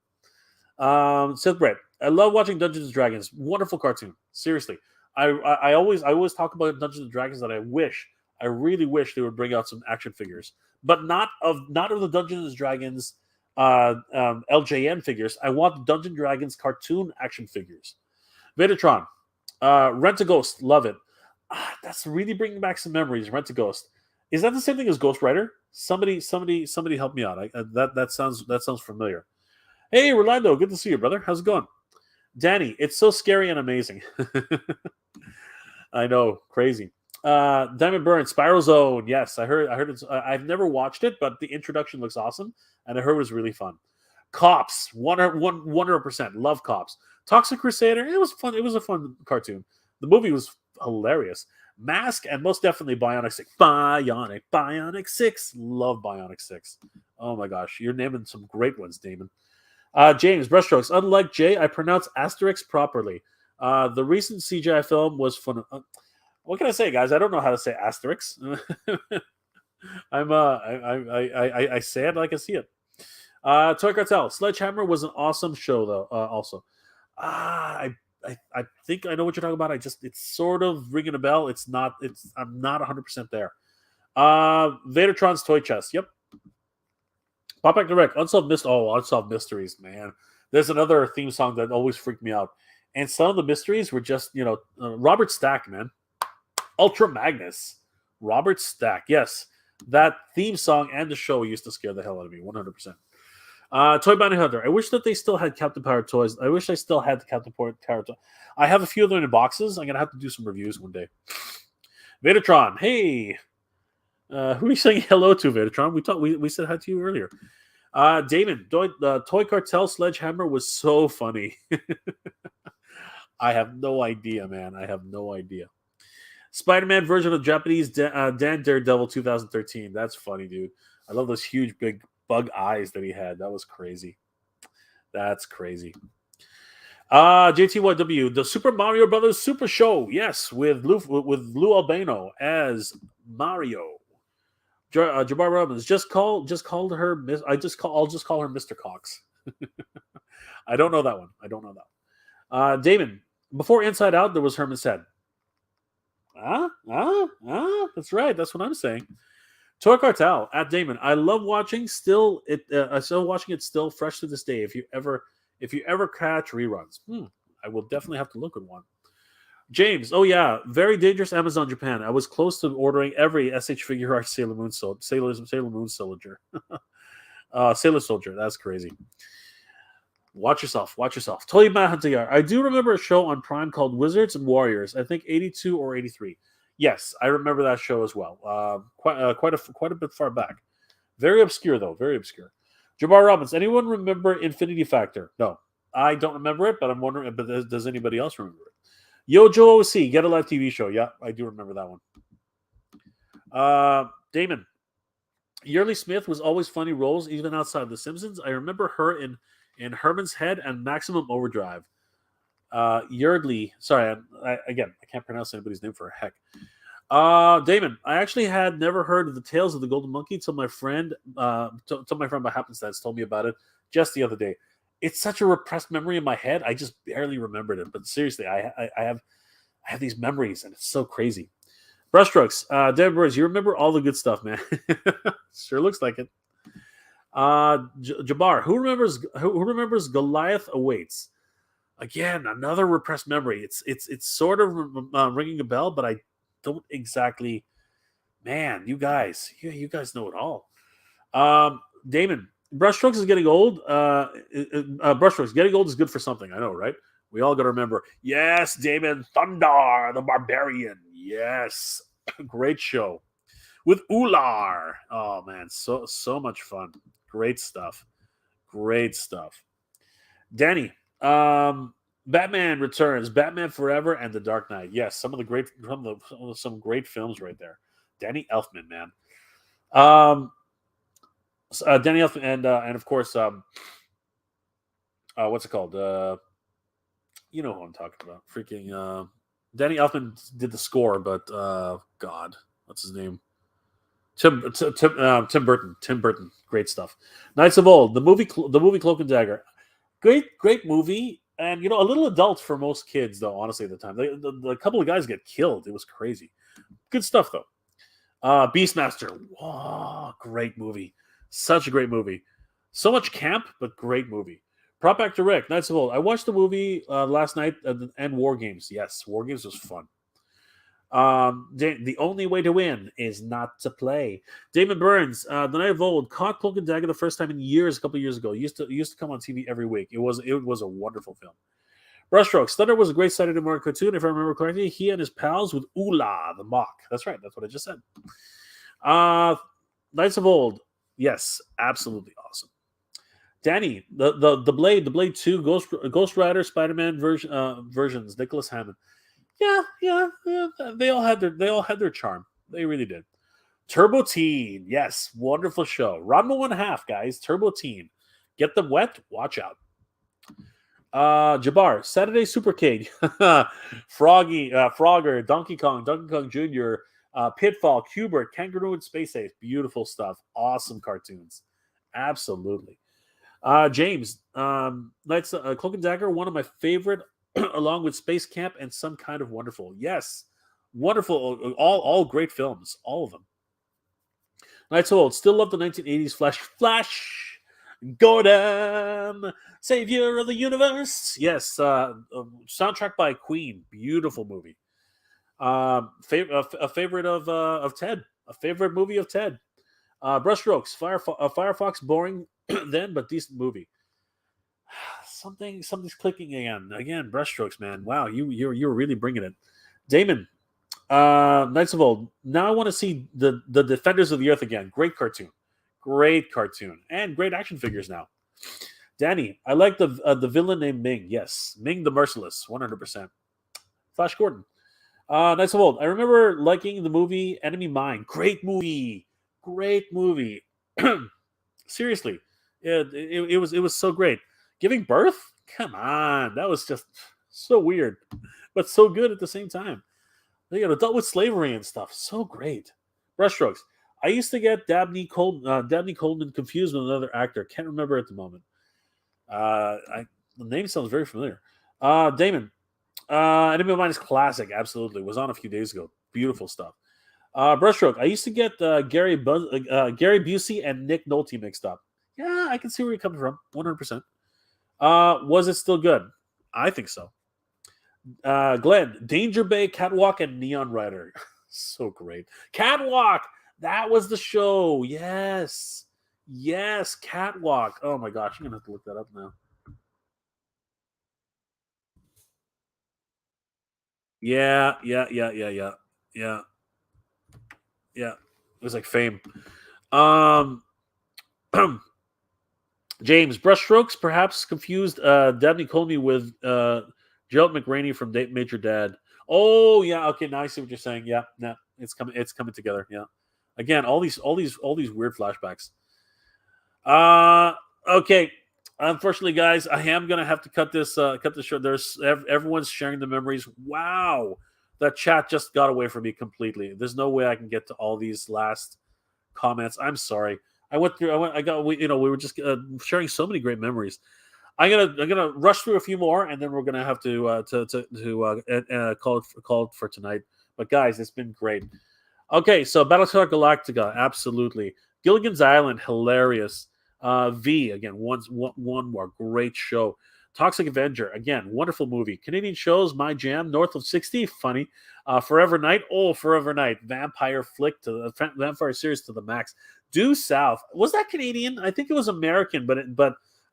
B: Seth Brett, I love watching Dungeons and Dragons. Wonderful cartoon. Seriously. I always talk about Dungeons and Dragons that I wish I really wish they would bring out some action figures, but not of the Dungeons and Dragons LJN figures. I want the Dungeon Dragons cartoon action figures. Vetatron, Rent a Ghost, love it. That's really bringing back some memories. Rent a Ghost. Is that the same thing as Ghost Rider? Somebody help me out. That sounds familiar. Hey, Rolando, good to see you, brother. How's it going? Danny, it's so scary and amazing. I know, crazy. Diamond Burn, Spiral Zone. Yes, I heard it's. I've never watched it, but the introduction looks awesome, and I heard it was really fun. Cops, 100%. Love Cops. Toxic Crusader. It was fun. It was a fun cartoon. The movie was hilarious. Mask and most definitely Bionic 6. Bionic 6. Love Bionic 6. Oh my gosh, you're naming some great ones, Damon. James, Brushstrokes. Unlike Jay, I pronounce Asterix properly. The recent CGI film was fun. What can I say, guys? I don't know how to say Asterix. I say it like I see it. Toy Cartel. Sledgehammer was an awesome show, though. Also, I think I know what you're talking about. It's sort of ringing a bell. I'm not 100% there. Vadertron's Toy Chest. Yep. Pop back to Rec. Unsolved Mysteries, man. There's another theme song that always freaked me out. And some of the mysteries were just, Robert Stack, man. Ultra Magnus. Robert Stack. Yes. That theme song and the show used to scare the hell out of me, 100%. Toy Bounty Hunter. I wish that they still had Captain Power toys. I wish I still had the Captain Power toy. I have a few of them in boxes. I'm going to have to do some reviews one day. Vadertron. Hey. Who are you saying hello to, Vadertron? We said hi to you earlier. Damon, Toy Cartel Sledgehammer was so funny. I have no idea, man. I have no idea. Spider-Man version of Japanese Dan Daredevil 2013. That's funny, dude. I love those huge, big bug eyes that he had. That was crazy. That's crazy. JTYW, the Super Mario Brothers Super Show. Yes, with Lou Albano as Mario. Jabbar Robbins, I'll just call her Mr. Cox. I don't know that one. Damon, before Inside Out, there was Herman's Head. That's right. That's what I'm saying. Toy Cartel at Damon. I love watching. I still watching it still fresh to this day. If you ever catch reruns, I will definitely have to look at one. James, oh yeah, very dangerous Amazon Japan. I was close to ordering every SH Figure Arts Sailor Moon Soldier. Sailor Soldier. That's crazy. Watch yourself. Toy Manhunter. I do remember a show on Prime called Wizards and Warriors. I think 82 or 83. Yes, I remember that show as well. Quite a bit far back. Very obscure though. Very obscure. Jabbar Robbins. Anyone remember Infinity Factor? No, I don't remember it, but I'm wondering. But does anybody else remember it? Yojo OC, Get a Live TV show. Yeah, I do remember that one. Damon. Yearly Smith was always funny roles, even outside The Simpsons. I remember her in Herman's Head and Maximum Overdrive. Yeardley. Sorry, I can't pronounce anybody's name for a heck. Damon, I actually had never heard of the Tales of the Golden Monkey till my friend by happenstance told me about it just the other day. It's such a repressed memory in my head. I just barely remembered it. But seriously, I have these memories, and it's so crazy. Brushstrokes, David Burrs, you remember all the good stuff, man. Sure looks like it. Jabbar, who remembers Goliath Awaits? Again, another repressed memory. It's sort of ringing a bell, but I don't exactly. Man, you guys know it all. Damon. Brushstrokes is getting old. Brushstrokes getting old is good for something. I know, right? We all got to remember. Yes, Damon Thunder, the Barbarian. Yes, great show with Ular. Oh man, so much fun. Great stuff. Danny, Batman Returns, Batman Forever, and The Dark Knight. Yes, some great films right there. Danny Elfman, man. Danny Elfman and of course, what's it called? You know who I'm talking about. Freaking Danny Elfman did the score, but God, what's his name? Tim Burton. Tim Burton, great stuff. Knights of Old, the movie Cloak and Dagger, great movie, and a little adult for most kids though. Honestly, at the time, the couple of guys get killed. It was crazy. Good stuff though. Beastmaster. Wow, great movie. Such a great movie. So much camp, but great movie. Prop Actor Rick, Knights of Old. I watched the movie last night and War Games. Yes, War Games was fun. The only way to win is not to play. Damon Burns, The Night of Old, caught Cloak and Dagger the first time in years, a couple years ago. Used to come on TV every week. It was a wonderful film. Brushstrokes. Thunder was a great Saturday morning cartoon, if I remember correctly. He and his pals with Oola, the mock. That's right. That's what I just said. Knights of Old. Yes, absolutely awesome. Danny, the Blade 2, Ghost Rider, Spider-Man versions, Nicholas Hammond. Yeah. They all had their charm. They really did. Turbo Teen. Yes, wonderful show. Ranma 1/2, guys. Turbo Teen. Get them wet, watch out. Jabbar, Saturday Supercade, Froggy, Frogger, Donkey Kong Jr., Pitfall, Cubert, Kangaroo, and Space Ace. Beautiful stuff. Awesome cartoons. Absolutely. James, Knights, Cloak and Dagger, one of my favorite, along with Space Camp and Some Kind of Wonderful. Yes, wonderful. All great films, all of them. Knights of Old, still love the 1980s Flash. Gordon, Savior of the Universe. Yes, soundtrack by Queen. Beautiful movie. A favorite of Ted. A favorite movie of Ted. Brushstrokes. Firefox. Boring then, but decent movie. Something's clicking again. Brushstrokes, man. Wow, you're really bringing it. Damon. Knights of Old. Now I want to see the Defenders of the Earth again. Great cartoon. And great action figures now. Danny, I like the villain named Ming. Yes, Ming the Merciless, 100%. Flash Gordon, Knights of Old. I remember liking the movie Enemy Mine. Great movie. Seriously, it was so great. Giving Birth? Come on, that was just so weird, but so good at the same time. They got adult with slavery and stuff. So great. Brushstrokes. I used to get Dabney Coleman confused with another actor. Can't remember at the moment. The name sounds very familiar. Damon. Enemy of Mine is classic. Absolutely. Was on a few days ago. Beautiful stuff. Brushstroke. I used to get Gary Busey and Nick Nolte mixed up. Yeah, I can see where you're coming from. 100%. Was it still good? I think so. Glenn. Danger Bay, Catwalk, and Neon Rider. So great. Catwalk! That was the show. Yes, Catwalk. Oh my gosh, I'm gonna have to look that up now. Yeah. It was like Fame. James, Brushstrokes perhaps confused Dabney Coleman with Gerald McRaney from Major Dad. Oh yeah, okay. Now I see what you're saying. Yeah, it's coming together. Yeah. Again, all these weird flashbacks. Okay. Unfortunately, guys, I am gonna have to cut this short. Everyone's sharing the memories. Wow, that chat just got away from me completely. There's no way I can get to all these last comments. I'm sorry. We were just sharing so many great memories. I'm gonna rush through a few more, and then we're gonna have to call it for tonight. But guys, it's been great. Okay, so Battlestar Galactica, absolutely. Gilligan's Island, hilarious. V, again, one more great show. Toxic Avenger, again, wonderful movie. Canadian shows, my jam. North of 60, funny. Forever Night, Forever Night. Vampire flick to the vampire series to the max. Due South, was that Canadian? I think it was American, but I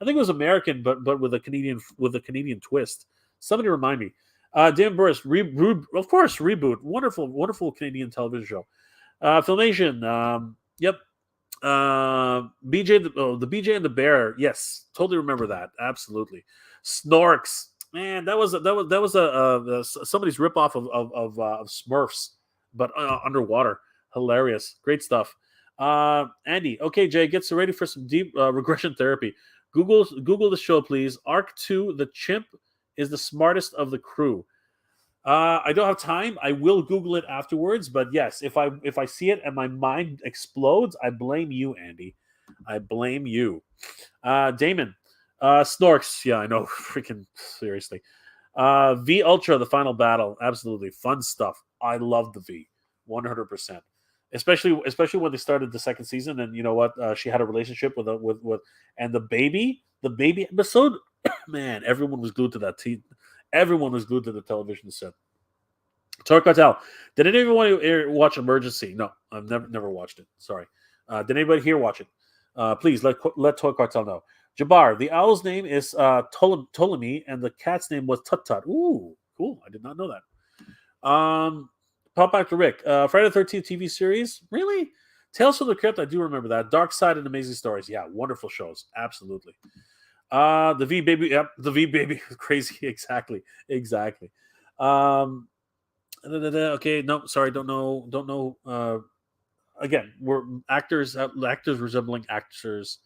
B: think it was American, but with a Canadian twist. Somebody remind me. Dan Burris, of course, Reboot, wonderful Canadian television show. Filmation, yep. BJ, the BJ and the Bear, yes, totally remember that, absolutely. Snorks, man, that was somebody's ripoff of Smurfs, but underwater, hilarious, great stuff. Andy, okay, Jay, gets ready for some deep regression therapy. Google the show, please. Arc 2, the chimp is the smartest of the crew. I don't have time. I will Google it afterwards. But yes, if I see it and my mind explodes, I blame you, Andy. I blame you. Damon. Snorks. Yeah, I know. Freaking seriously. V Ultra, the final battle. Absolutely. Fun stuff. I love the V. 100%. especially when they started the second season, and you know what, she had a relationship with and the baby episode. Man, everyone was glued to everyone was glued to the television set. Toy Cartel. Did anyone watch Emergency? No, I've never watched it. Sorry. Did anybody here watch it? Please let Toy Cartel know. Jabbar, the owl's name is Ptolemy, and the cat's name was Tut Tut. Ooh, cool. I did not know that. Pop back to Rick. Friday the 13th TV series? Really? Tales from the Crypt, I do remember that. Dark Side and Amazing Stories. Yeah, wonderful shows. Absolutely. The V Baby. Yep, the V Baby. Crazy. Exactly. Okay, no, sorry, don't know. Again, we're actors resembling actors.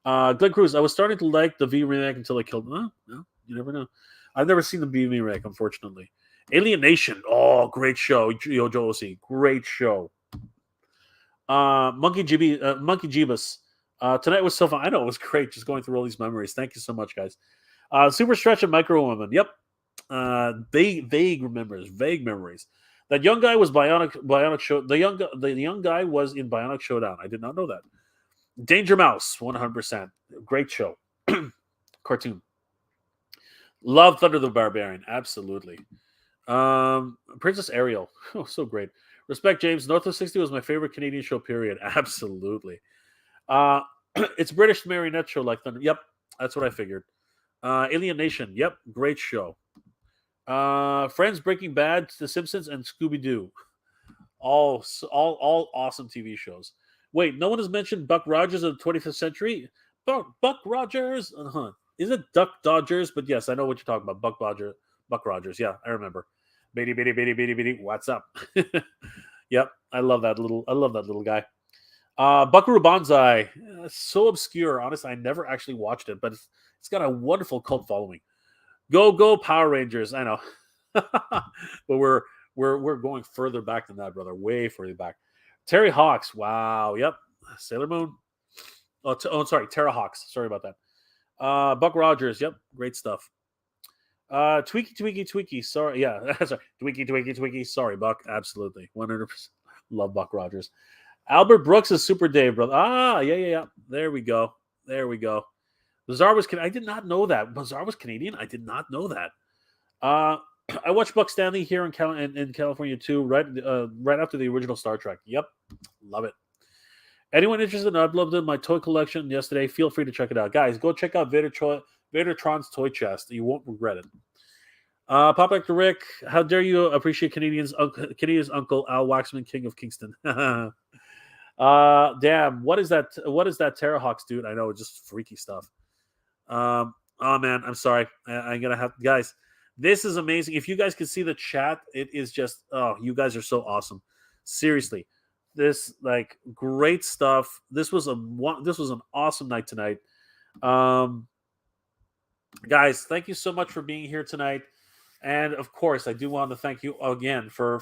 B: Glenn Cruz, I was starting to like the V remake until I killed him. No, you never know. I've never seen the V remake, unfortunately. Alien Nation, oh, great show. Joe Ossie, great show. Monkey Jeebus. Tonight was so fun. I know, it was great just going through all these memories. Thank you so much, guys. Super Stretch and Micro Woman. Yep. Vague memories. That young guy was Bionic Show. The young guy was in Bionic Showdown. I did not know that. Danger Mouse, 100%. Great show. Cartoon. Love Thunder the Barbarian. Absolutely. Princess Ariel. Oh, so great. Respect, James. North of 60 was my favorite Canadian show, period. Absolutely. It's British marionette show like Thunder. Yep, that's what I figured. Alien Nation. Yep, great show. Friends, Breaking Bad, The Simpsons, and Scooby-Doo. All awesome TV shows. Wait, no one has mentioned Buck Rogers of the 25th century? Buck Rogers? Is it Duck Dodgers? But yes, I know what you're talking about. Buck Rogers. Yeah, I remember. Bitty. What's up? Yep, I love that little guy. Buckaroo Banzai. So obscure. Honestly, I never actually watched it, but it's got a wonderful cult following. Go Power Rangers. I know. But we're going further back than that, brother. Way further back. Terry Hawks. Wow. Yep. Sailor Moon. Sorry. Terra Hawks. Sorry about that. Buck Rogers. Yep. Great stuff. Tweaky. Sorry. Yeah. Sorry. Tweaky. Sorry, Buck. Absolutely. 100%. Love Buck Rogers. Albert Brooks is Super Dave, brother. Yeah. There we go. Bizarre was I did not know that. Bizarre was Canadian? I did not know that. I watched Buck Stanley here in California too, right after the original Star Trek. Yep. Love it. Anyone interested? I uploaded my toy collection yesterday. Feel free to check it out. Guys, go check out Vadertron's toy chest. You won't regret it. Pop back to Rick. How dare you appreciate Canadian's uncle Al Waxman, King of Kingston. Damn, what is that Terrahawks, dude? I know, it's just freaky stuff. Oh man, I'm sorry. I'm gonna have, guys, this is amazing. If you guys can see the chat, it is just, oh, you guys are so awesome. Seriously, this, like, great stuff. This was an awesome night tonight. Guys, thank you so much for being here tonight. And of course, I do want to thank you again for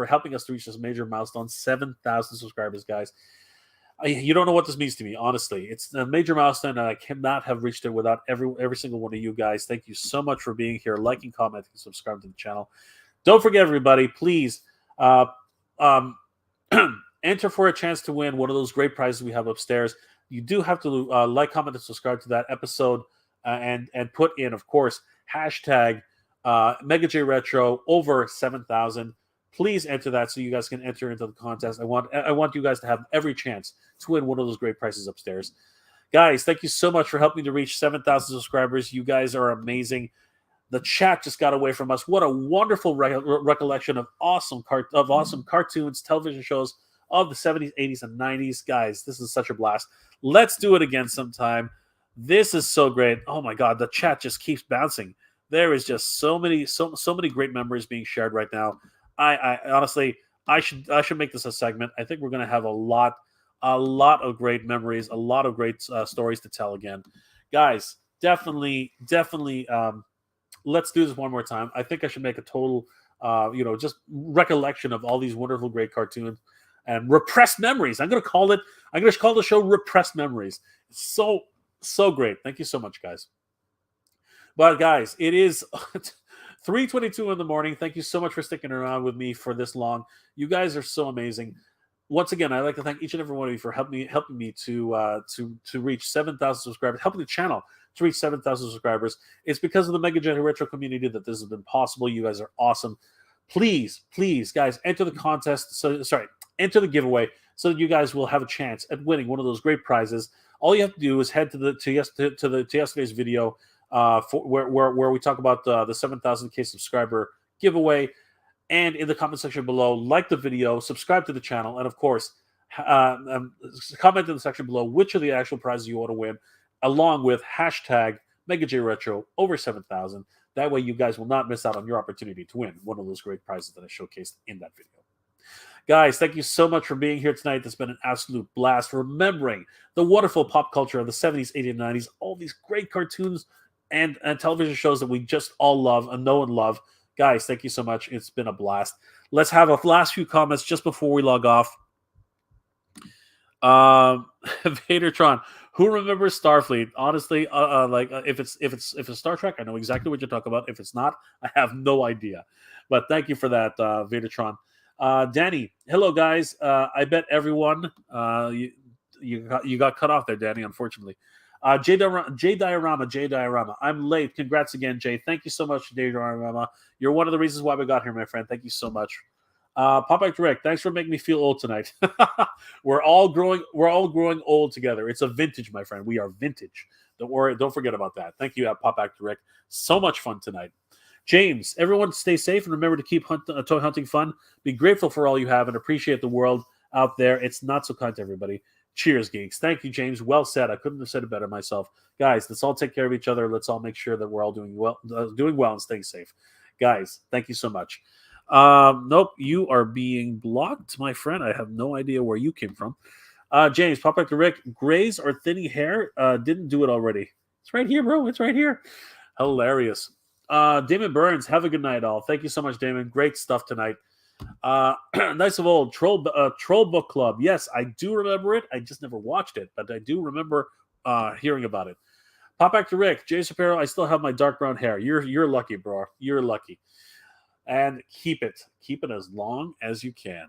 B: helping us to reach this major milestone, 7,000 subscribers, guys. You don't know what this means to me, honestly. It's a major milestone, and I cannot have reached it without every single one of you guys. Thank you so much for being here, liking, commenting, subscribing to the channel. Don't forget, everybody, please enter for a chance to win one of those great prizes we have upstairs. You do have to like, comment, and subscribe to that episode, and put in, of course, hashtag MegaJ Retro over 7,000. Please enter that so you guys can enter into the contest. I want you guys to have every chance to win one of those great prizes upstairs. Guys, thank you so much for helping to reach 7,000 subscribers. You guys are amazing. The chat just got away from us. What a wonderful recollection of awesome cartoons, television shows of the 70s, 80s, and 90s. Guys, this is such a blast. Let's do it again sometime. This is so great. Oh my God, the chat just keeps bouncing. There is just so many great memories being shared right now. I honestly, I should make this a segment. I think we're going to have a lot of great memories, a lot of great stories to tell again. Guys, definitely, let's do this one more time. I think I should make a total, just recollection of all these wonderful, great cartoons and repressed memories. I'm going to call the show Repressed Memories. It's so great. Thank you so much, guys. But guys, it is 3:22 in the morning. Thank you so much for sticking around with me for this long. You guys are so amazing. once again, I'd like to thank each and every one of you for helping me to reach 7,000 subscribers, helping the channel to reach 7,000 subscribers. It's because of the Mega Gen Retro community that this has been possible. You guys are awesome. Please, guys, enter the contest. Enter the giveaway so that you guys will have a chance at winning one of those great prizes. All you have to do is head to yesterday's video where we talk about the 7,000K subscriber giveaway. And in the comment section below, like the video, subscribe to the channel, and of course, comment in the section below which of the actual prizes you want to win, along with hashtag MegaJRetro over 7,000. That way, you guys will not miss out on your opportunity to win one of those great prizes that I showcased in that video. Guys, thank you so much for being here tonight. It's been an absolute blast remembering the wonderful pop culture of the 70s, 80s, and 90s, all these great cartoons and television shows that we just all love and know and love. Guys, thank you so much. It's been a blast. Let's have a last few comments just before we log off. Vadertron, who remembers Starfleet? Honestly, if it's Star Trek, I know exactly what you're talking about. If it's not, I have no idea. But thank you for that, Vadertron. Danny, hello guys. I bet everyone you got cut off there, Danny. Unfortunately. J Diorama. I'm late. Congrats again, Jay. Thank you so much, J Diorama. You're one of the reasons why we got here, my friend. Thank you so much. Pop Direct, thanks for making me feel old tonight. We're all growing old together. It's a vintage, my friend. We are vintage. Don't worry, don't forget about that. Thank you, Pop Direct. So much fun tonight. James, everyone stay safe and remember to keep toy hunting fun. Be grateful for all you have and appreciate the world out there. It's not so kind to everybody. Cheers, geeks. Thank you, James. Well said. I couldn't have said it better myself. Guys, let's all take care of each other. Let's all make sure that we're all doing well and staying safe. Guys, thank you so much. Nope, you are being blocked, my friend. I have no idea where you came from. James, pop back to Rick. Grays or thinny hair? Didn't do it already. It's right here, bro. It's right here. Hilarious. Damon Burns, have a good night, all. Thank you so much, Damon. Great stuff tonight. Nice of old Troll Book Club. Yes, I do remember it. I just never watched it, but I do remember hearing about it. Pop back to Rick. Jay Shapiro, I still have my dark brown hair. You're lucky, bro. You're lucky. And keep it as long as you can.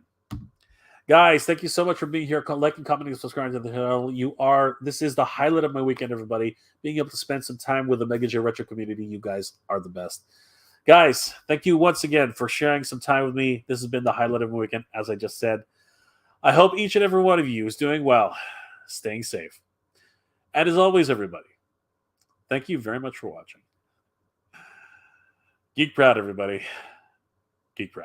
B: Guys, thank you so much for being here, liking, commenting, and subscribing to the channel. This is the highlight of my weekend, everybody. Being able to spend some time with the Mega J Retro community. You guys are the best. Guys, thank you once again for sharing some time with me. This has been the highlight of my weekend, as I just said. I hope each and every one of you is doing well, staying safe. And as always, everybody, thank you very much for watching. Geek proud, everybody. Geek proud.